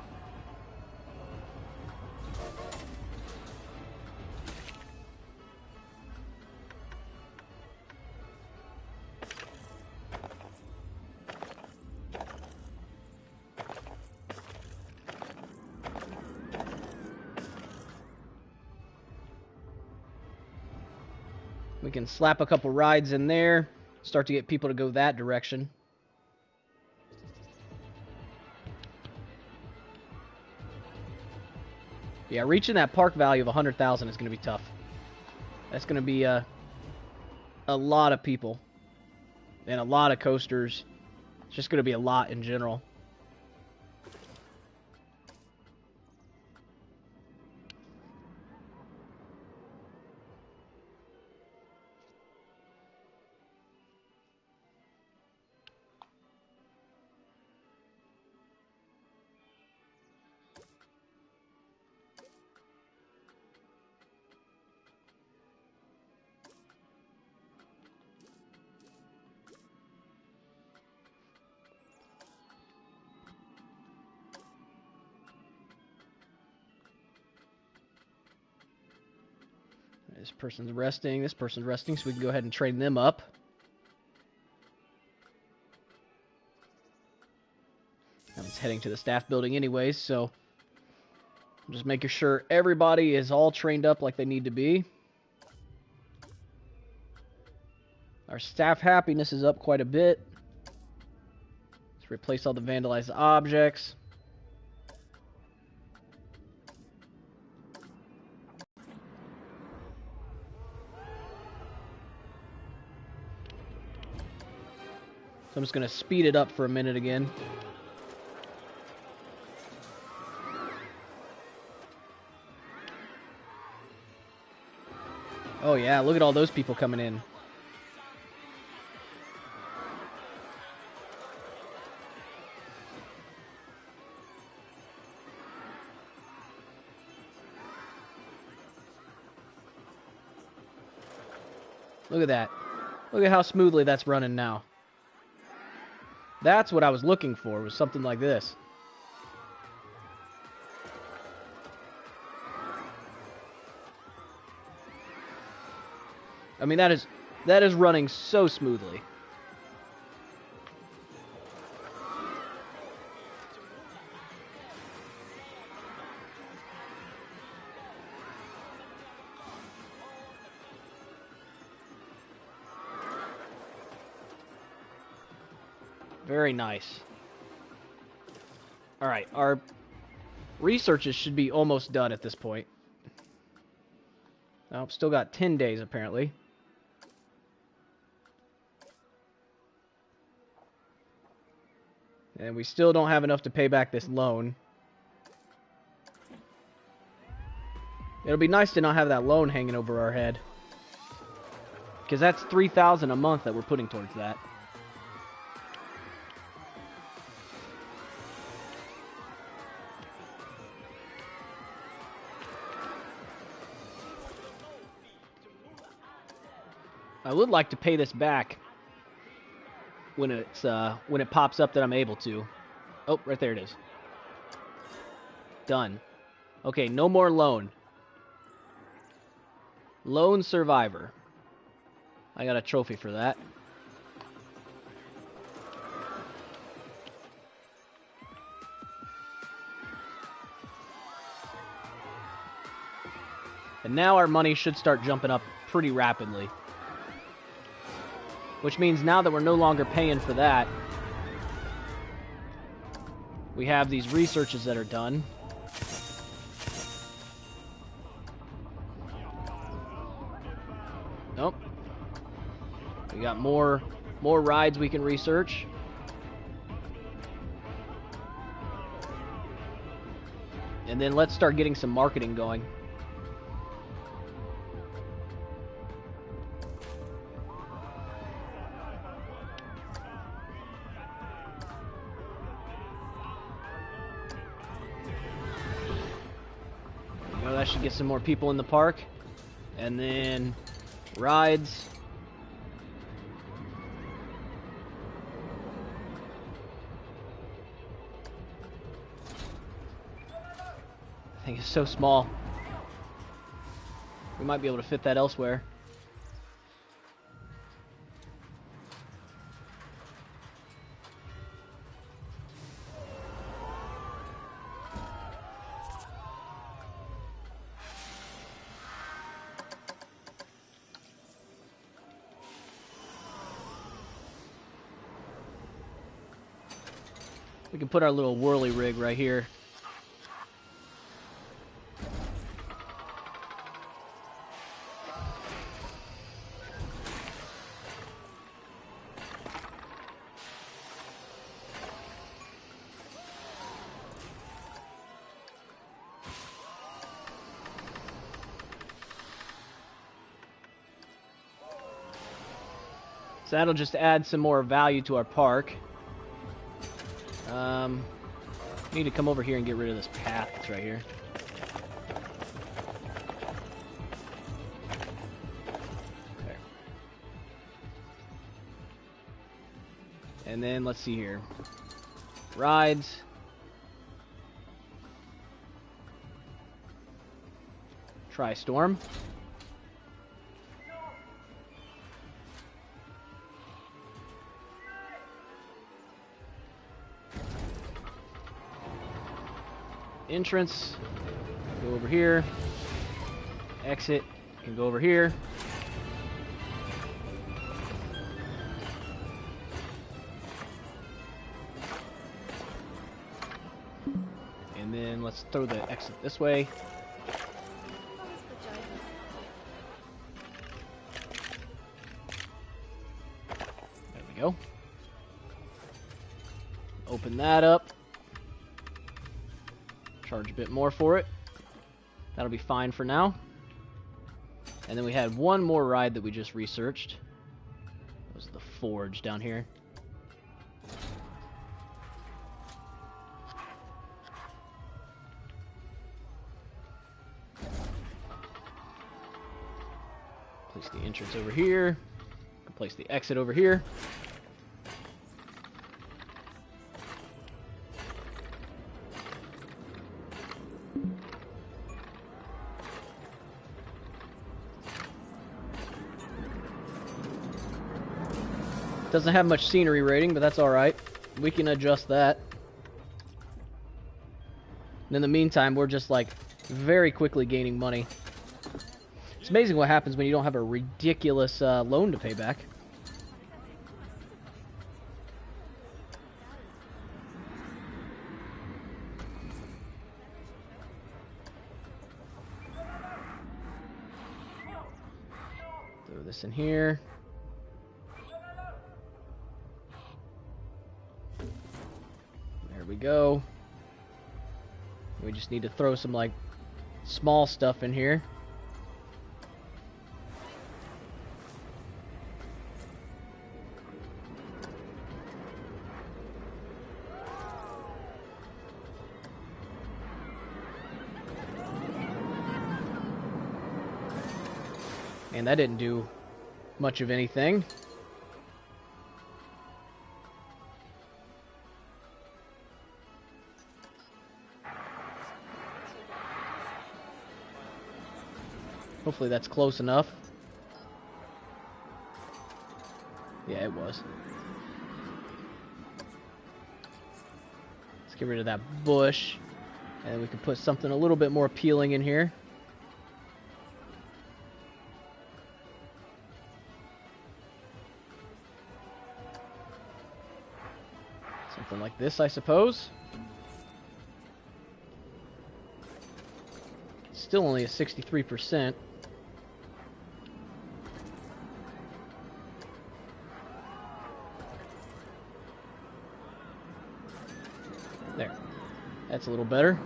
We can slap a couple rides in there, start to get people to go that direction. Yeah, reaching that park value of 100,000 is going to be tough. That's going to be a lot of people and a lot of coasters. It's just going to be a lot in general. This person's resting, so we can go ahead and train them up. I was heading to the staff building anyways, so I'm just making sure everybody is all trained up like they need to be. Our staff happiness is up quite a bit. Let's replace all the vandalized objects. I'm just going to speed it up for a minute again. Oh yeah, look at all those people coming in. Look at that. Look at how smoothly that's running now. That's what I was looking for, was something like this. I mean, that is running so smoothly. Very nice. Alright, our researches should be almost done at this point. Oh, still got 10 days apparently. And we still don't have enough to pay back this loan. It'll be nice to not have that loan hanging over our head. Because that's $3,000 a month that we're putting towards that. I would like to pay this back when it pops up that I'm able to. Oh, right there it is. Done. Okay, no more loan. Lone survivor. I got a trophy for that. And now our money should start jumping up pretty rapidly. Which means now that we're no longer paying for that, we have these researches that are done. Nope. We got more rides we can research. And then let's start getting some marketing going. that should get some more people in the park. And then rides. I think it's so small. We might be able to fit that elsewhere. We can put our little whirly rig right here. So that'll just add some more value to our park. Need to come over here and get rid of this path that's right here. There. And then let's see here. Rides. Try Storm. Entrance, go over here. Exit, can go over here. And then let's throw the exit this way. There we go. Open that up. Charge a bit more for it. That'll be fine for now. And then we had one more ride that we just researched. It was the Forge down here. Place the entrance over here. Place the exit over here. Doesn't have much scenery rating, but that's alright. We can adjust that. And in the meantime, we're just like very quickly gaining money. It's amazing what happens when you don't have a ridiculous loan to pay back. Throw this in here. We go. We just need to throw some like small stuff in here. And that didn't do much of anything. Hopefully that's close enough. Yeah, it was. Let's get rid of that bush. And we can put something a little bit more appealing in here. Something like this, I suppose. Still only a 63%. There. That's a little better.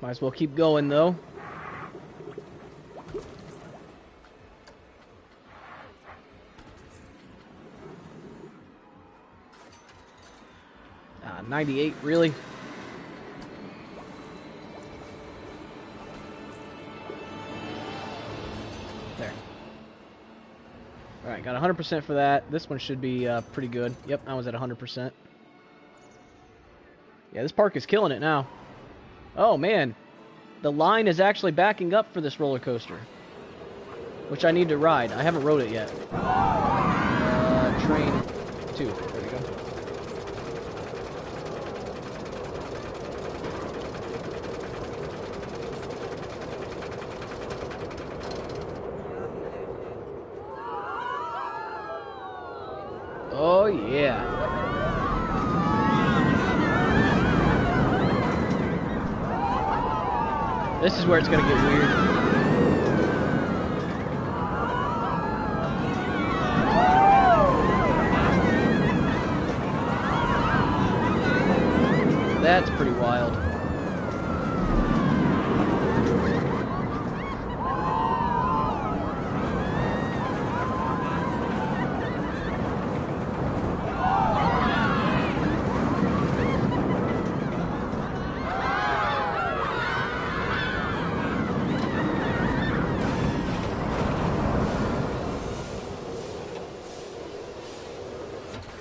Might as well keep going, though. 98, really? Alright, got 100% for that. This one should be pretty good. Yep, I was at 100%. Yeah, this park is killing it now. Oh, man. The line is actually backing up for this roller coaster, which I need to ride. I haven't rode it yet. Train 2. There we go. Oh, yeah. This is where it's going to get weird. That's pretty wild.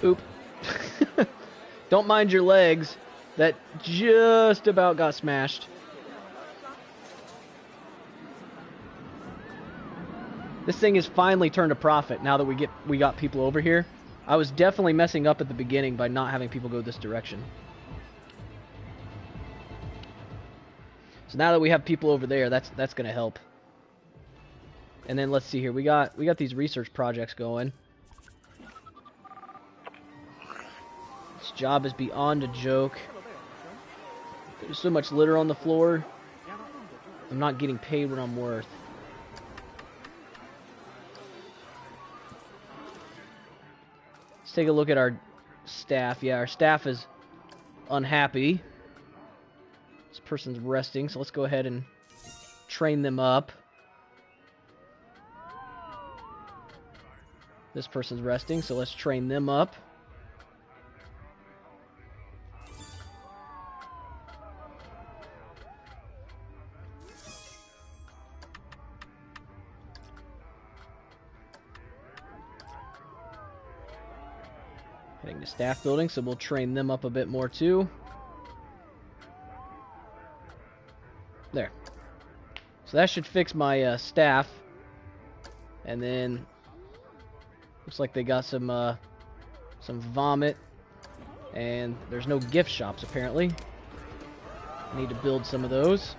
Oop. Don't mind your legs. That just about got smashed. This thing is finally turned a profit now that we got people over here. I was definitely messing up at the beginning by not having people go this direction. So now that we have people over there, that's going to help. And then let's see here. We got these research projects going. This job is beyond a joke. There's so much litter on the floor. I'm not getting paid what I'm worth. Let's take a look at our staff. Yeah, our staff is unhappy. This person's resting, so let's go ahead and train them up. This person's resting, so let's train them up. Heading to staff building, so we'll train them up a bit more too. There. So that should fix my staff. And then looks like they got some vomit, and there's no gift shops apparently. Need to build some of those.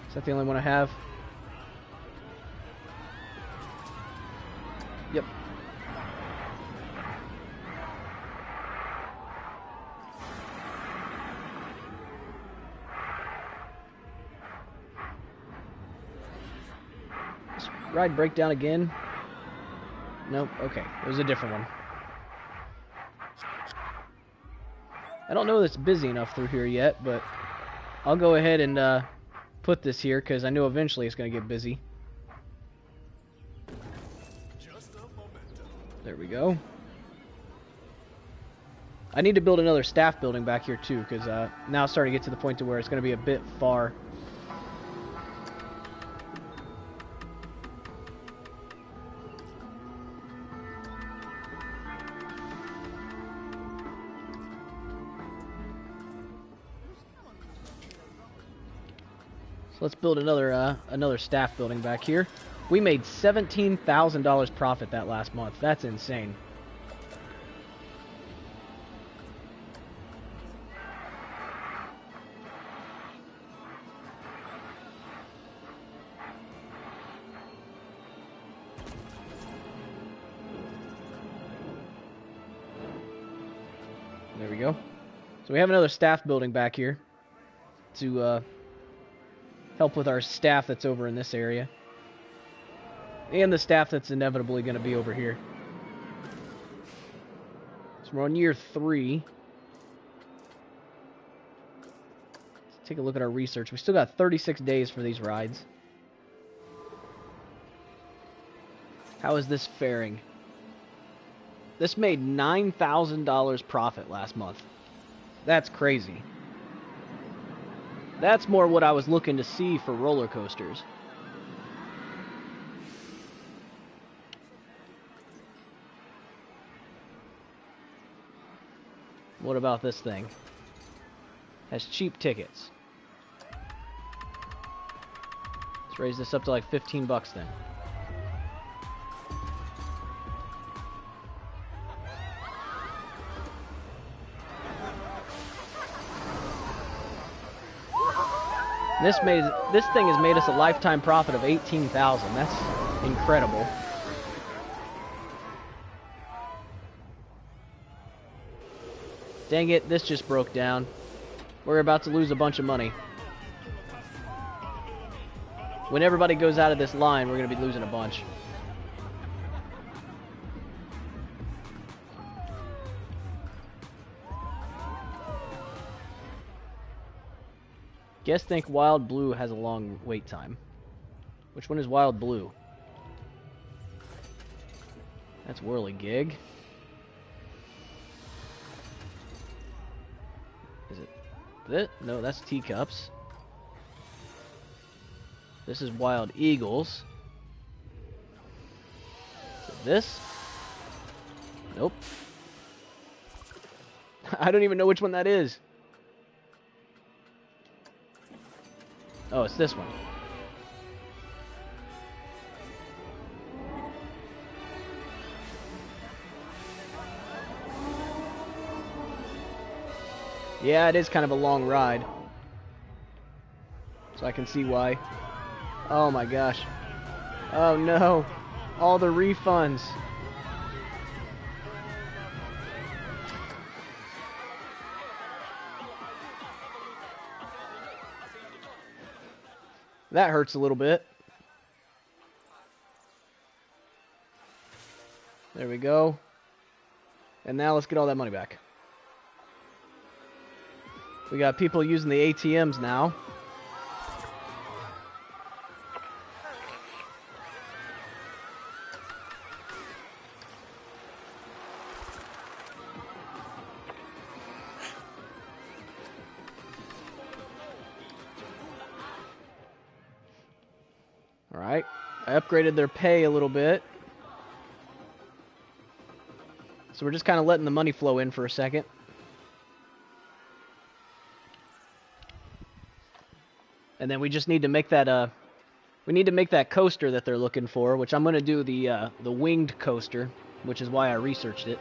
Is that the only one I have? Yep. This ride break down again? Nope, okay. It was a different one. I don't know that it's busy enough through here yet, but I'll go ahead and put this here because I know eventually it's going to get busy. There we go. I need to build another staff building back here too, because now it's starting to get to the point to where it's going to be a bit far. So let's build another staff building back here. We made $17,000 profit that last month. That's insane. There we go. So we have another staff building back here to help with our staff that's over in this area. And the staff that's inevitably going to be over here. So we're on year 3. Let's take a look at our research. We still got 36 days for these rides. How is this faring? This made $9,000 profit last month. That's crazy. That's more what I was looking to see for roller coasters. What about this thing? Has cheap tickets. Let's raise this up to like 15 bucks then. This thing has made us a lifetime profit of 18,000. That's incredible. Dang it, this just broke down. We're about to lose a bunch of money. When everybody goes out of this line, we're going to be losing a bunch. Guess think Wild Blue has a long wait time. Which one is Wild Blue? That's Whirligig. Is it this? No, that's Teacups. This is Wild Eagles. Is it this? Nope. I don't even know which one that is. Oh, it's this one. Yeah, it is kind of a long ride. So I can see why. Oh my gosh. Oh no. All the refunds. That hurts a little bit. There we go. And now let's get all that money back. We got people using the ATMs now. Alright, I upgraded their pay a little bit. So we're just kind of letting the money flow in for a second. And then we just need to make that we need to make that coaster that they're looking for, which I'm going to do the winged coaster, which is why I researched it.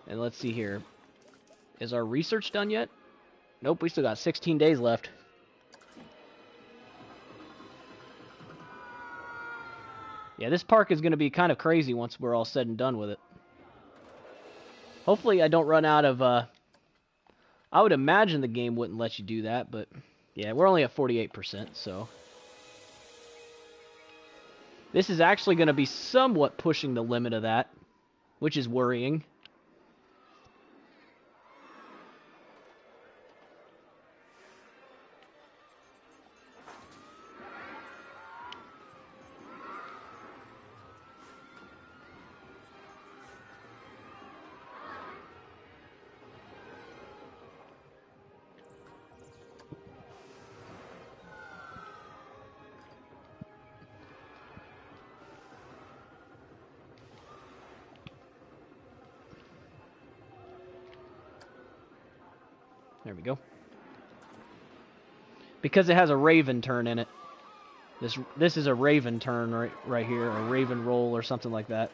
And let's see here. Is our research done yet? Nope, we still got 16 days left. Yeah, this park is going to be kind of crazy once we're all said and done with it. Hopefully I don't run out of... I would imagine the game wouldn't let you do that, but... Yeah, we're only at 48%, so... This is actually going to be somewhat pushing the limit of that, which is worrying. There we go. Because it has a Raven turn in it. This is a Raven turn right here, a Raven roll or something like that.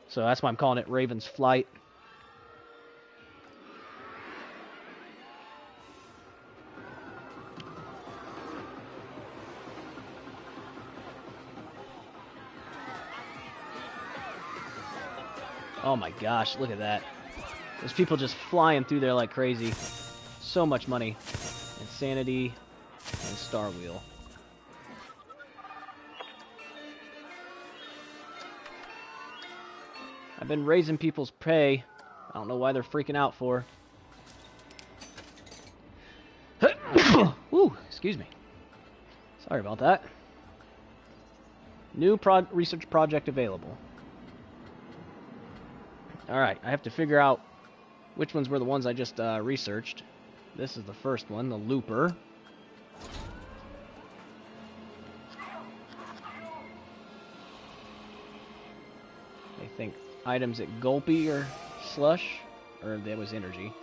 So that's why I'm calling it Raven's Flight. Oh my gosh, look at that. There's people just flying through there like crazy. So much money. Insanity and Star Wheel. I've been raising people's pay. I don't know why they're freaking out for. Excuse me. Sorry about that. New research project available. Alright, I have to figure out which ones were the ones I just researched. This is the first one, the Looper. I think items at Gulpy or Slush, or that was energy.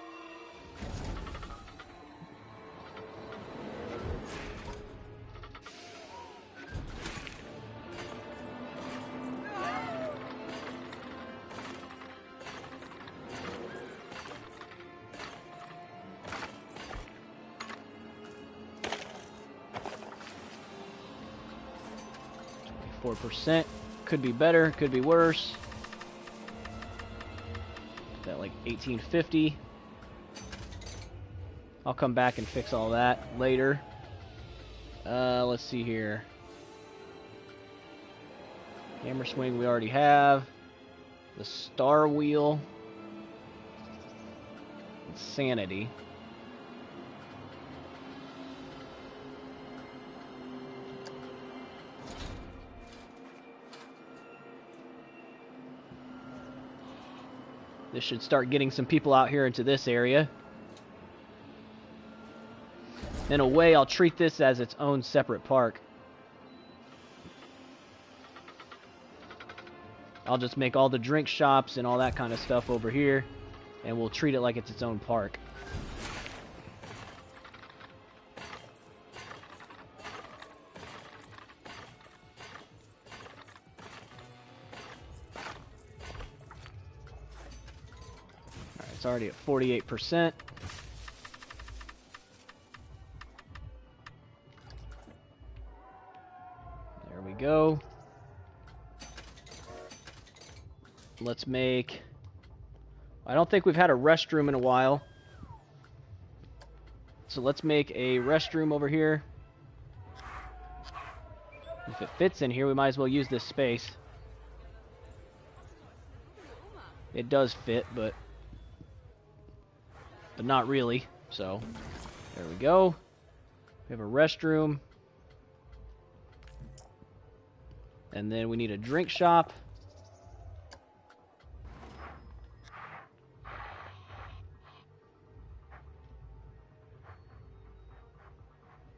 %. Could be better, could be worse. Is that like 1850? I'll come back and fix all that later. Let's see here. Hammer swing we already have. The star wheel. Insanity. This should start getting some people out here into this area. In a way, I'll treat this as its own separate park. I'll just make all the drink shops and all that kind of stuff over here, and we'll treat it like it's its own park. It's already at 48%. There we go. Let's make... I don't think we've had a restroom in a while. So let's make a restroom over here. If it fits in here, we might as well use this space. It does fit, but not really. So there we go. We have a restroom, and then we need a drink shop.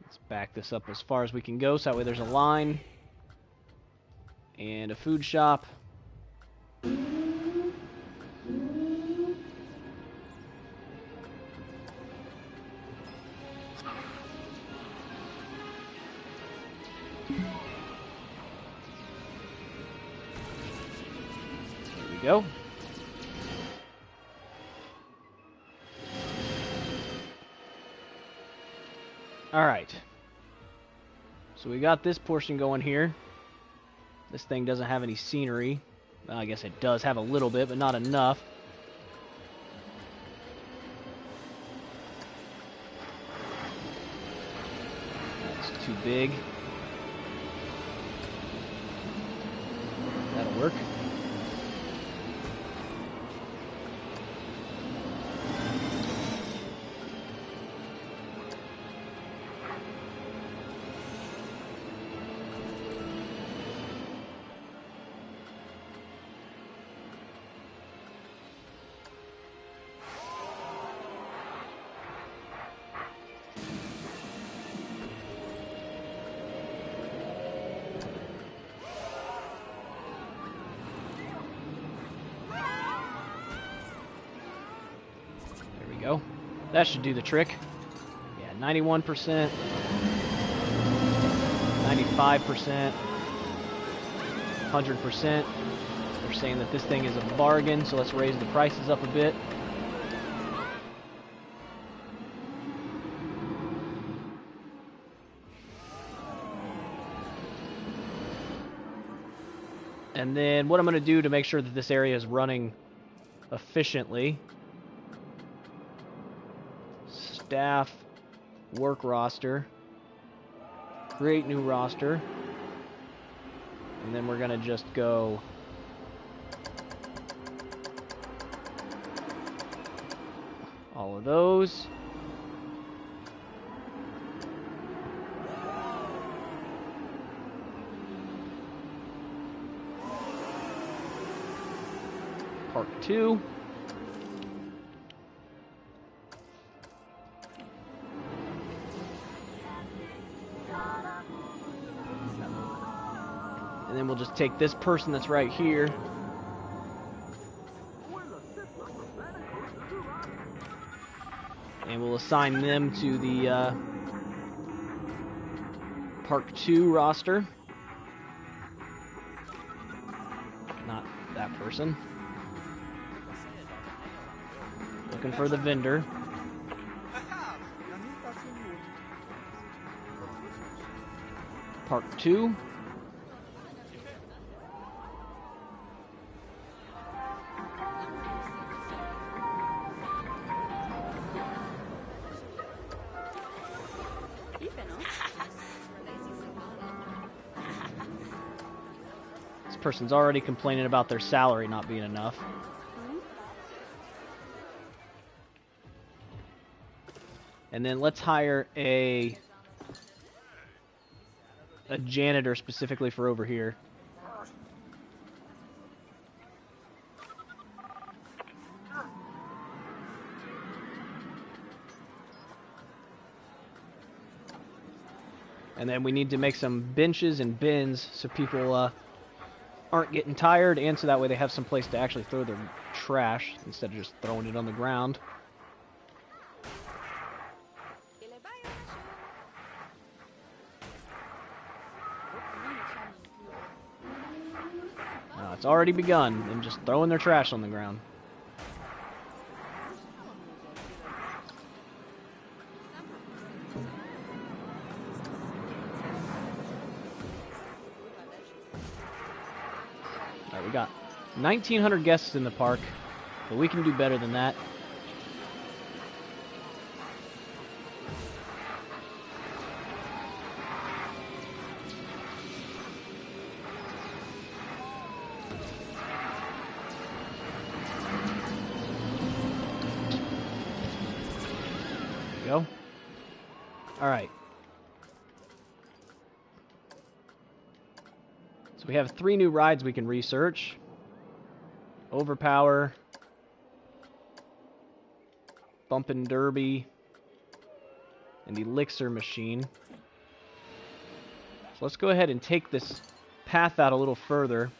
Let's back this up as far as we can go, so that way there's a line and a food shop. Go. All right. So we got this portion going here. This thing doesn't have any scenery. Well, I guess it does have a little bit, but not enough. That's too big. That'll work. That should do the trick. Yeah, 91%, 95%, 100%. They're saying that this thing is a bargain, so let's raise the prices up a bit. And then what I'm going to do to make sure that this area is running efficiently. Staff, work roster, create new roster, and then we're gonna just go all of those. Park 2. And then we'll just take this person that's right here. And we'll assign them to the Park 2 roster. Not that person. Looking for the vendor. Park 2. This person's already complaining about their salary not being enough. And then let's hire a janitor specifically for over here. And then we need to make some benches and bins so people aren't getting tired, and so that way they have some place to actually throw their trash instead of just throwing it on the ground. It's already begun, them just throwing their trash on the ground. Alright, we got 1,900 guests in the park, but we can do better than that. Go. All right. So we have 3 new rides we can research. Overpower, Bumpin' Derby, and Elixir Machine. So let's go ahead and take this path out a little further.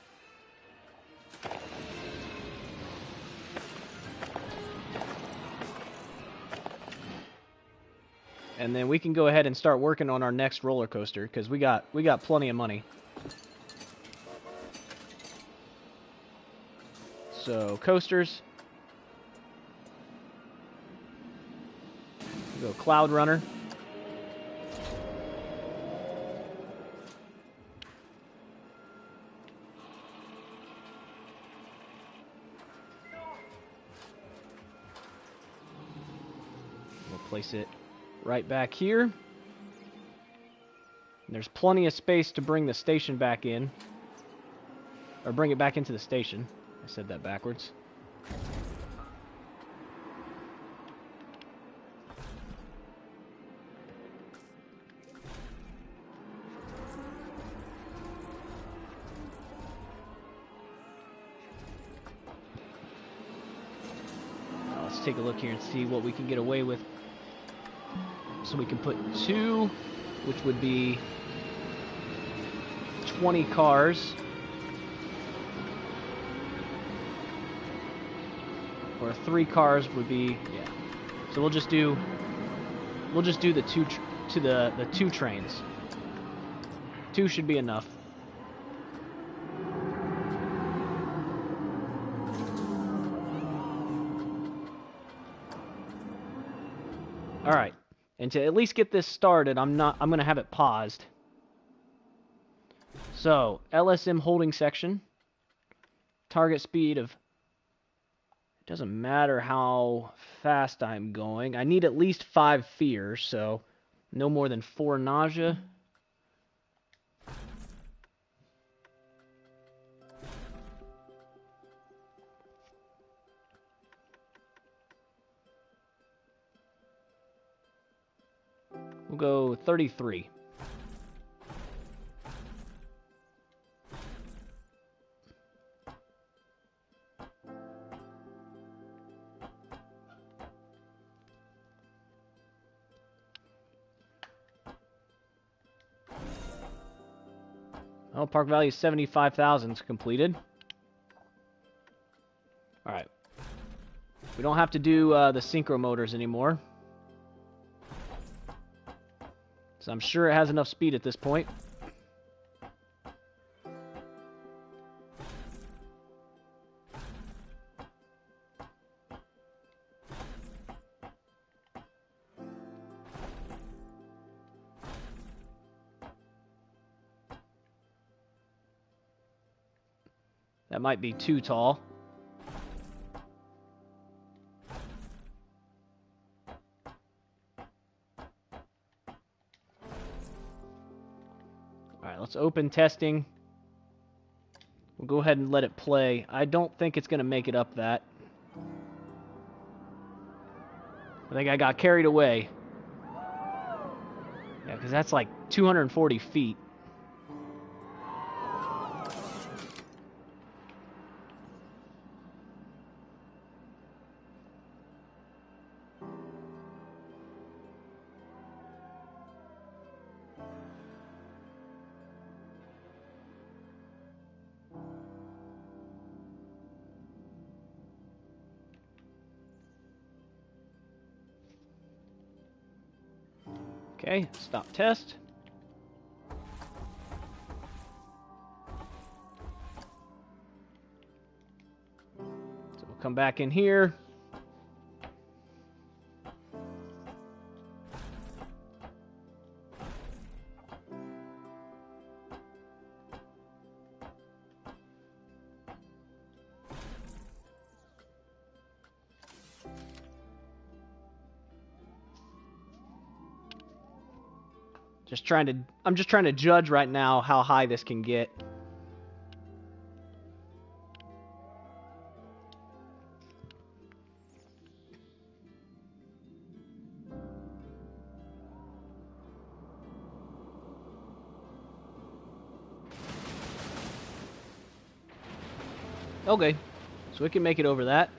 And then we can go ahead and start working on our next roller coaster because we got plenty of money. So coasters. We'll go Cloud Runner. We'll place it right back here. And there's plenty of space to bring the station back in. Or bring it back into the station. I said that backwards. Now let's take a look here and see what we can get away with. So we can put 2, which would be 20 cars. Or 3 cars would be, yeah. So we'll just do the 2 trains. 2 should be enough. All right. And to at least get this started, I'm going to have it paused. So, LSM holding section. Target speed of, it doesn't matter how fast I'm going. I need at least 5 fear, so no more than 4 nausea. We'll go 33. Oh, park value 75,000 is completed. Alright. We don't have to do the synchro motors anymore. So I'm sure it has enough speed at this point. That might be too tall. Alright, let's open testing. We'll go ahead and let it play. I don't think it's going to make it up that. I think I got carried away. Yeah, because that's like 240 feet. Okay, stop test. So we'll come back in here. I'm just trying to judge right now how high this can get. Okay, so we can make it over that.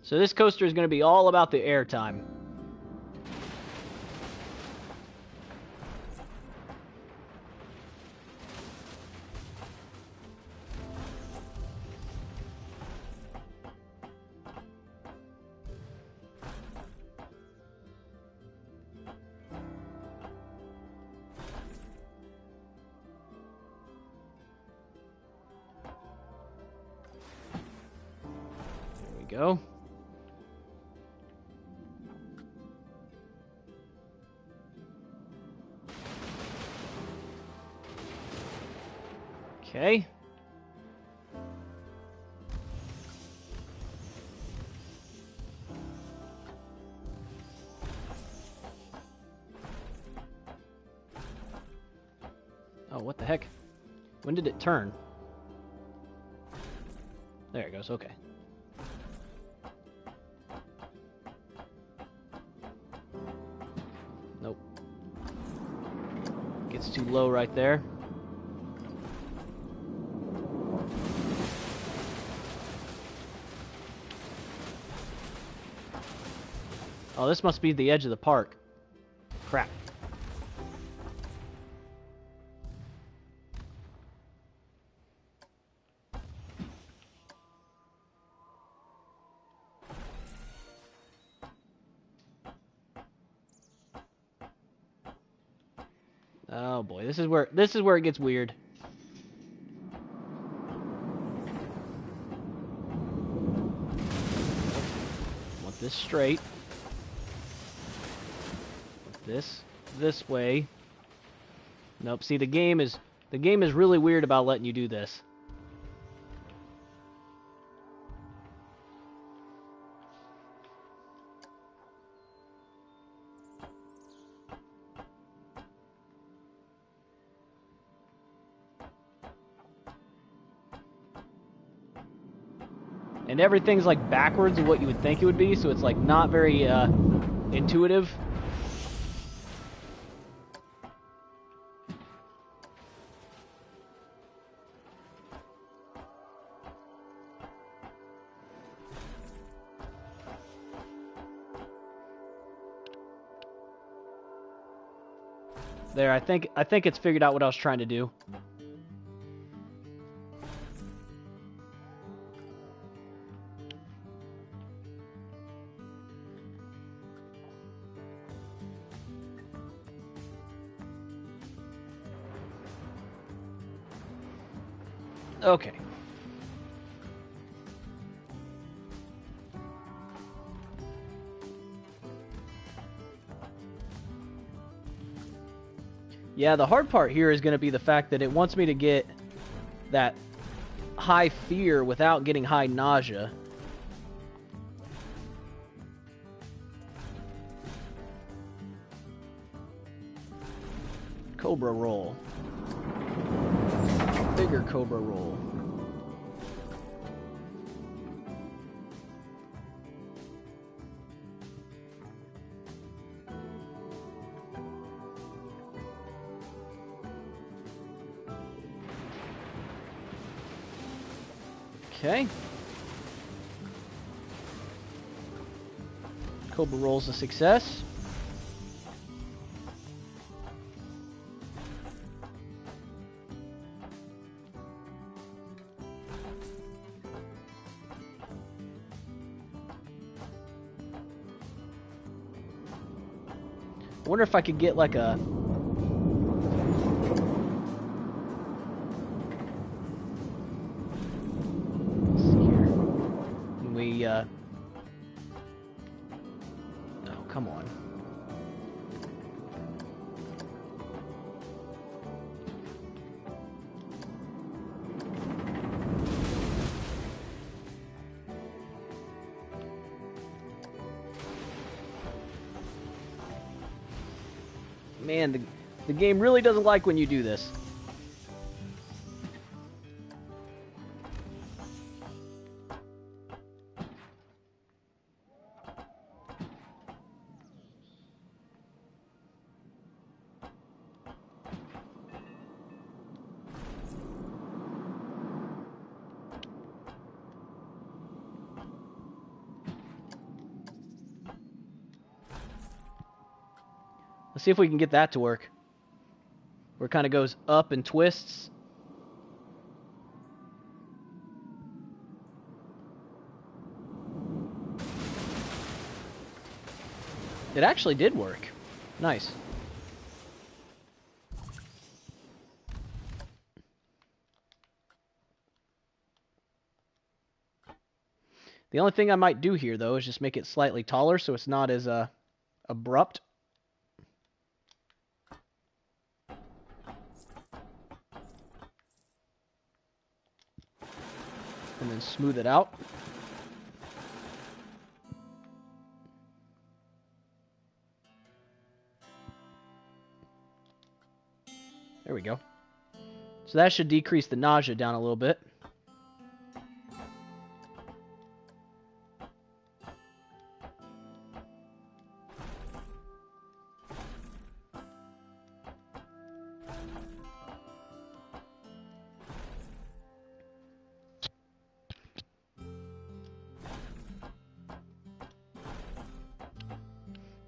So this coaster is going to be all about the airtime. There we go. Okay. Oh, what the heck? When did it turn? There it goes, okay. Nope. Gets too low right there. Oh, this must be the edge of the park. Crap. Oh boy, this is where it gets weird. Want this straight. This way. Nope. See, the game is really weird about letting you do this. And everything's like backwards of what you would think it would be, so it's like not very intuitive. There, I think it's figured out what I was trying to do. Okay. Yeah, the hard part here is going to be the fact that it wants me to get that high fear without getting high nausea. Cobra roll. Bigger Cobra roll. Okay. Cobra roll's a success. I wonder if I could get like a... Let's see here. Can we, oh, come on. Man, the game really doesn't like when you do this. Let's see if we can get that to work. Where it kind of goes up and twists. It actually did work. Nice. The only thing I might do here, though, is just make it slightly taller so it's not as abrupt. And then smooth it out. There we go. So that should decrease the nausea down a little bit.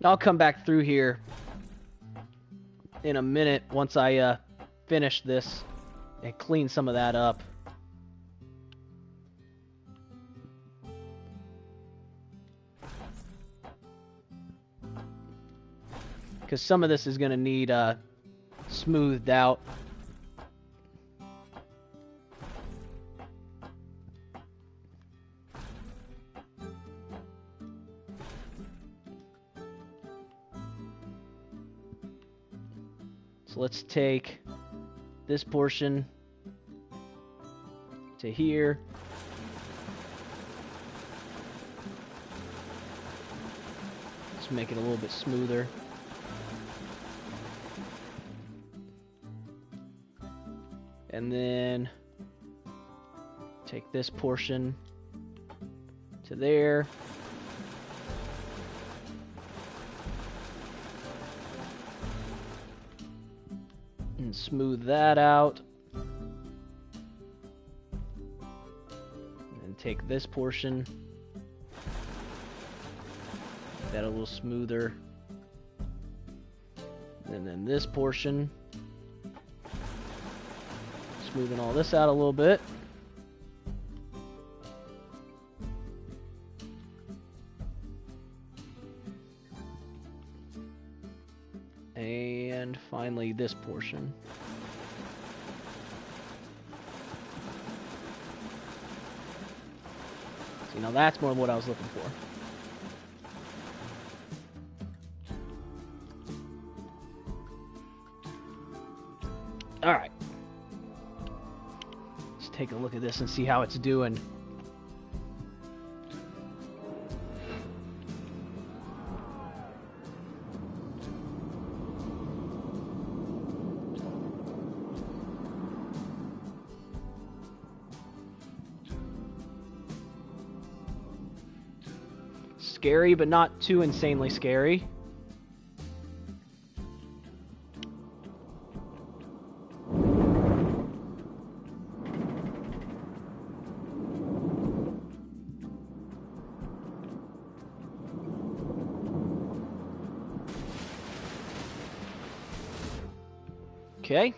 I'll come back through here in a minute once I finish this and clean some of that up. Because some of this is going to need smoothed out. So let's take this portion to here. Let's make it a little bit smoother. And then take this portion to there. and smooth that out. And take this portion, make that a little smoother. And then this portion, smoothing all this out a little bit. And finally this portion. See, now that's more what I was looking for. Alright. Let's take a look at this and see how it's doing. Scary, but not too insanely scary. Okay.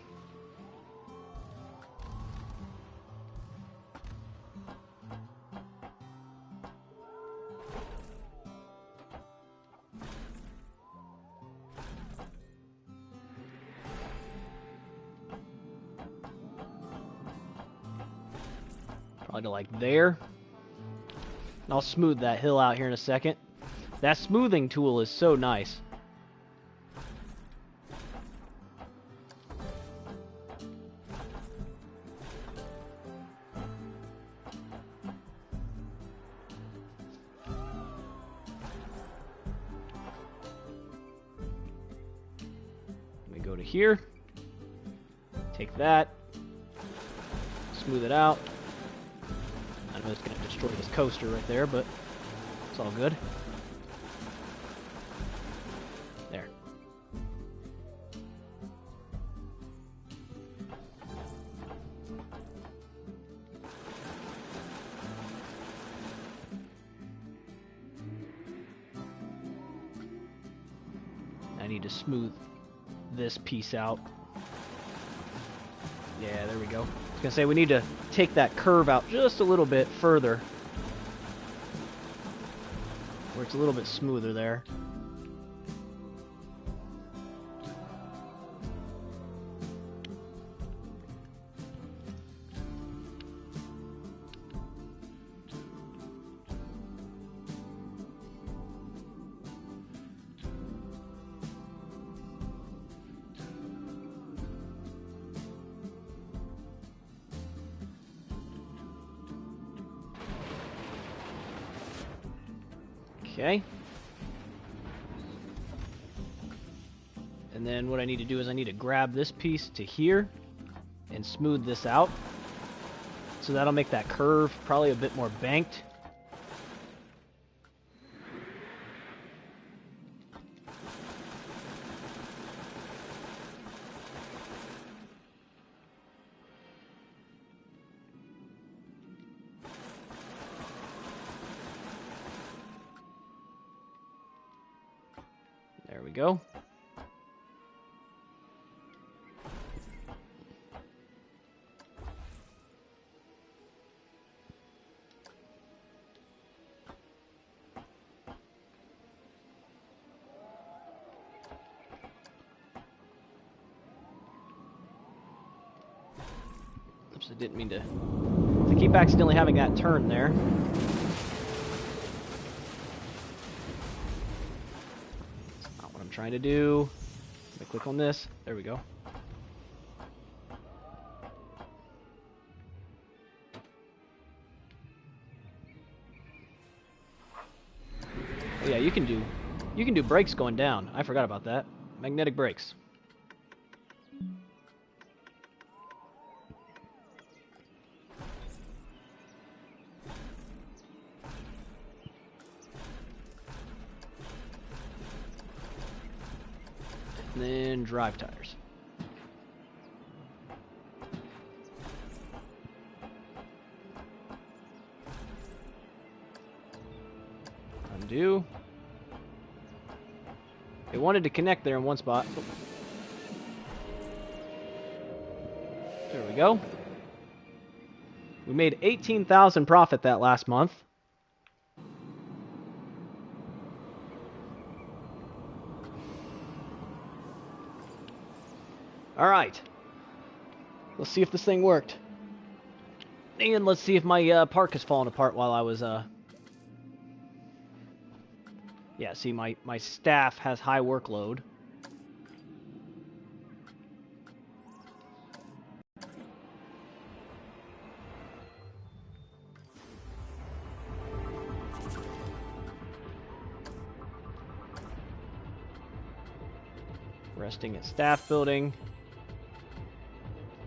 Probably to like there. And I'll smooth that hill out here in a second. That smoothing tool is so nice. Let me go to here. Take that. Smooth it out. I know it's going to destroy this coaster right there, but it's all good. There. I need to smooth this piece out. Yeah, there we go. I was gonna say we need to take that curve out just a little bit further, where it's a little bit smoother there. Okay. And then what I need to do is I need to grab this piece to here and smooth this out. So that'll make that curve probably a bit more banked. There we go. Oops, I didn't mean to keep accidentally having that turn there. Trying to do. Let me click on this. There we go. Oh yeah, you can do brakes going down. I forgot about that. Magnetic brakes. And then drive tires. do. It wanted to connect there in one spot. There we go. We made 18,000 profit that last month. All right. Let's see if this thing worked. And let's see if my park has fallen apart while I was... Yeah, see, my staff has high workload. Resting at staff building.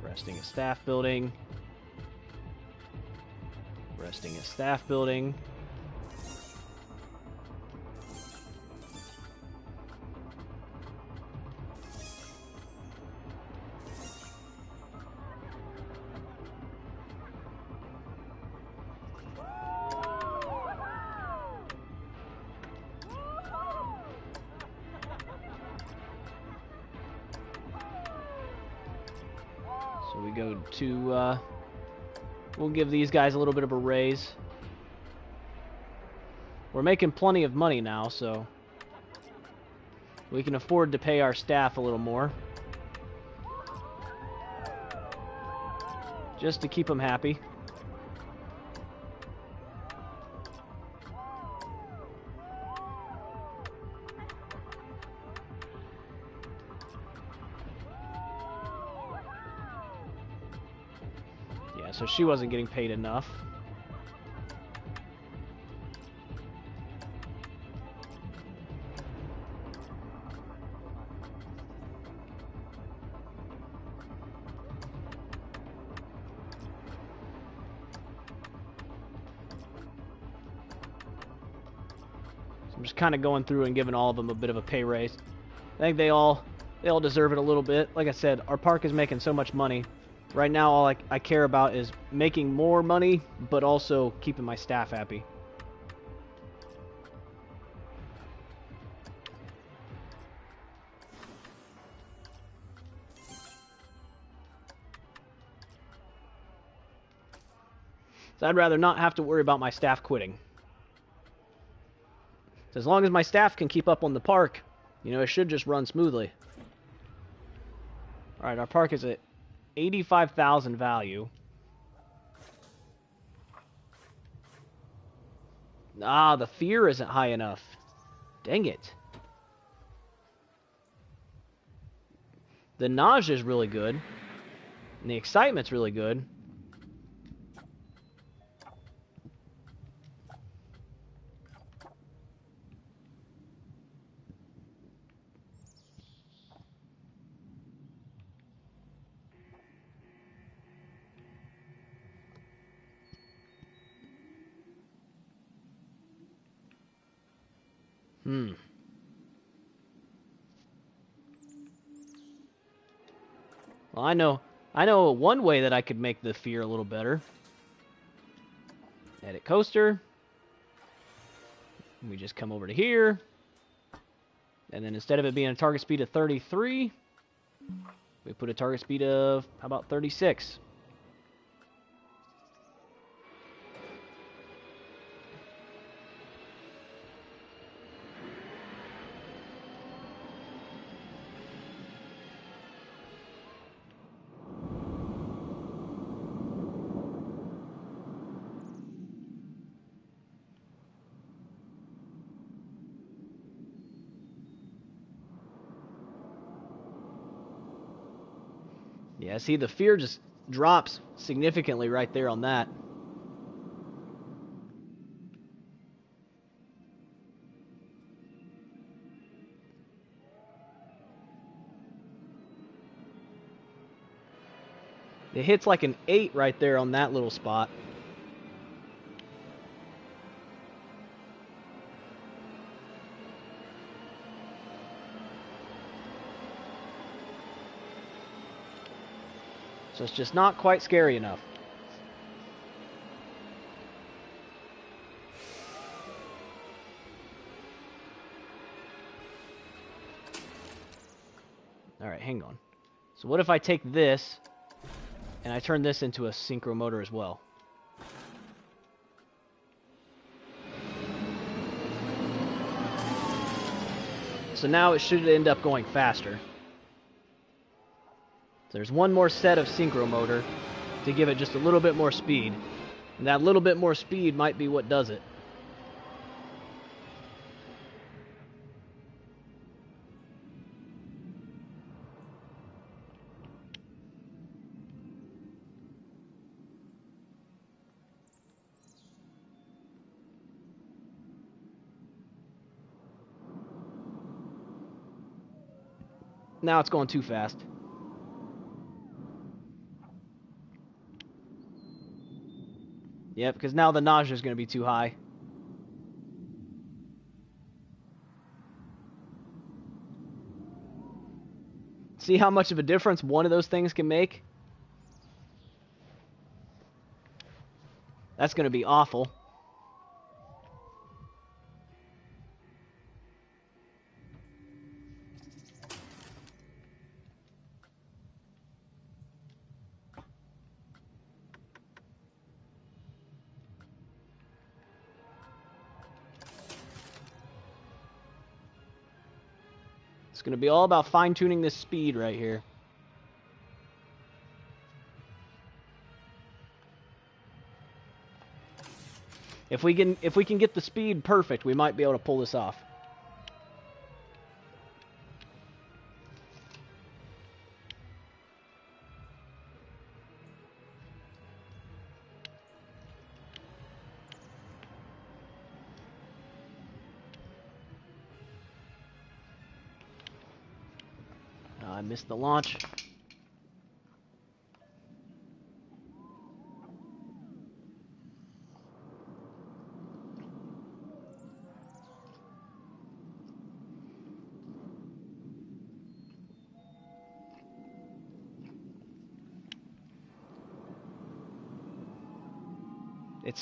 Resting at staff building. Resting at staff building. So we go to, we'll give these guys a little bit of a raise. We're making plenty of money now, so we can afford to pay our staff a little more. Just to keep them happy. Yeah, so she wasn't getting paid enough. I'm just kind of going through and giving all of them a bit of a pay raise. I think they all deserve it a little bit. Like I said, our park is making so much money. Right now, all I care about is making more money, but also keeping my staff happy. So I'd rather not have to worry about my staff quitting. So as long as my staff can keep up on the park, you know, it should just run smoothly. Alright, our park is at 85,000 value. Ah, the fear isn't high enough. Dang it. The nausea is really good. And the excitement's really good. Well, I know one way that I could make the fear a little better. Edit coaster. We just come over to here. And then instead of it being a target speed of 33, we put a target speed of, how about 36? Yeah, see, the fear just drops significantly right there on that. It hits like an 8 right there on that little spot. So it's just not quite scary enough. Alright, hang on. So what if I take this, and I turn this into a synchro motor as well? So now it should end up going faster. So there's one more set of synchro motor to give it just a little bit more speed. And that little bit more speed might be what does it. Now it's going too fast. Yep, because now the nausea is going to be too high. See how much of a difference one of those things can make? That's going to be awful. It's going to be all about fine-tuning this speed right here. If we can get the speed perfect, we might be able to pull this off. I missed the launch.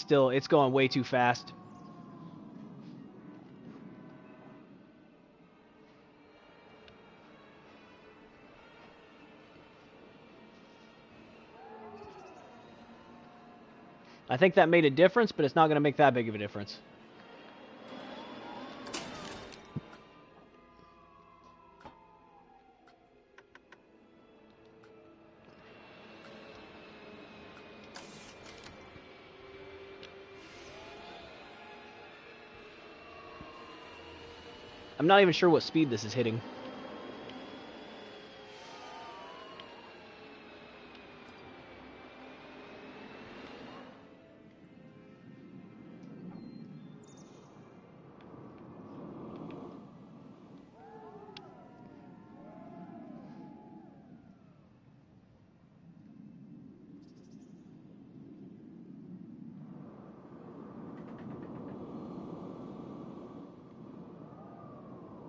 It's going way too fast. I think that made a difference, but it's not going to make that big of a difference. I'm not even sure what speed this is hitting.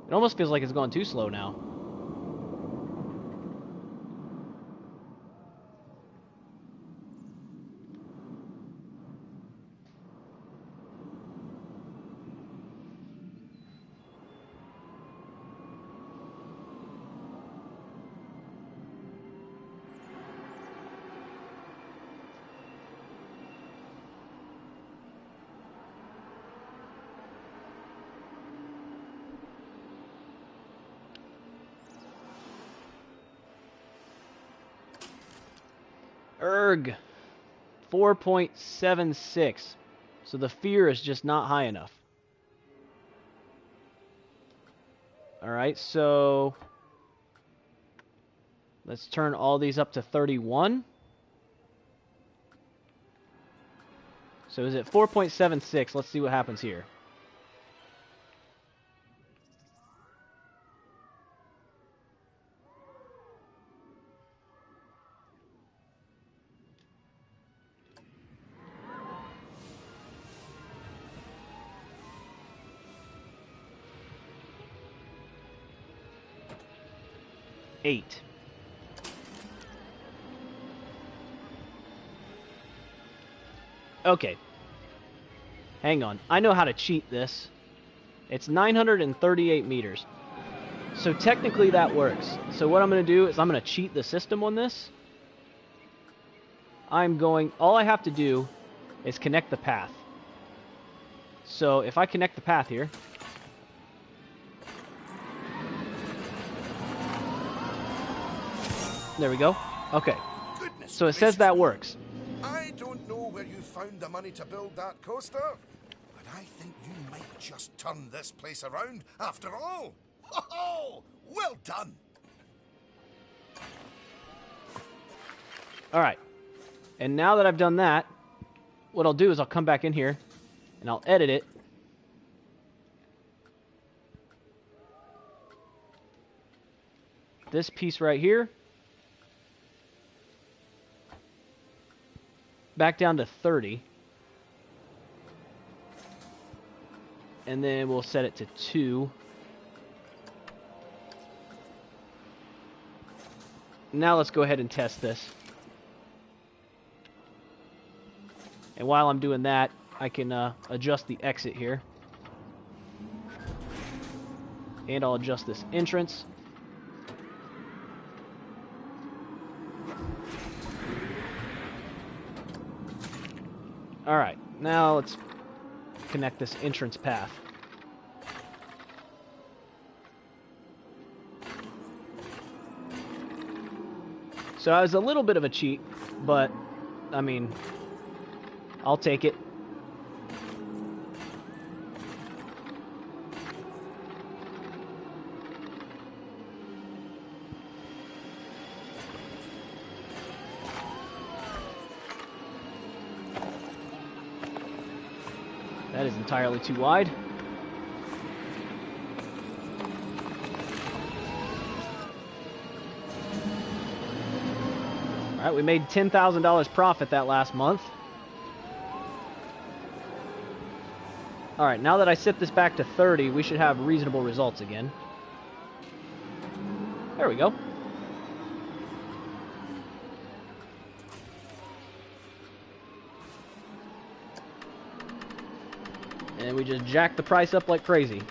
It almost feels like it's going too slow now. Erg. 4.76. So the fear is just not high enough. Alright, so let's turn all these up to 31. So is it 4.76? Let's see what happens here. Eight. Okay. Hang on. I know how to cheat this. It's 938 meters. So technically that works. So what I'm going to do is I'm going to cheat the system on this. All I have to do is connect the path. So if I connect the path here, there we go. Okay. Goodness So it says gracious that me. works. I don't know where you found the money to build that coaster, but I think you might just turn this place around after all. Oh, well done. All right. And now that I've done that, what I'll do is I'll come back in here and I'll edit it. This piece right here. Back down to 30. And then we'll set it to 2. Now let's go ahead and test this. And while I'm doing that, I can adjust the exit here. And I'll adjust this entrance. Alright, now let's connect this entrance path. So that was a little bit of a cheat, but, I mean, I'll take it. That is entirely too wide. All right, we made $10,000 profit that last month. All right, now that I set this back to 30, we should have reasonable results again. There we go. And we just jacked the price up like crazy.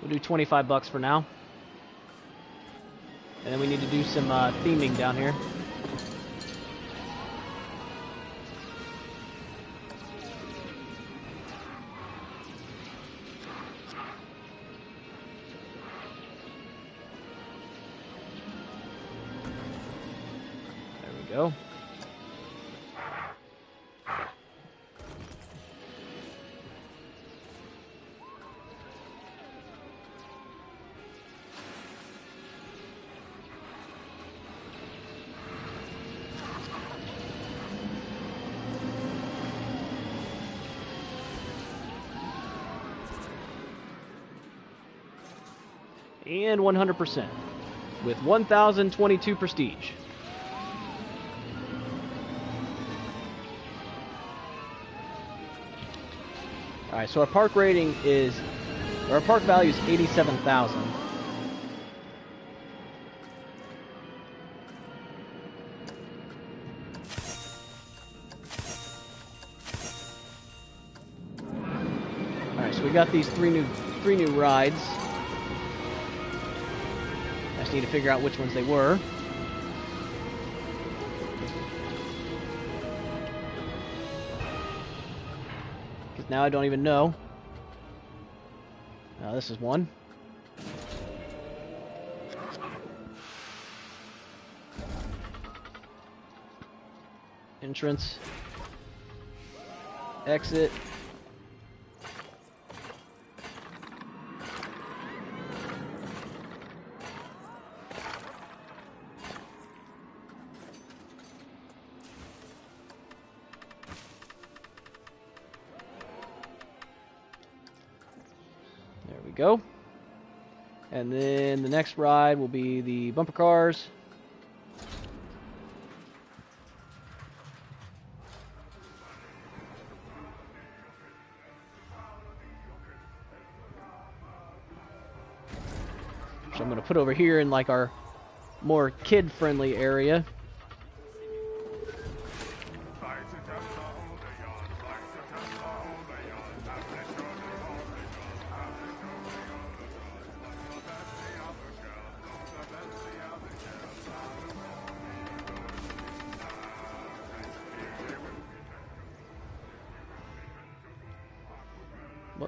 We'll do 25 bucks for now. And then we need to do some theming down here. There we go. And 100% with 1,022 prestige. All right, so our park rating is, or our park value is 87,000. All right, so we got these three new rides. I just need to figure out which ones they were. Because now I don't even know. This is one. Entrance. Exit. Go. And then the next ride will be the bumper cars. Which I'm going to put over here in like our more kid-friendly area.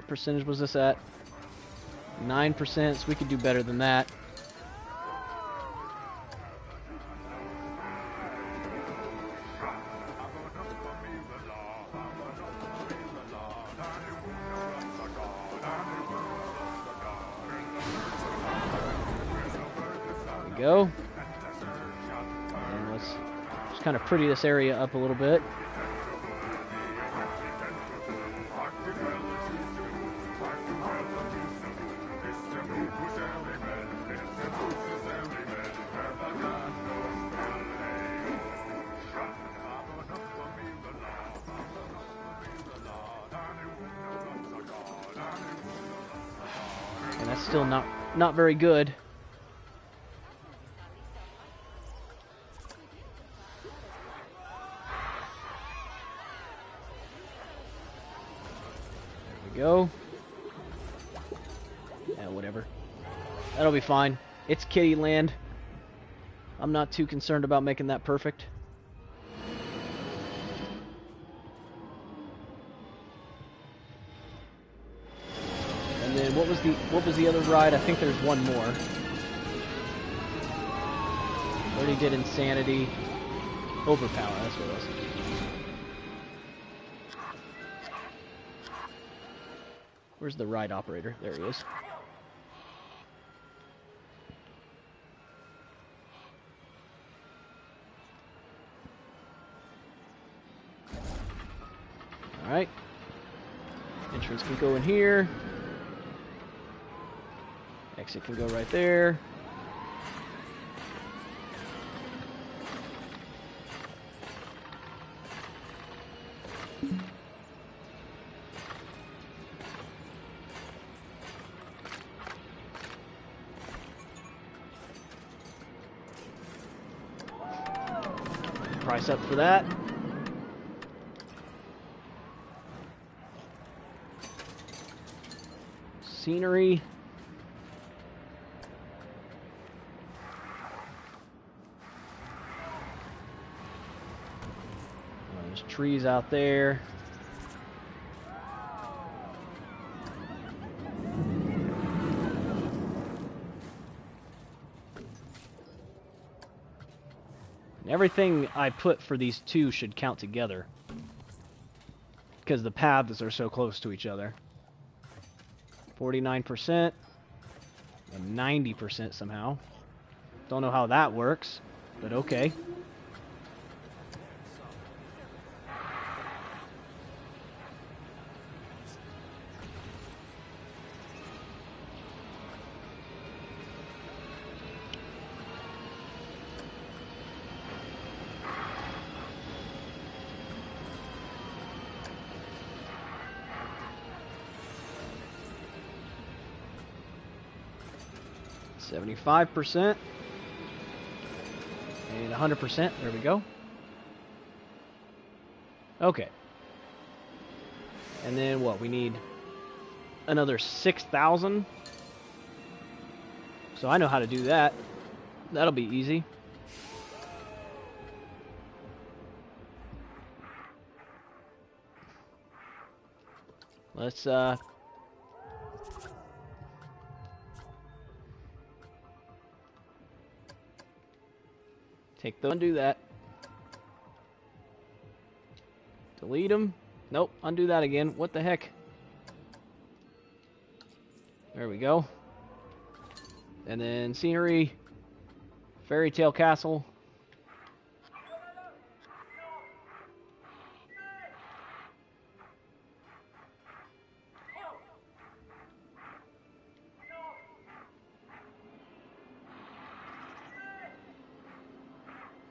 What percentage was this at? 9%, so we could do better than that. There we go. And let's just kind of pretty this area up a little bit. And that's still not very good. There we go. Yeah, whatever. That'll be fine. It's Kitty Land. I'm not too concerned about making that perfect. And then what was the other ride? I think there's one more. Already did Insanity. Overpower, that's what it was. Where's the ride operator? There he is. Alright. Entrance can go in here. Exit can go right there. Price up for that. Scenery. There's trees out there. Everything I put for these two should count together, because the paths are so close to each other. 49% and 90% somehow. Don't know how that works, but okay. $75% and 100%. There we go. Okay. And then what? We need another 6,000. So I know how to do that. That'll be easy. Let's take the undo that. Delete them. Nope, undo that again. What the heck? There we go. And then scenery, Fairy Tale Castle.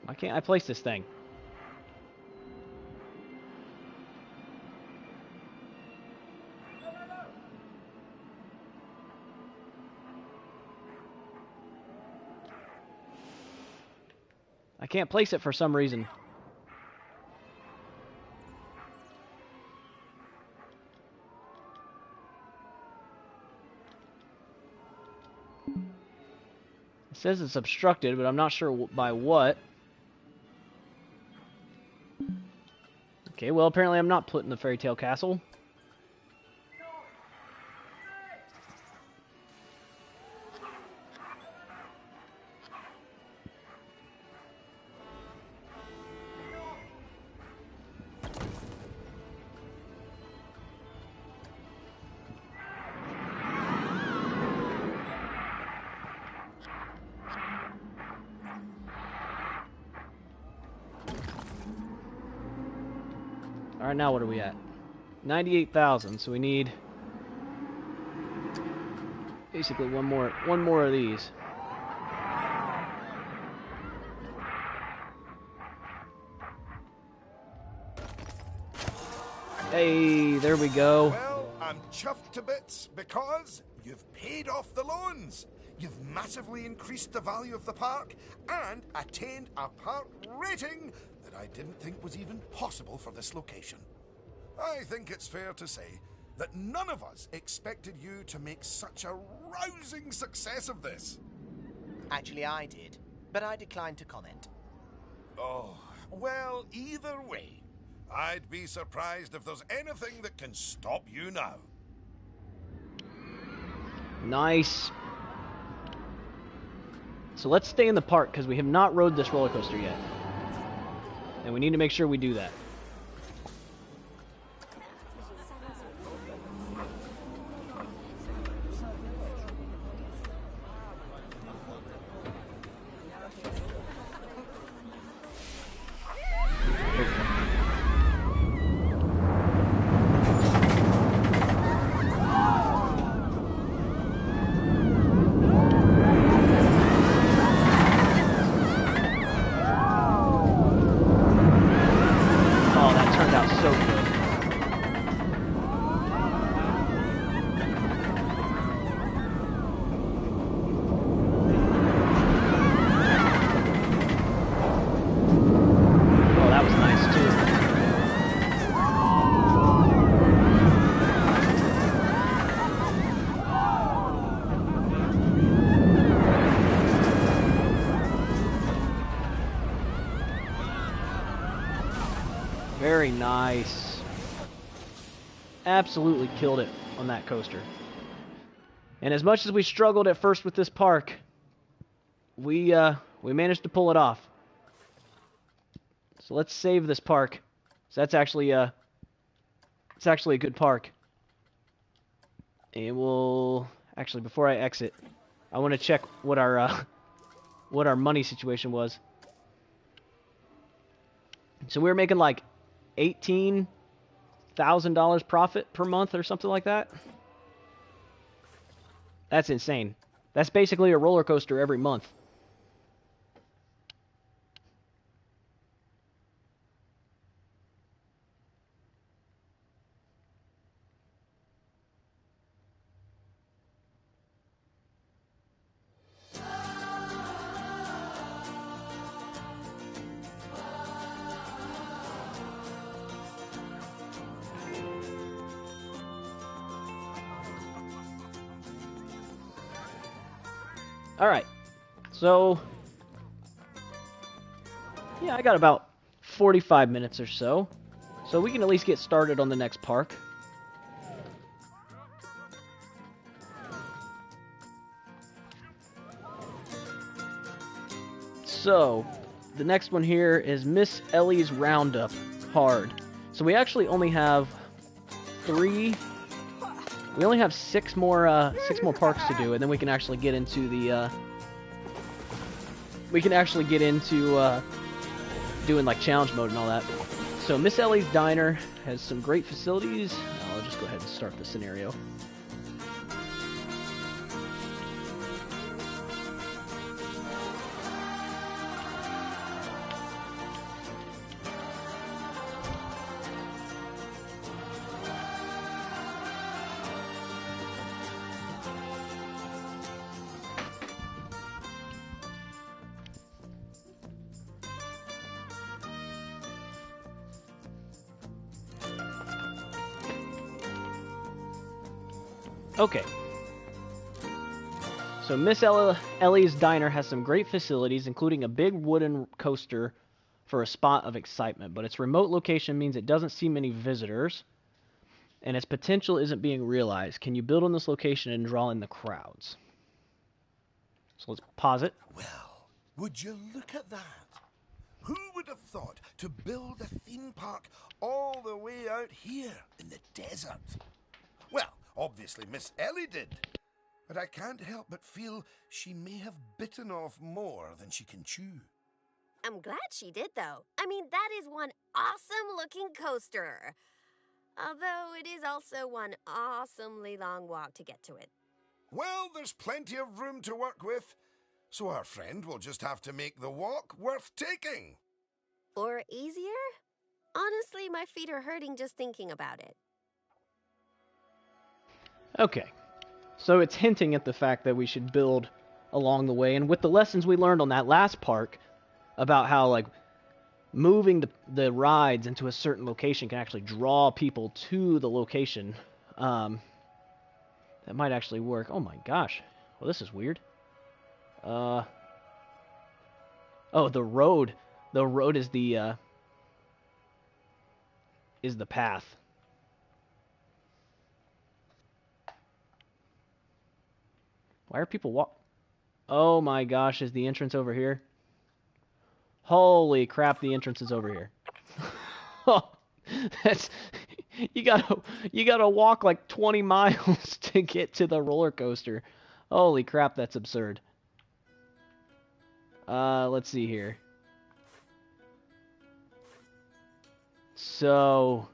Why can't I place this thing? I can't place it for some reason. It says it's obstructed, but I'm not sure by what. Okay, well, apparently I'm not putting the Fairy Tale Castle. Alright, now what are we at? 98,000, so we need basically one more of these. Hey, there we go. Well, I'm chuffed to bits because you've paid off the loans. You've massively increased the value of the park and attained a park rating that I didn't think was even possible for this location. I think it's fair to say that none of us expected you to make such a rousing success of this. Actually, I did, but I declined to comment. Oh, well, either way, I'd be surprised if there's anything that can stop you now. Nice. So let's stay in the park because we have not rode this roller coaster yet. And we need to make sure we do that. Oh, that turned out so good. Oh, that was nice too. Very nice. Absolutely killed it on that coaster. And as much as we struggled at first with this park, we managed to pull it off. So let's save this park. So that's actually it's actually a good park. And we'll actually, before I exit, I want to check what our money situation was. So we were making like $18,000 profit per month or something like that. That's insane. That's basically a roller coaster every month. Alright, so, yeah, I got about 45 minutes or so, so we can at least get started on the next park. So, the next one here is Miss Ellie's Roundup Hard. So we actually only have we only have six more parks to do, and then we can actually get into the doing like challenge mode and all that. So Miss Ellie's Diner has some great facilities. I'll just go ahead and start the scenario. Okay. So Miss Ellie's Diner has some great facilities, including a big wooden coaster for a spot of excitement, but its remote location means it doesn't see many visitors, and its potential isn't being realized. Can you build on this location and draw in the crowds? So let's pause it. Well, would you look at that? Who would have thought to build a theme park all the way out here in the desert? Well, obviously Miss Ellie did. But I can't help but feel she may have bitten off more than she can chew. I'm glad she did, though. I mean, that is one awesome-looking coaster. Although it is also one awesomely long walk to get to it. Well, there's plenty of room to work with, so our friend will just have to make the walk worth taking. Or easier? Honestly, my feet are hurting just thinking about it. Okay. So it's hinting at the fact that we should build along the way, and with the lessons we learned on that last park about how, like, moving the rides into a certain location can actually draw people to the location, that might actually work. Oh my gosh. Well, this is weird. Oh, the road. The road is the path. Why are people walk? Oh my gosh, is the entrance over here? Holy crap, the entrance is over here. Oh, that's you gotta walk like 20 miles to get to the roller coaster. Holy crap, that's absurd. Let's see here. So,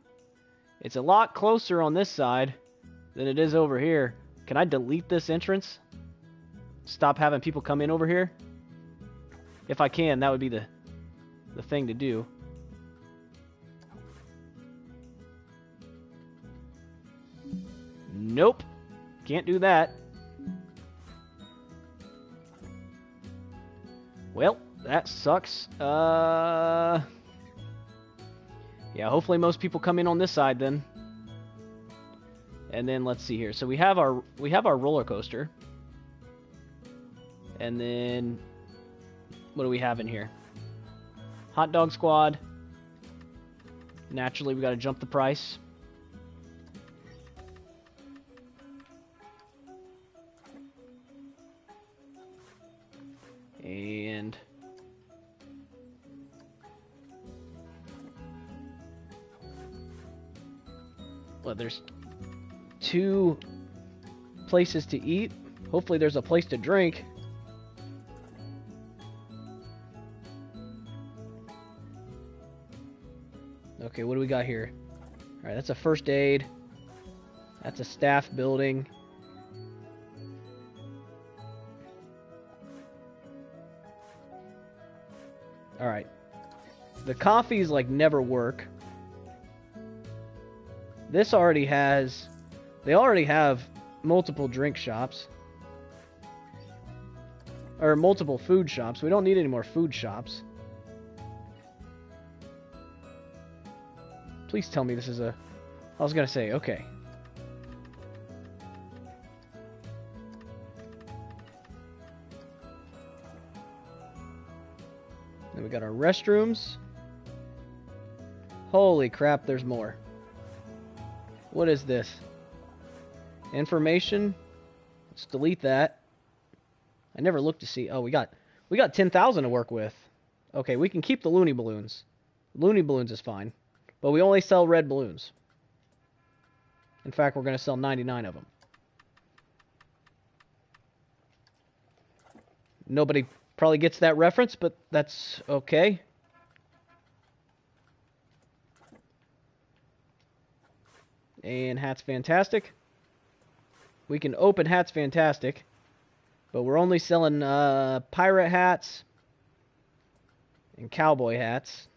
it's a lot closer on this side than it is over here. Can I delete this entrance? Stop having people come in over here? If I can, that would be the thing to do. Nope. Can't do that. Well, that sucks. Yeah, hopefully most people come in on this side then. And then let's see here. So we have our roller coaster. And then what do we have in here? Hot dog squad. Naturally, we got to jump the price. And well, there's 2 places to eat. Hopefully there's a place to drink. Okay, what do we got here? Alright, that's a first aid. That's a staff building. Alright. The coffees, like, never work. This already has... They already have multiple drink shops. Or multiple food shops. We don't need any more food shops. Please tell me this is a... I was gonna say, okay. Then we got our restrooms. Holy crap, there's more. What is this? Information. Let's delete that. I never looked to see. Oh, we got 10,000 to work with. Okay, we can keep the Looney Balloons. Looney Balloons is fine. But we only sell red balloons. In fact, we're going to sell 99 of them. Nobody probably gets that reference, but that's okay. And Hat's Fantastic. We can open Hat's Fantastic, but we're only selling pirate hats and cowboy hats.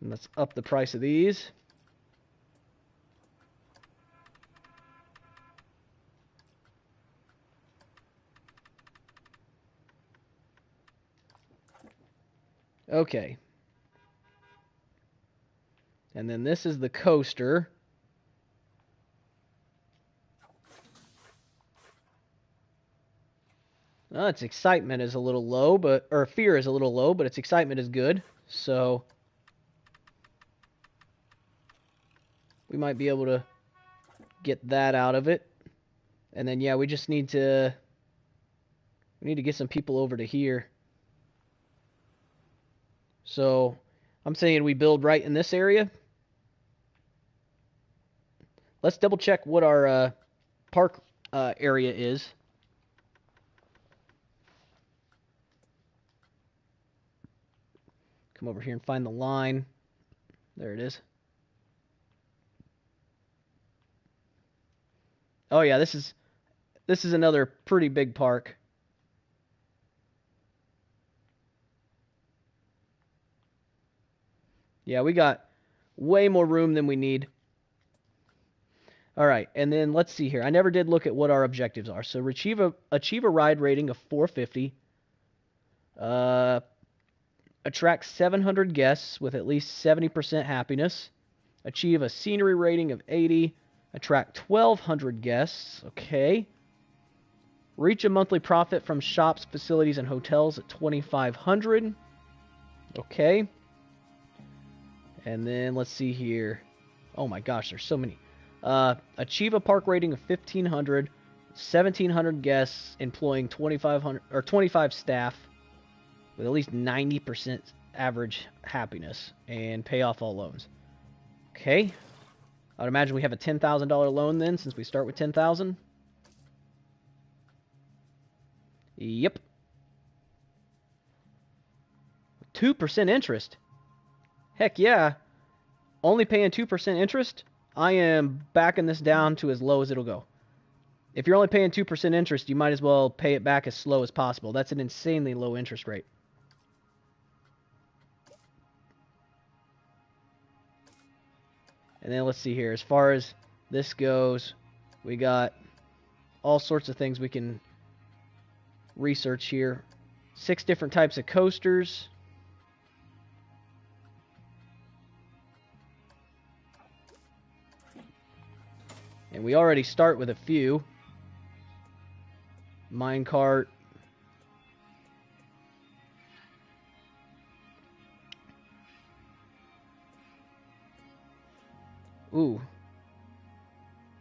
And let's up the price of these. Okay. And then this is the coaster. Its excitement is a little low, or fear is a little low, but its excitement is good. So we might be able to get that out of it. And then yeah, we just need to get some people over to here. So I'm saying we build right in this area. let's double check what our park area is. Come over here and find the line. There it is. Oh yeah, this is another pretty big park. Yeah, we got way more room than we need. All right, and then let's see here. I never did look at what our objectives are. So achieve a ride rating of 450. Attract 700 guests with at least 70% happiness. Achieve a scenery rating of 80. Attract 1,200 guests. Okay. Reach a monthly profit from shops, facilities, and hotels at 2,500. Okay. And then let's see here. Oh my gosh, there's so many. Achieve a park rating of 1,500. 1,700 guests, employing 2,500 or 25 staff with at least 90% average happiness, and pay off all loans. Okay. I'd imagine we have a $10,000 loan then, since we start with 10,000. Yep. 2% interest. Heck yeah. Only paying 2% interest? I am backing this down to as low as it'll go. If you're only paying 2% interest, you might as well pay it back as slow as possible. That's an insanely low interest rate. And then let's see here. As far as this goes, we got all sorts of things we can research here. 6 different types of coasters. And we already start with a few. Minecart. Ooh.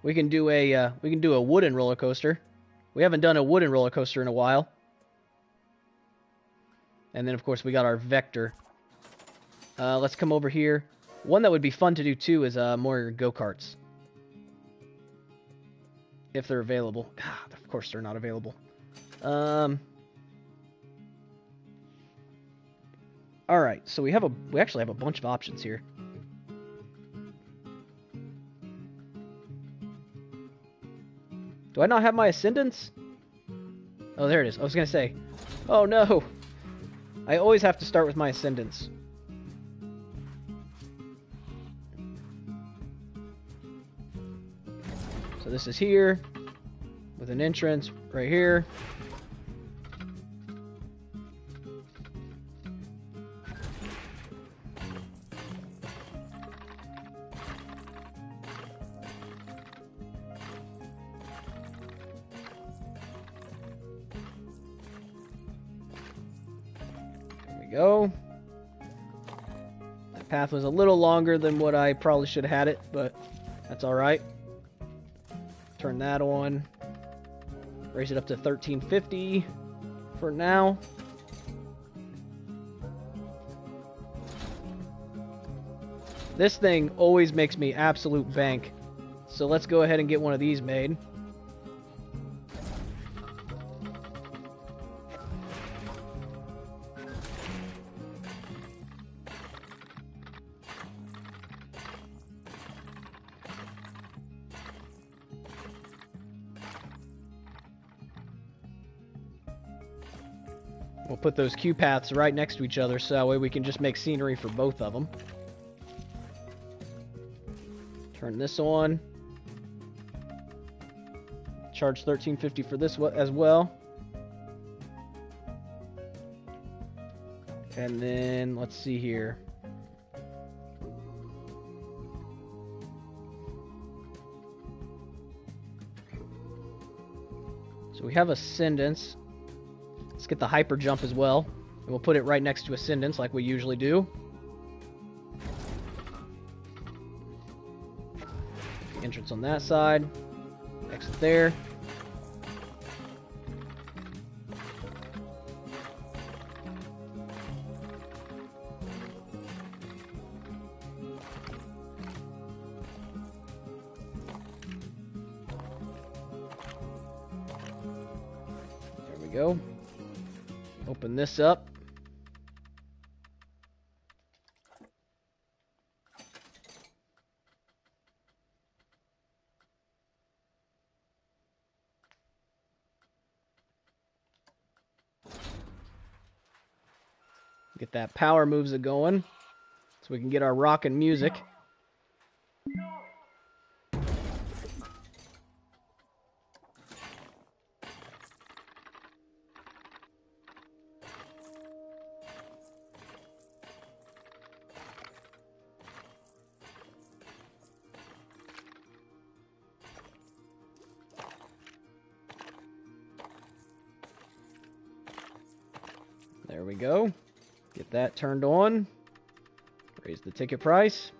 We can do a wooden roller coaster. We haven't done a wooden roller coaster in a while. And then of course we got our vector. Let's come over here. One that would be fun to do too is more go-karts. If they're available. God, of course they're not available. Alright, so we actually have a bunch of options here. Do I not have my ascendants? Oh, there it is. I was going to say. Oh, no. I always have to start with my ascendants. So this is here. With an entrance right here. Go. That path was a little longer than what I probably should have had it, but that's alright. Turn that on. Raise it up to 1350 for now. This thing always makes me absolute bank. So let's go ahead and get one of these made. We'll put those queue paths right next to each other so that way we can just make scenery for both of them. Turn this on. Charge $13.50 for this as well. And then let's see here. So we have Ascendance. Let's get the hyper jump as well. And we'll put it right next to Ascendance like we usually do. Entrance on that side. Exit there. go. Open this up. Get that power moves a going so we can get our rockin' music. There we go. Get that turned on. Raise the ticket price.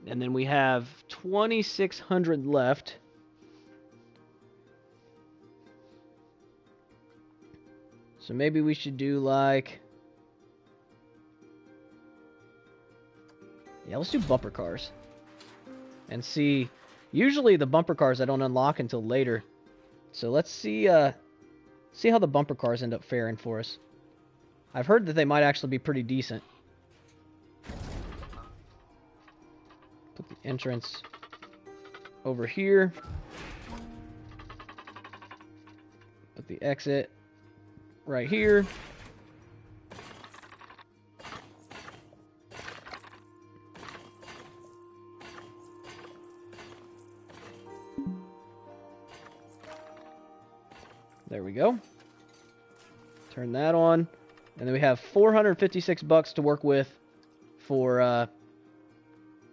And then we have 2,600 left. So maybe we should do like... Yeah, let's do bumper cars. And see... Usually the bumper cars I don't unlock until later. So let's see see how the bumper cars end up faring for us. I've heard that they might actually be pretty decent. Put the entrance over here. Put the exit right here. There we go. Turn that on. And then we have 456 bucks to work with for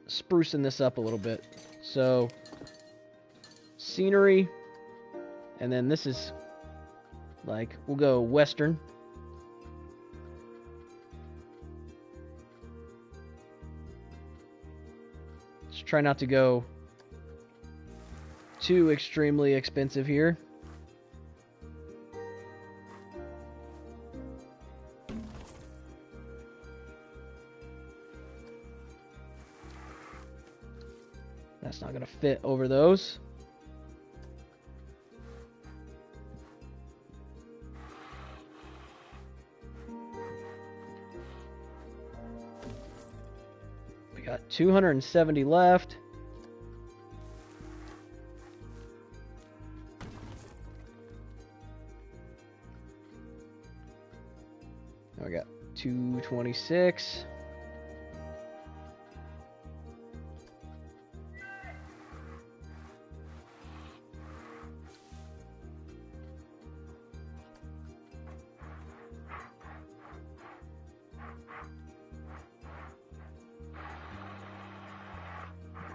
sprucing this up a little bit. So, scenery. And then this is, like, we'll go western. Just try not to go too extremely expensive here. That's not going to fit over those. We got 270 left. Now we got 226.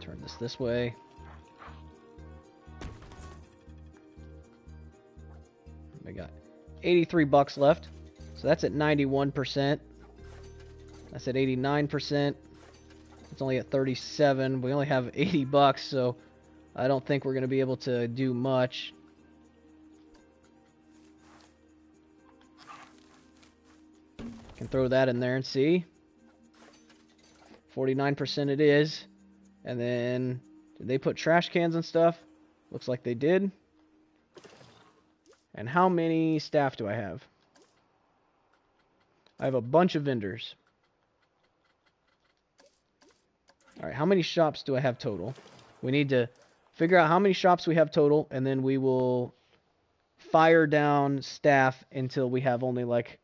Turn this way. We got 83 bucks left. So that's at 91%. That's at 89%. It's only at 37. We only have 80 bucks, so I don't think we're going to be able to do much. Can throw that in there and see. 49% it is. And then, did they put trash cans and stuff? Looks like they did. And how many staff do I have? I have a bunch of vendors. Alright, how many shops do I have total? We need to figure out how many shops we have total, and then we will fire down staff until we have only like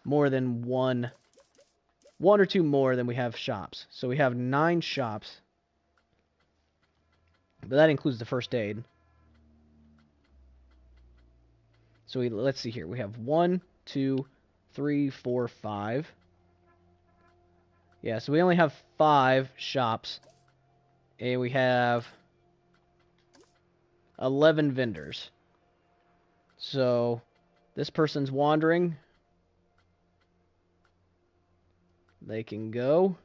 more than one or two more than we have shops. So we have 9 shops. But that includes the first aid. So let's see here. We have 1, 2, 3, 4, 5. Yeah, so we only have 5 shops. And we have 11 vendors. So this person's wandering. They can go.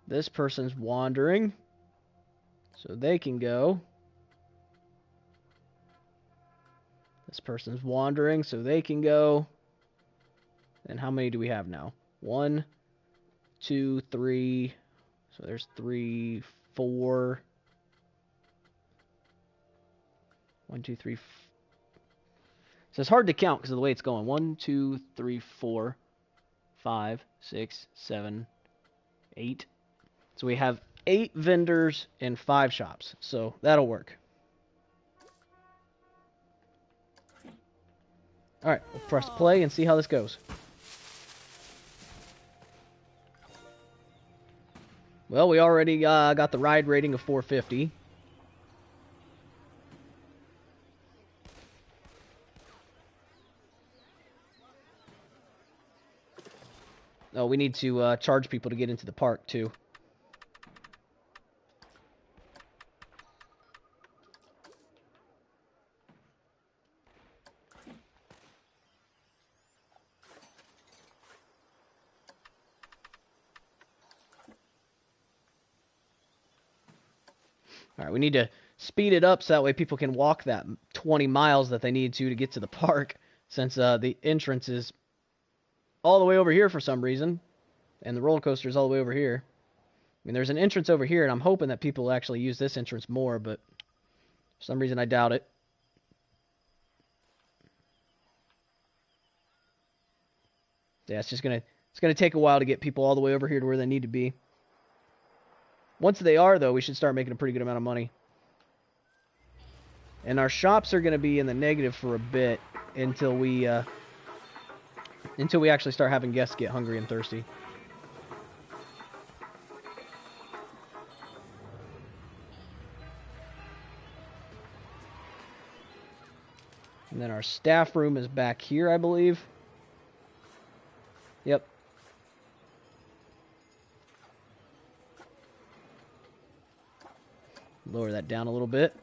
This person's wandering, so they can go. This person's wandering, so they can go. And how many do we have now? 1, 2, 3. So there's 3, 4. 1, 2, 3. So it's hard to count because of the way it's going. 1, 2, 3, 4, 5, 6, 7, 8. So we have 8 vendors and 5 shops. So that'll work. Alright, we'll press play and see how this goes. Well, we already got the ride rating of 450. Oh, we need to charge people to get into the park, too. All right, we need to speed it up so that way people can walk that 20 miles that they need to get to the park, since the entrance is all the way over here for some reason, and the roller coaster is all the way over here. I mean, there's an entrance over here, and I'm hoping that people actually use this entrance more, but for some reason I doubt it. Yeah, it's gonna take a while to get people all the way over here to where they need to be. Once they are, though, we should start making a pretty good amount of money. And our shops are going to be in the negative for a bit until we actually start having guests get hungry and thirsty. And then our staff room is back here, I believe. Yep. Lower that down a little bit.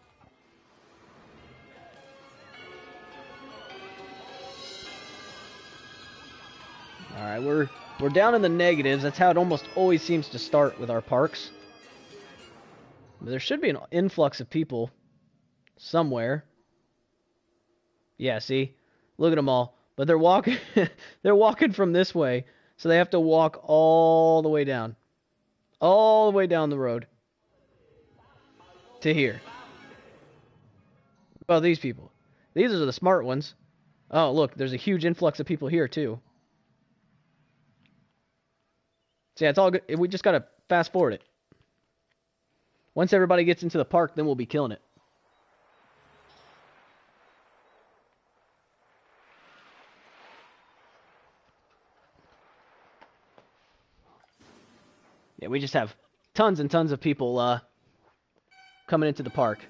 Alright, we're down in the negatives. That's how it almost always seems to start with our parks. But there should be an influx of people somewhere. Yeah, see? Look at them all. But they're walking they're walking from this way, so they have to walk all the way down. All the way down the road. To here. Well, these people. These are the smart ones. Oh, look, there's a huge influx of people here, too. So, yeah, it's all good. We just gotta fast forward it. Once everybody gets into the park, then we'll be killing it. Yeah, we just have tons and tons of people, coming into the park.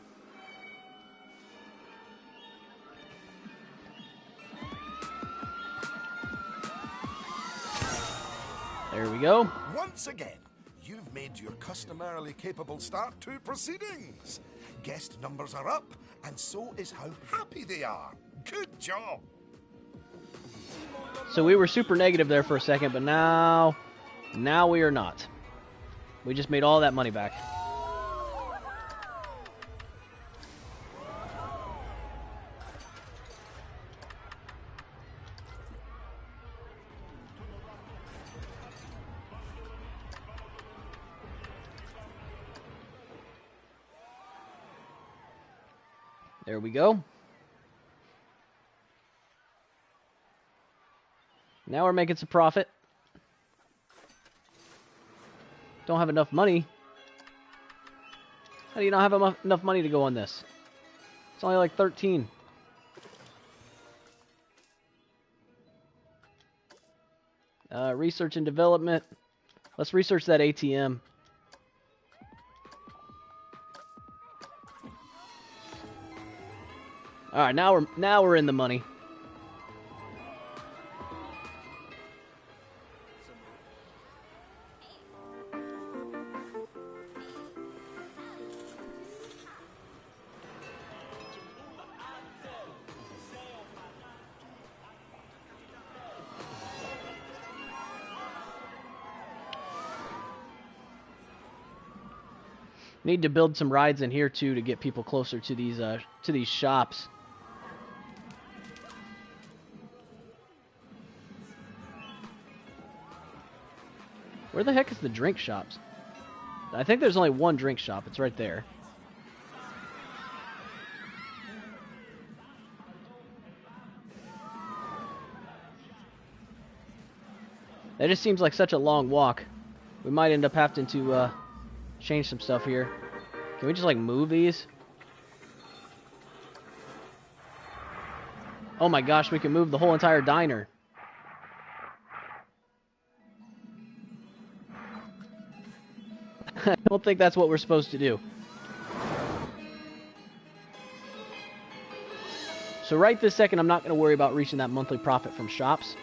There we go. Once again, you've made your customarily capable start to proceedings. Guest numbers are up, and so is how happy they are. Good job. So we were super negative there for a second, but now we are not. We just made all that money back. There we go. Now we're making some profit. Don't have enough money. How do you not have enough money to go on this? It's only like 13. Research and development. Let's research that ATM. All right, now we're in the money. Need to build some rides in here too to get people closer to these shops. Where the heck is the drink shops? I think there's only one drink shop. It's right there. That just seems like such a long walk. We might end up having to change some stuff here. Can we just like move these? Oh my gosh, we can move the whole entire diner. I don't think that's what we're supposed to do. So right this second, I'm not going to worry about reaching that monthly profit from shops.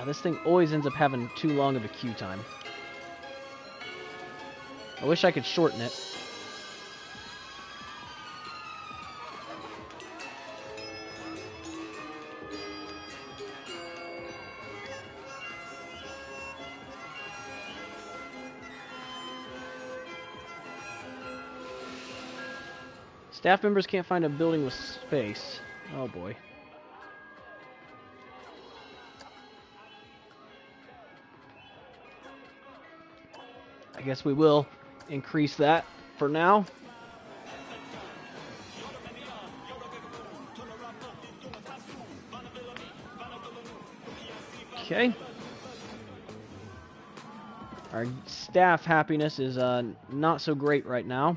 This thing always ends up having too long of a queue time. I wish I could shorten it. Staff members can't find a building with space. Oh boy. I guess we will increase that for now. Okay. Our staff happiness is not so great right now.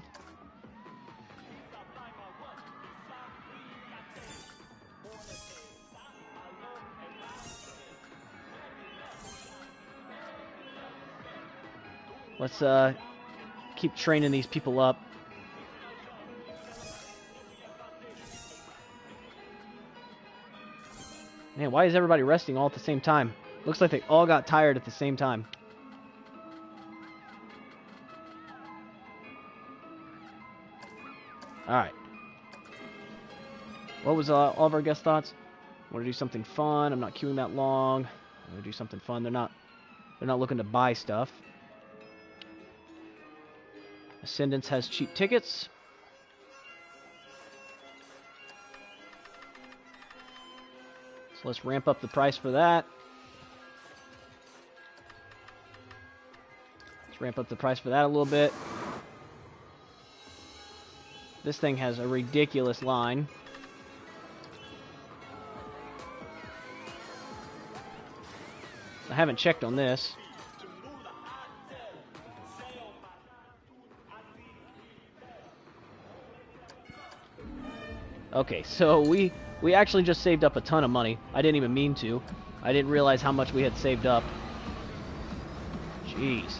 Let's keep training these people up. Man, why is everybody resting all at the same time? Looks like they all got tired at the same time. Alright. What was all of our guest thoughts? Want to do something fun. I'm not queuing that long. I'm going to do something fun. They're not looking to buy stuff. Ascendance has cheap tickets. So let's ramp up the price for that. Let's ramp up the price for that a little bit. This thing has a ridiculous line. I haven't checked on this. Okay, so we actually just saved up a ton of money. I didn't even mean to. I didn't realize how much we had saved up. Jeez.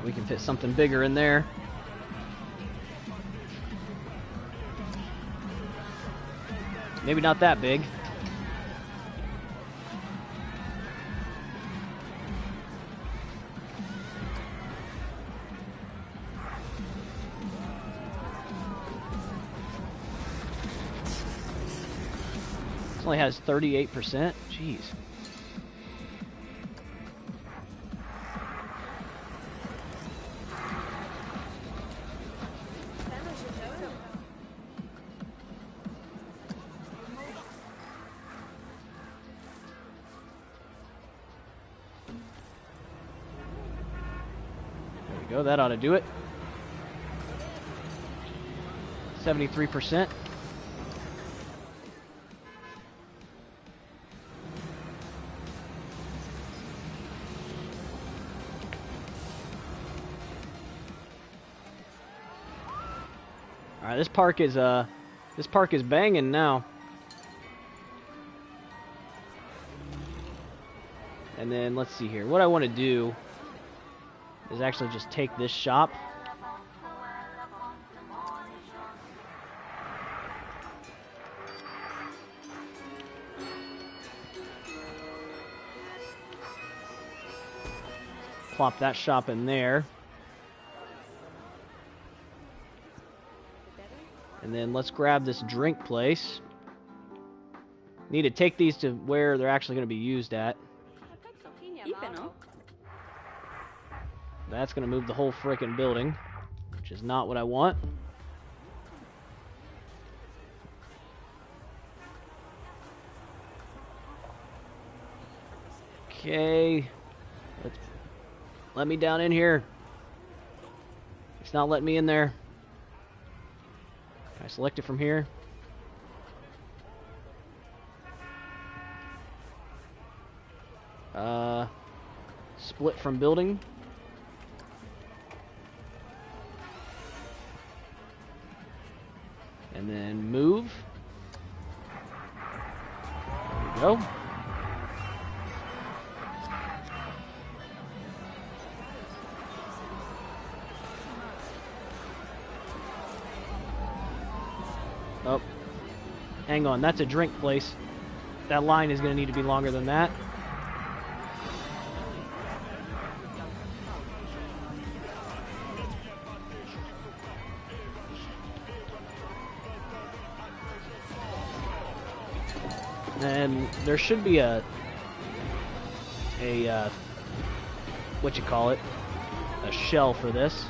We can fit something bigger in there. Maybe not that big. This only has 38%. Jeez. Go, that ought to do it. 73%. All right, this park is banging now. And then let's see here. What I want to do is actually just take this shop. Plop that shop in there. And then let's grab this drink place. Need to take these to where they're actually going to be used at. That's going to move the whole frickin' building, which is not what I want. Okay. Let me down in here. It's not letting me in there. Can I select it from here? Split from building. And then move. There we go. Oh. Hang on, that's a drink place. That line is going to need to be longer than that. And there should be a what you call it, a shell for this.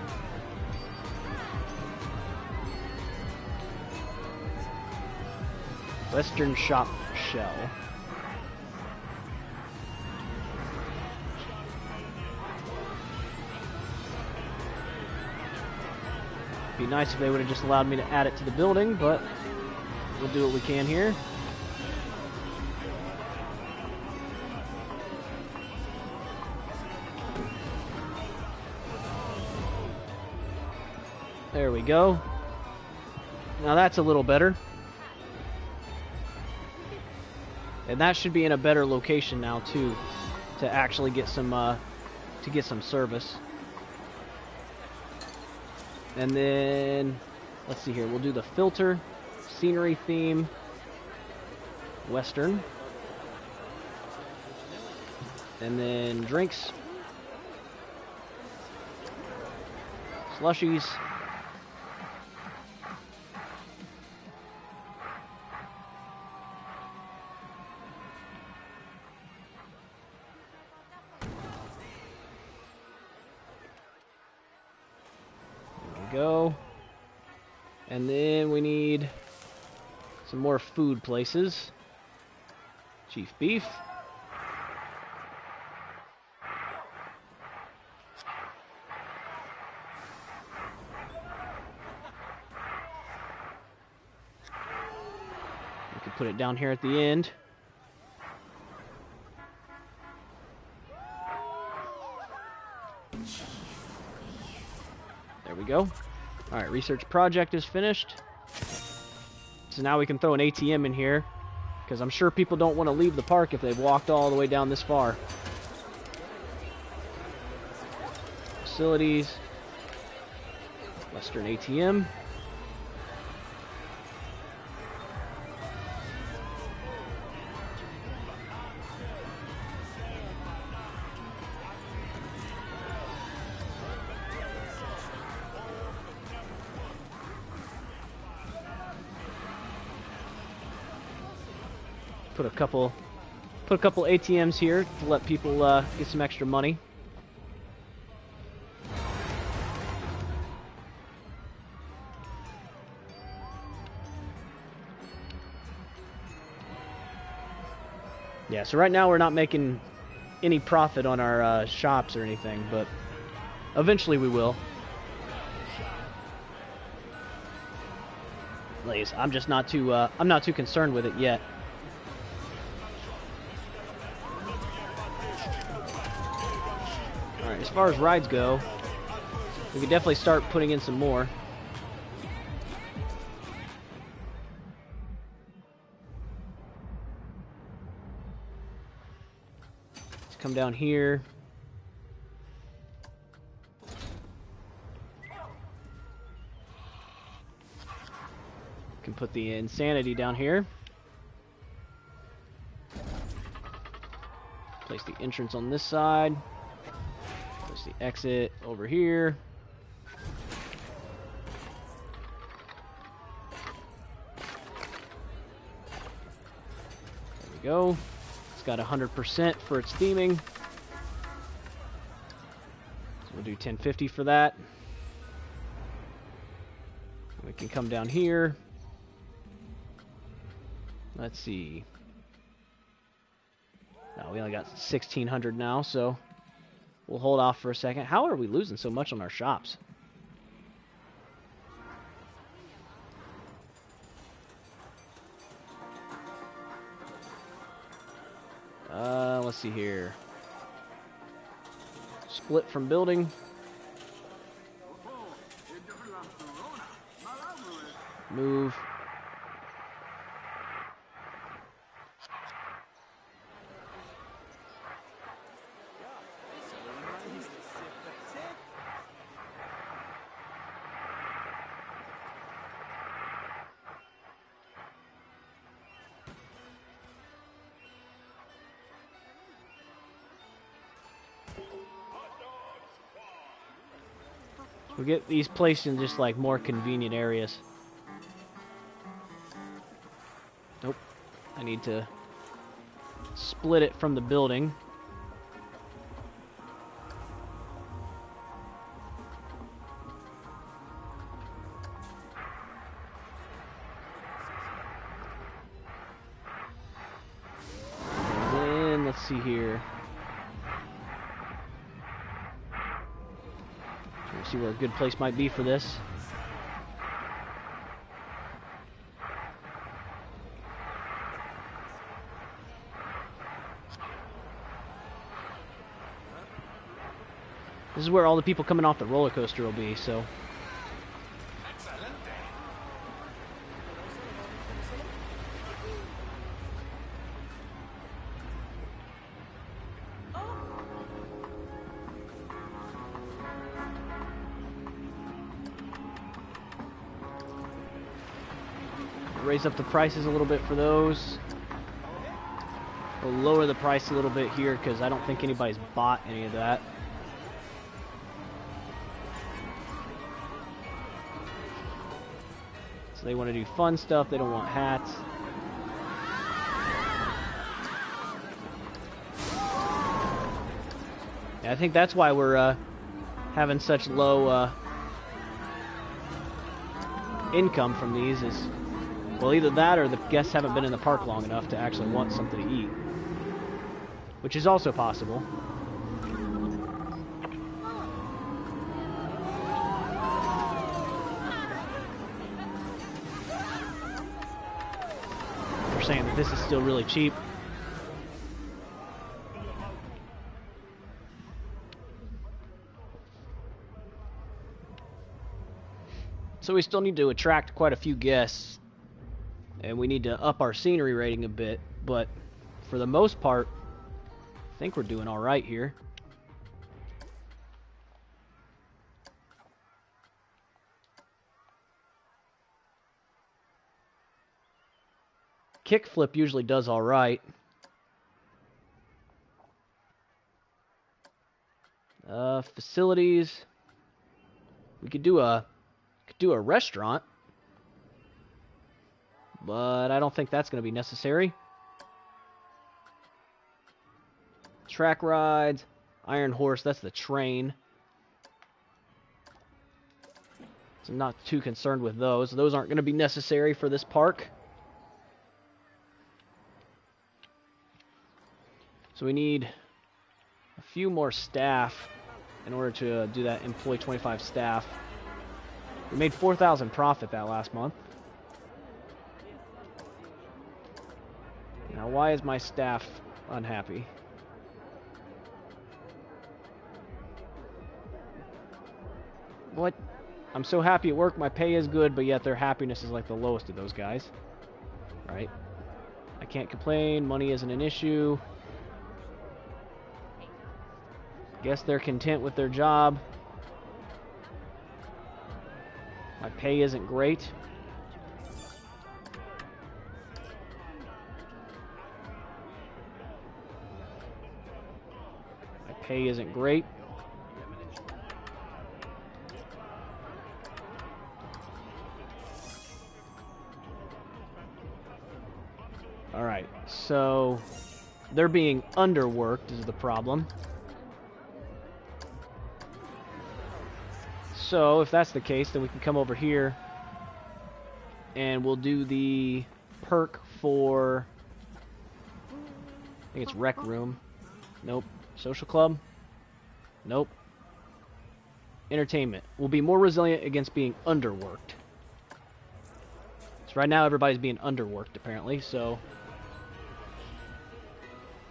Western Shop shell. Be nice if they would have just allowed me to add it to the building, but we'll do what we can here. There we go. Now that's a little better. And that should be in a better location now too, to actually get some service. And then let's see here. We'll do the filter, scenery theme, Western, and then drinks, slushies. Go. And then we need some more food places. Chief beef. We can put it down here at the end. There we go. Alright, research project is finished. So now we can throw an ATM in here, because I'm sure people don't want to leave the park if they've walked all the way down this far. Facilities. Western ATM. Put a couple ATMs here to let people get some extra money. Yeah, so right now we're not making any profit on our shops or anything, but eventually we will. At least I'm just not too I'm not too concerned with it yet. Alright, as far as rides go, we could definitely start putting in some more. Let's come down here. Can put the insanity down here. Place the entrance on this side. Place see, exit over here. There we go. It's got 100% for its theming. So we'll do 1050 for that. We can come down here. Let's see. No, we only got 1600 now, so we'll hold off for a second. How are we losing so much on our shops? Let's see here. Split from building. Move. We get these placed in just like more convenient areas. Nope. I need to split it from the building. And then let's see here. See where a good place might be for this. This is where all the people coming off the roller coaster will be, so. Raise up the prices a little bit for those. We'll lower the price a little bit here because I don't think anybody's bought any of that. So they want to do fun stuff, they don't want hats. Yeah, I think that's why we're having such low income from these is, well, either that or the guests haven't been in the park long enough to actually want something to eat. Which is also possible. They're saying that this is still really cheap. So we still need to attract quite a few guests. And we need to up our scenery rating a bit, but for the most part, I think we're doing all right here. Kickflip usually does all right. Facilities. We could do a restaurant. But I don't think that's going to be necessary. Track rides, Iron Horse, that's the train. So I'm not too concerned with those. Those aren't going to be necessary for this park. So we need a few more staff in order to do that, employ 25 staff. We made 4,000 profit that last month. Now, why is my staff unhappy? What? I'm so happy at work, my pay is good, but yet their happiness is like the lowest of those guys. Right? I can't complain, money isn't an issue. Guess they're content with their job. My pay isn't great. Pay isn't great. Alright, so they're being underworked is the problem. So if that's the case, then we can come over here and we'll do the perk for, I think it's Rec Room. Nope. Social Club? Nope. Entertainment. We'll be more resilient against being underworked. So right now everybody's being underworked apparently, so...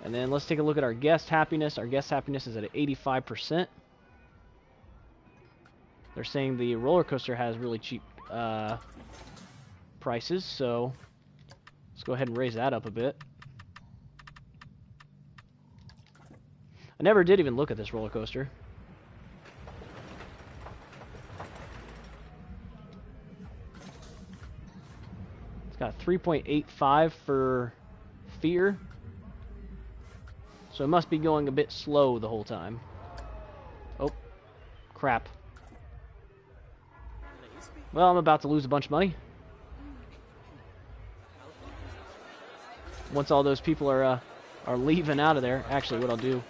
And then let's take a look at our guest happiness. Our guest happiness is at 85%. They're saying the roller coaster has really cheap prices, so let's go ahead and raise that up a bit. I never did even look at this roller coaster. It's got 3.85 for fear. So it must be going a bit slow the whole time. Oh, crap. Well, I'm about to lose a bunch of money. Once all those people are leaving out of there. Actually, what I'll do...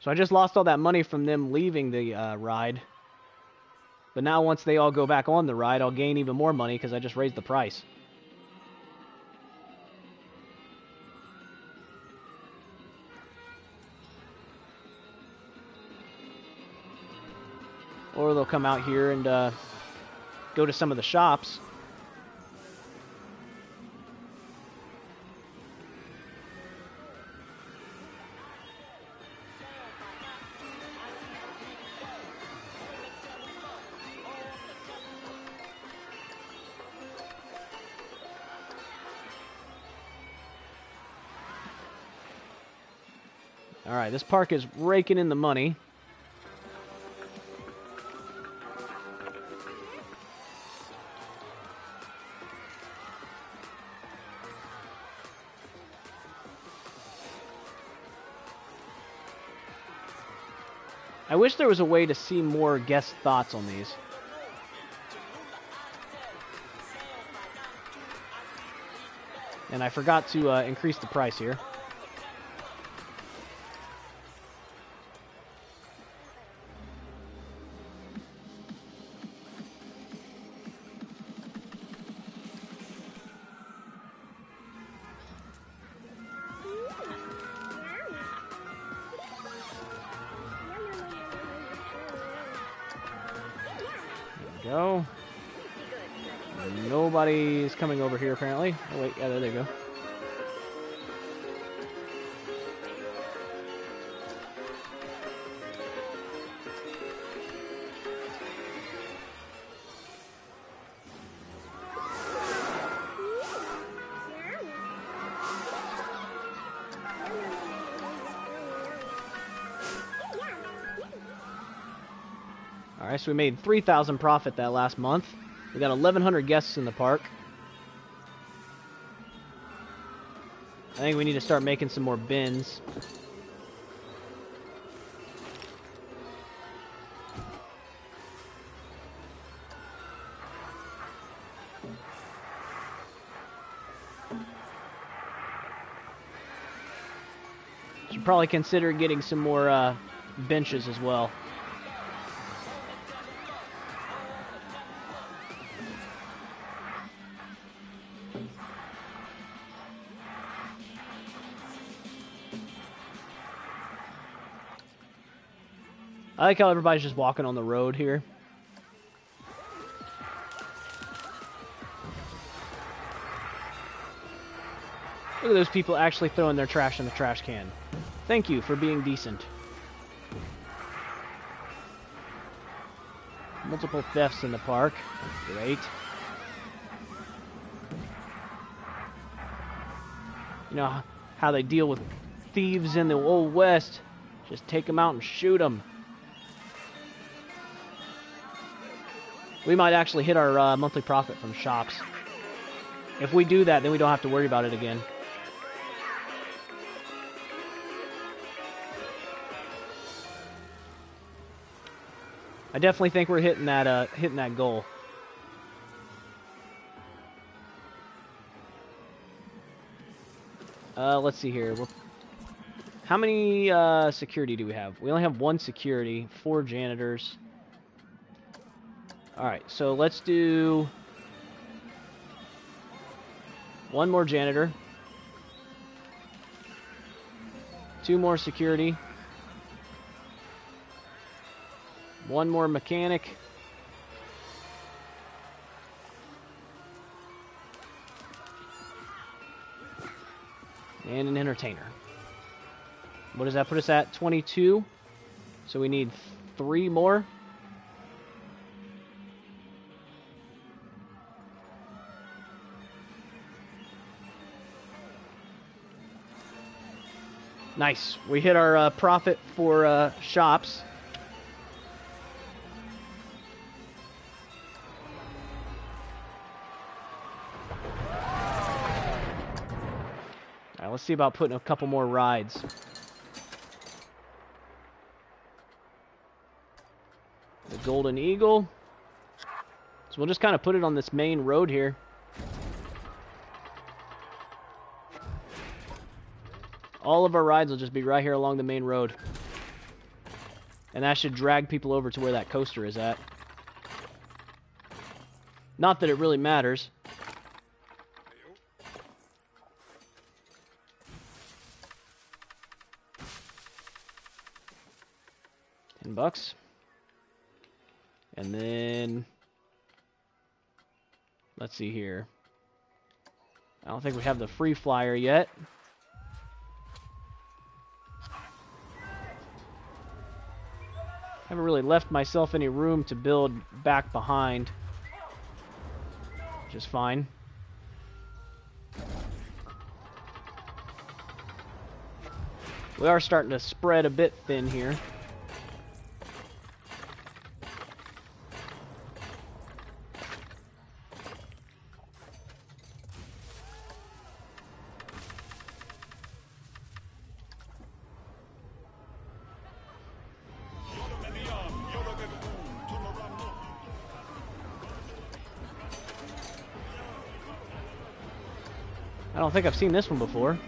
So I just lost all that money from them leaving the ride. But now once they all go back on the ride, I'll gain even more money because I just raised the price. Or they'll come out here and go to some of the shops. Alright, this park is raking in the money. I wish there was a way to see more guest thoughts on these. And I forgot to increase the price here. Go. Nobody's coming over here apparently. Oh wait, yeah, there they go. Alright, so we made 3,000 profit that last month. We got 1,100 guests in the park. I think we need to start making some more bins. Should probably consider getting some more benches as well. I like how everybody's just walking on the road here. Look at those people actually throwing their trash in the trash can. Thank you for being decent. Multiple thefts in the park. Great. You know how they deal with thieves in the Old West. Just take them out and shoot them. We might actually hit our monthly profit from shops. If we do that, then we don't have to worry about it again. I definitely think we're hitting that goal. Let's see here. How many security do we have? We only have 1 security, 4 janitors. Alright, so let's do 1 more janitor. 2 more security. 1 more mechanic. And an entertainer. What does that put us at? 22. So we need 3 more. Nice. We hit our profit for shops. All right, let's see about putting a couple more rides. The Golden Eagle. So we'll just kind of put it on this main road here. All of our rides will just be right here along the main road. And that should drag people over to where that coaster is at. Not that it really matters. $10. And then let's see here. I don't think we have the free flyer yet. Haven't really left myself any room to build back behind. Which is fine. We are starting to spread a bit thin here. I don't think I've seen this one before.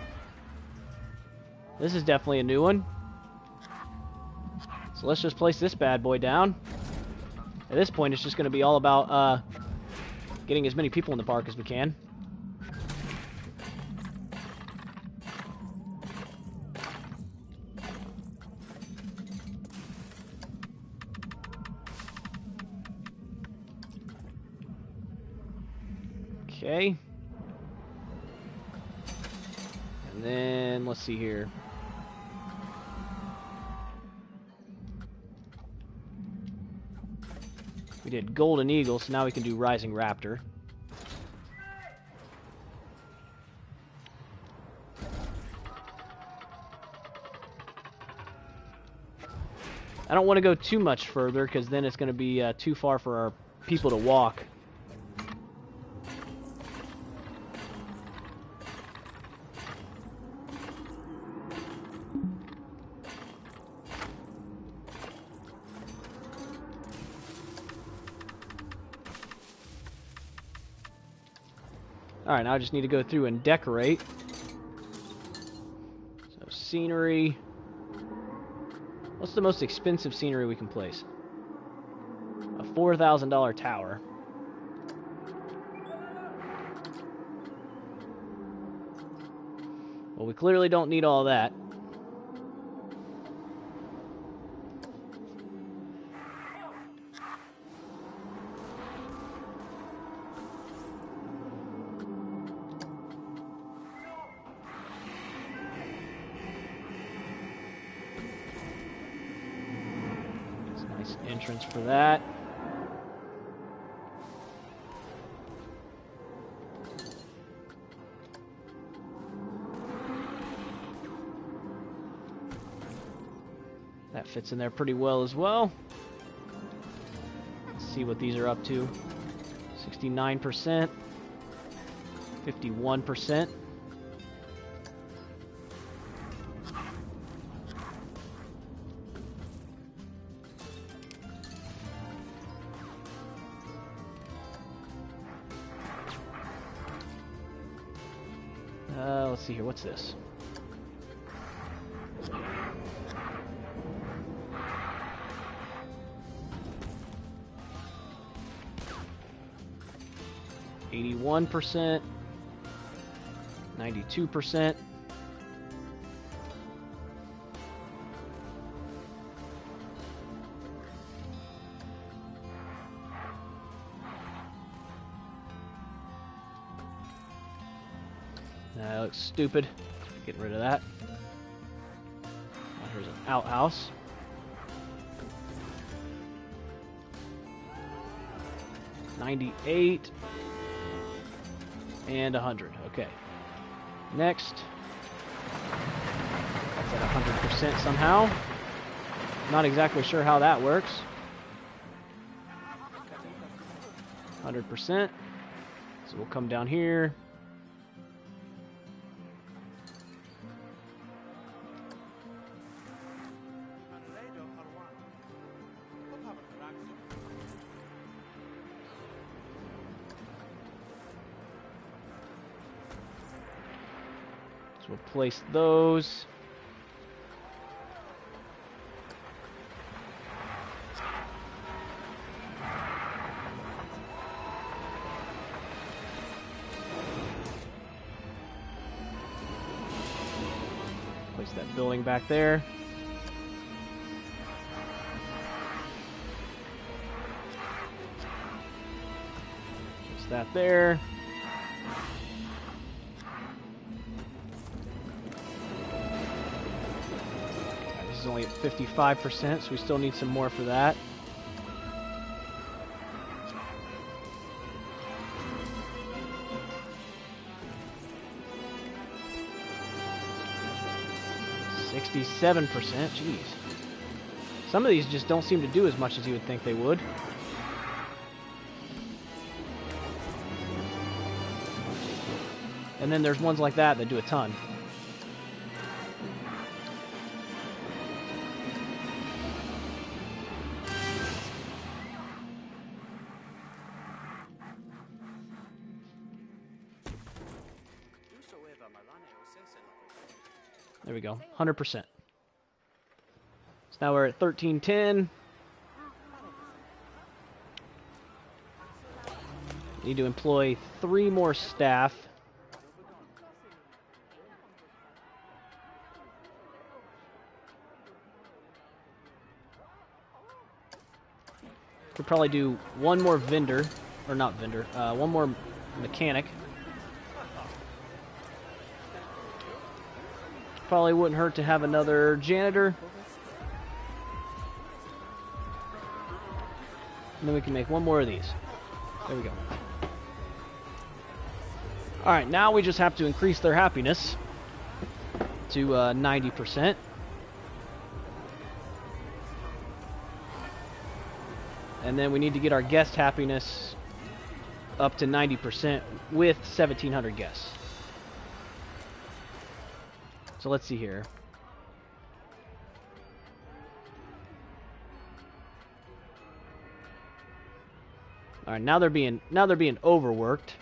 This is definitely a new one. So let's just place this bad boy down. At this point, it's just going to be all about getting as many people in the park as we can. Okay. And then, let's see here. We did Golden Eagle, so now we can do Rising Raptor. I don't want to go too much further, because then it's going to be too far for our people to walk. Alright, now I just need to go through and decorate. So, scenery. What's the most expensive scenery we can place? A $4,000 tower. Well, we clearly don't need all that. Entrance for that. That fits in there pretty well as well. Let's see what these are up to. 69%. 51%. Let's see here. What's this? %, 92%. That looks stupid. Getting rid of that. Here's an outhouse. $98 and 100. Okay. Next. That's at 100% somehow. Not exactly sure how that works. 100%. So we'll come down here. So we'll place those. Place that building back there. Place that there. This is only at 55%, so we still need some more for that. $67%, jeez. Some of these just don't seem to do as much as you would think they would. And then there's ones like that that do a ton. There we go, 100%. So now we're at 1310. Need to employ 3 more staff. Could probably do one more vendor, or not vendor, one more mechanic. Probably wouldn't hurt to have another janitor. And then we can make one more of these. There we go. Alright, now we just have to increase their happiness to 90%. And then we need to get our guest happiness up to 90% with 1,700 guests. So let's see here. All right, now they're being overworked.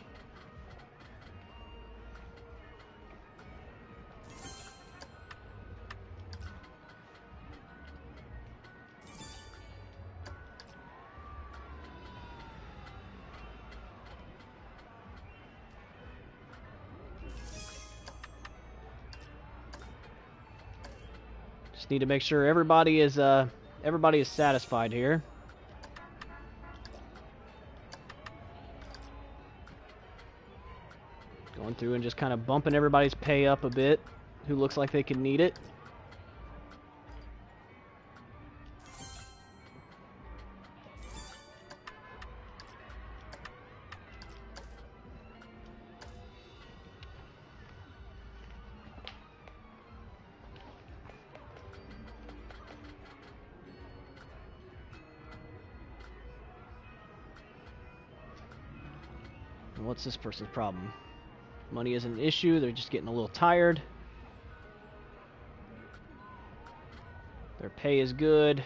Just need to make sure everybody is satisfied here. Going through and just kind of bumping everybody's pay up a bit who looks like they could need it. And what's this person's problem? Money isn't an issue, they're just getting a little tired. Their pay is good.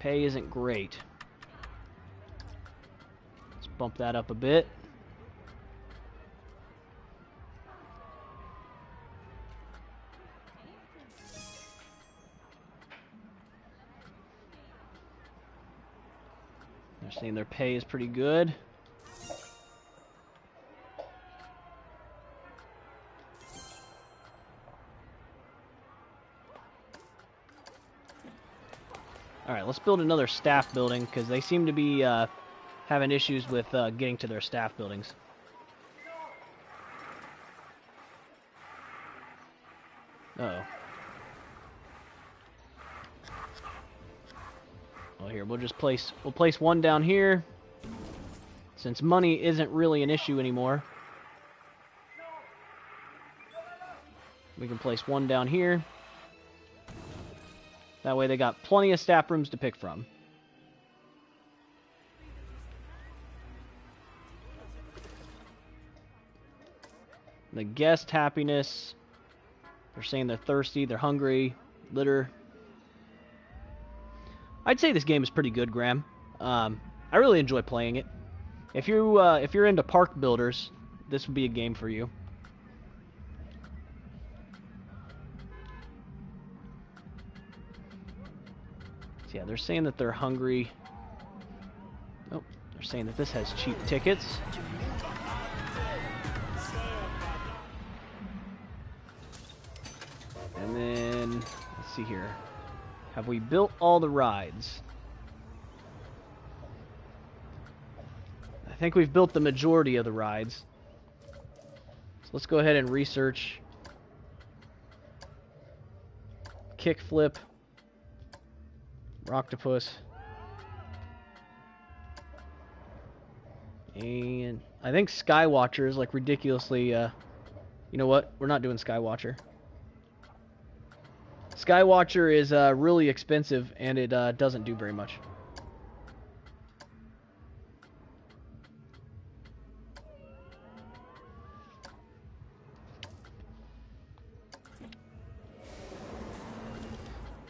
Pay isn't great. Let's bump that up a bit. They're saying their pay is pretty good. Alright, let's build another staff building, because they seem to be having issues with getting to their staff buildings. Uh-oh. Well, here, we'll place one down here, since money isn't really an issue anymore. We can place one down here. That way they got plenty of staff rooms to pick from. The guest happiness. They're saying they're thirsty, they're hungry, litter. I'd say this game is pretty good, Graham. I really enjoy playing it. If you're into park builders, this would be a game for you. So yeah, they're saying that they're hungry. Oh, they're saying that this has cheap tickets. And then, let's see here. Have we built all the rides? I think we've built the majority of the rides. So let's go ahead and research. Kickflip. Rocktopus. And I think Skywatcher is like ridiculously, you know what? We're not doing Skywatcher. Skywatcher is really expensive, and it doesn't do very much.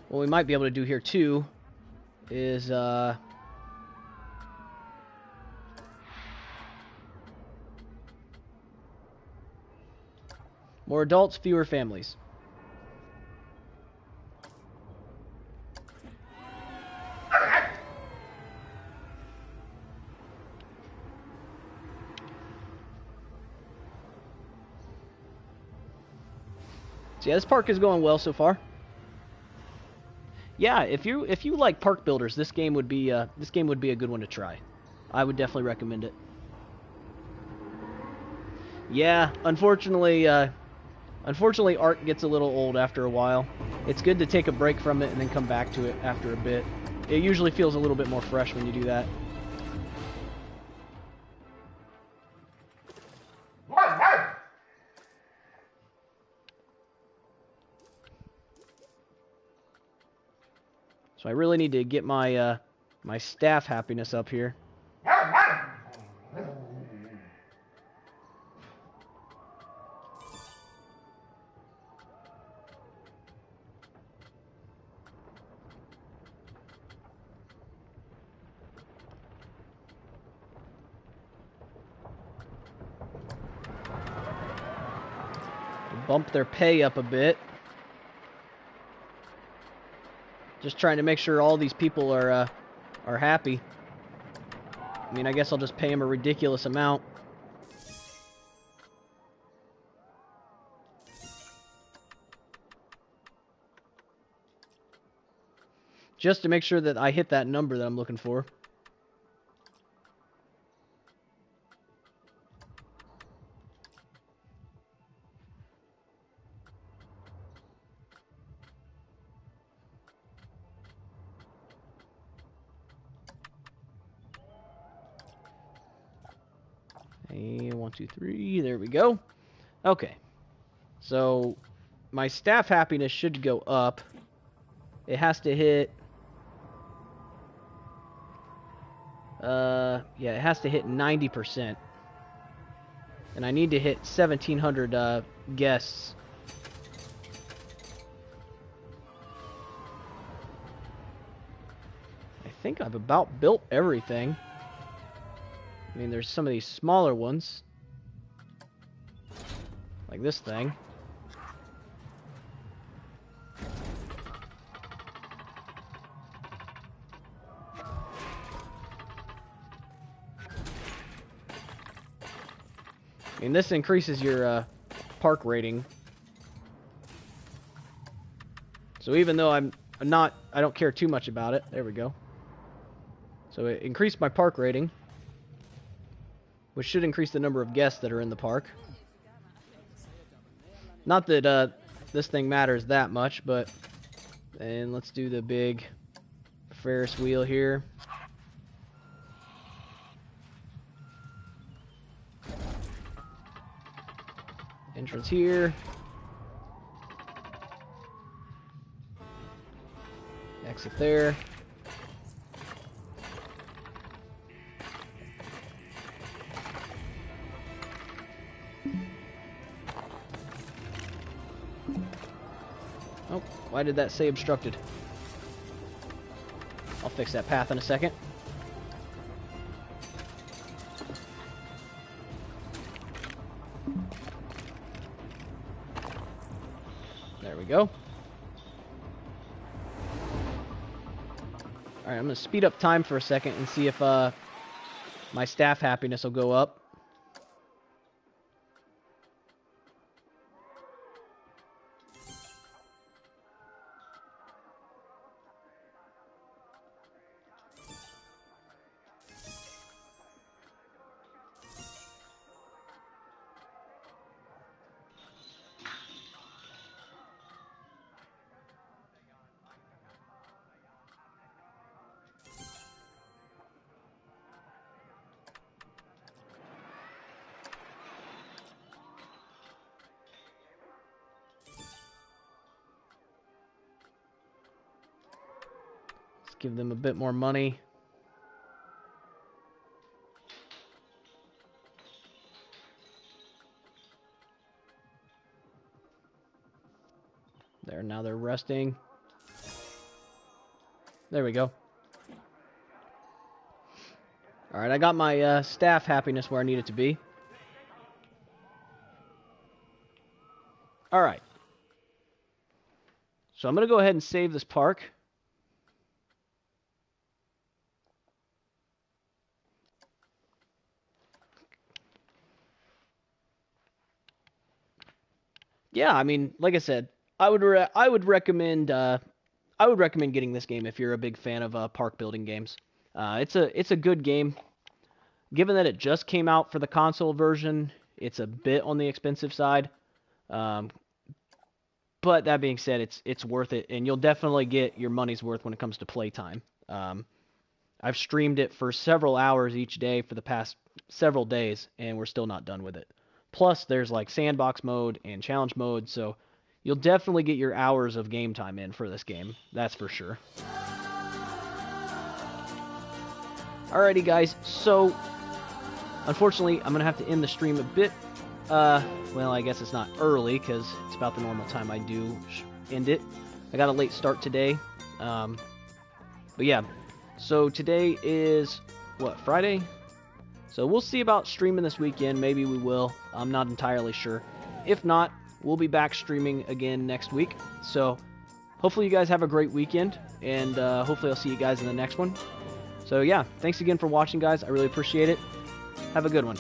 What we might be able to do here too is more adults, fewer families. So yeah, this park is going well so far. Yeah, if you like park builders, this game would be a good one to try. I would definitely recommend it. Yeah, unfortunately Ark gets a little old after a while. It's good to take a break from it and then come back to it after a bit. It usually feels a little bit more fresh when you do that. So I really need to get my my staff happiness up here. Bump their pay up a bit. Just trying to make sure all these people are happy. I mean, I guess I'll just pay them a ridiculous amount. Just to make sure that I hit that number that I'm looking for. And 1, 2, 3, there we go. Okay. So, my staff happiness should go up. It has to hit... yeah, it has to hit 90%. And I need to hit 1,700 guests. I I've about built everything. I mean, there's some of these smaller ones. Like this thing. I mean, this increases your park rating. So even though I don't care too much about it. There we go. So it increased my park rating, which should increase the number of guests that are in the park. Not that this thing matters that much, but... And let's do the big Ferris wheel here. Entrance here. Exit there. Oh, why did that say obstructed? I'll fix that path in a second. There we go. Alright, I'm going to speed up time for a second and see if my staff happiness will go up. Give them a bit more money. There, now they're resting. There we go. Alright, I got my staff happiness where I need it to be. Alright. So I'm going to go ahead and save this park. Yeah, I mean, like I said, I would recommend getting this game if you're a big fan of park building games. It's a good game. Given that it just came out for the console version, it's a bit on the expensive side. But that being said, it's worth it, and you'll definitely get your money's worth when it comes to playtime. I've streamed it for several hours each day for the past several days, and we're still not done with it. Plus, there's like sandbox mode and challenge mode, so you'll definitely get your hours of game time in for this game. That's for sure. Alrighty, guys. So, unfortunately, I'm going to have to end the stream a bit. Well, I guess it's not early, because it's about the normal time I do end it. I got a late start today. But yeah. So, today is, what, Friday? So we'll see about streaming this weekend. Maybe we will. I'm not entirely sure. If not, we'll be back streaming again next week. So hopefully you guys have a great weekend, and hopefully I'll see you guys in the next one. So yeah, thanks again for watching, guys. I really appreciate it. Have a good one.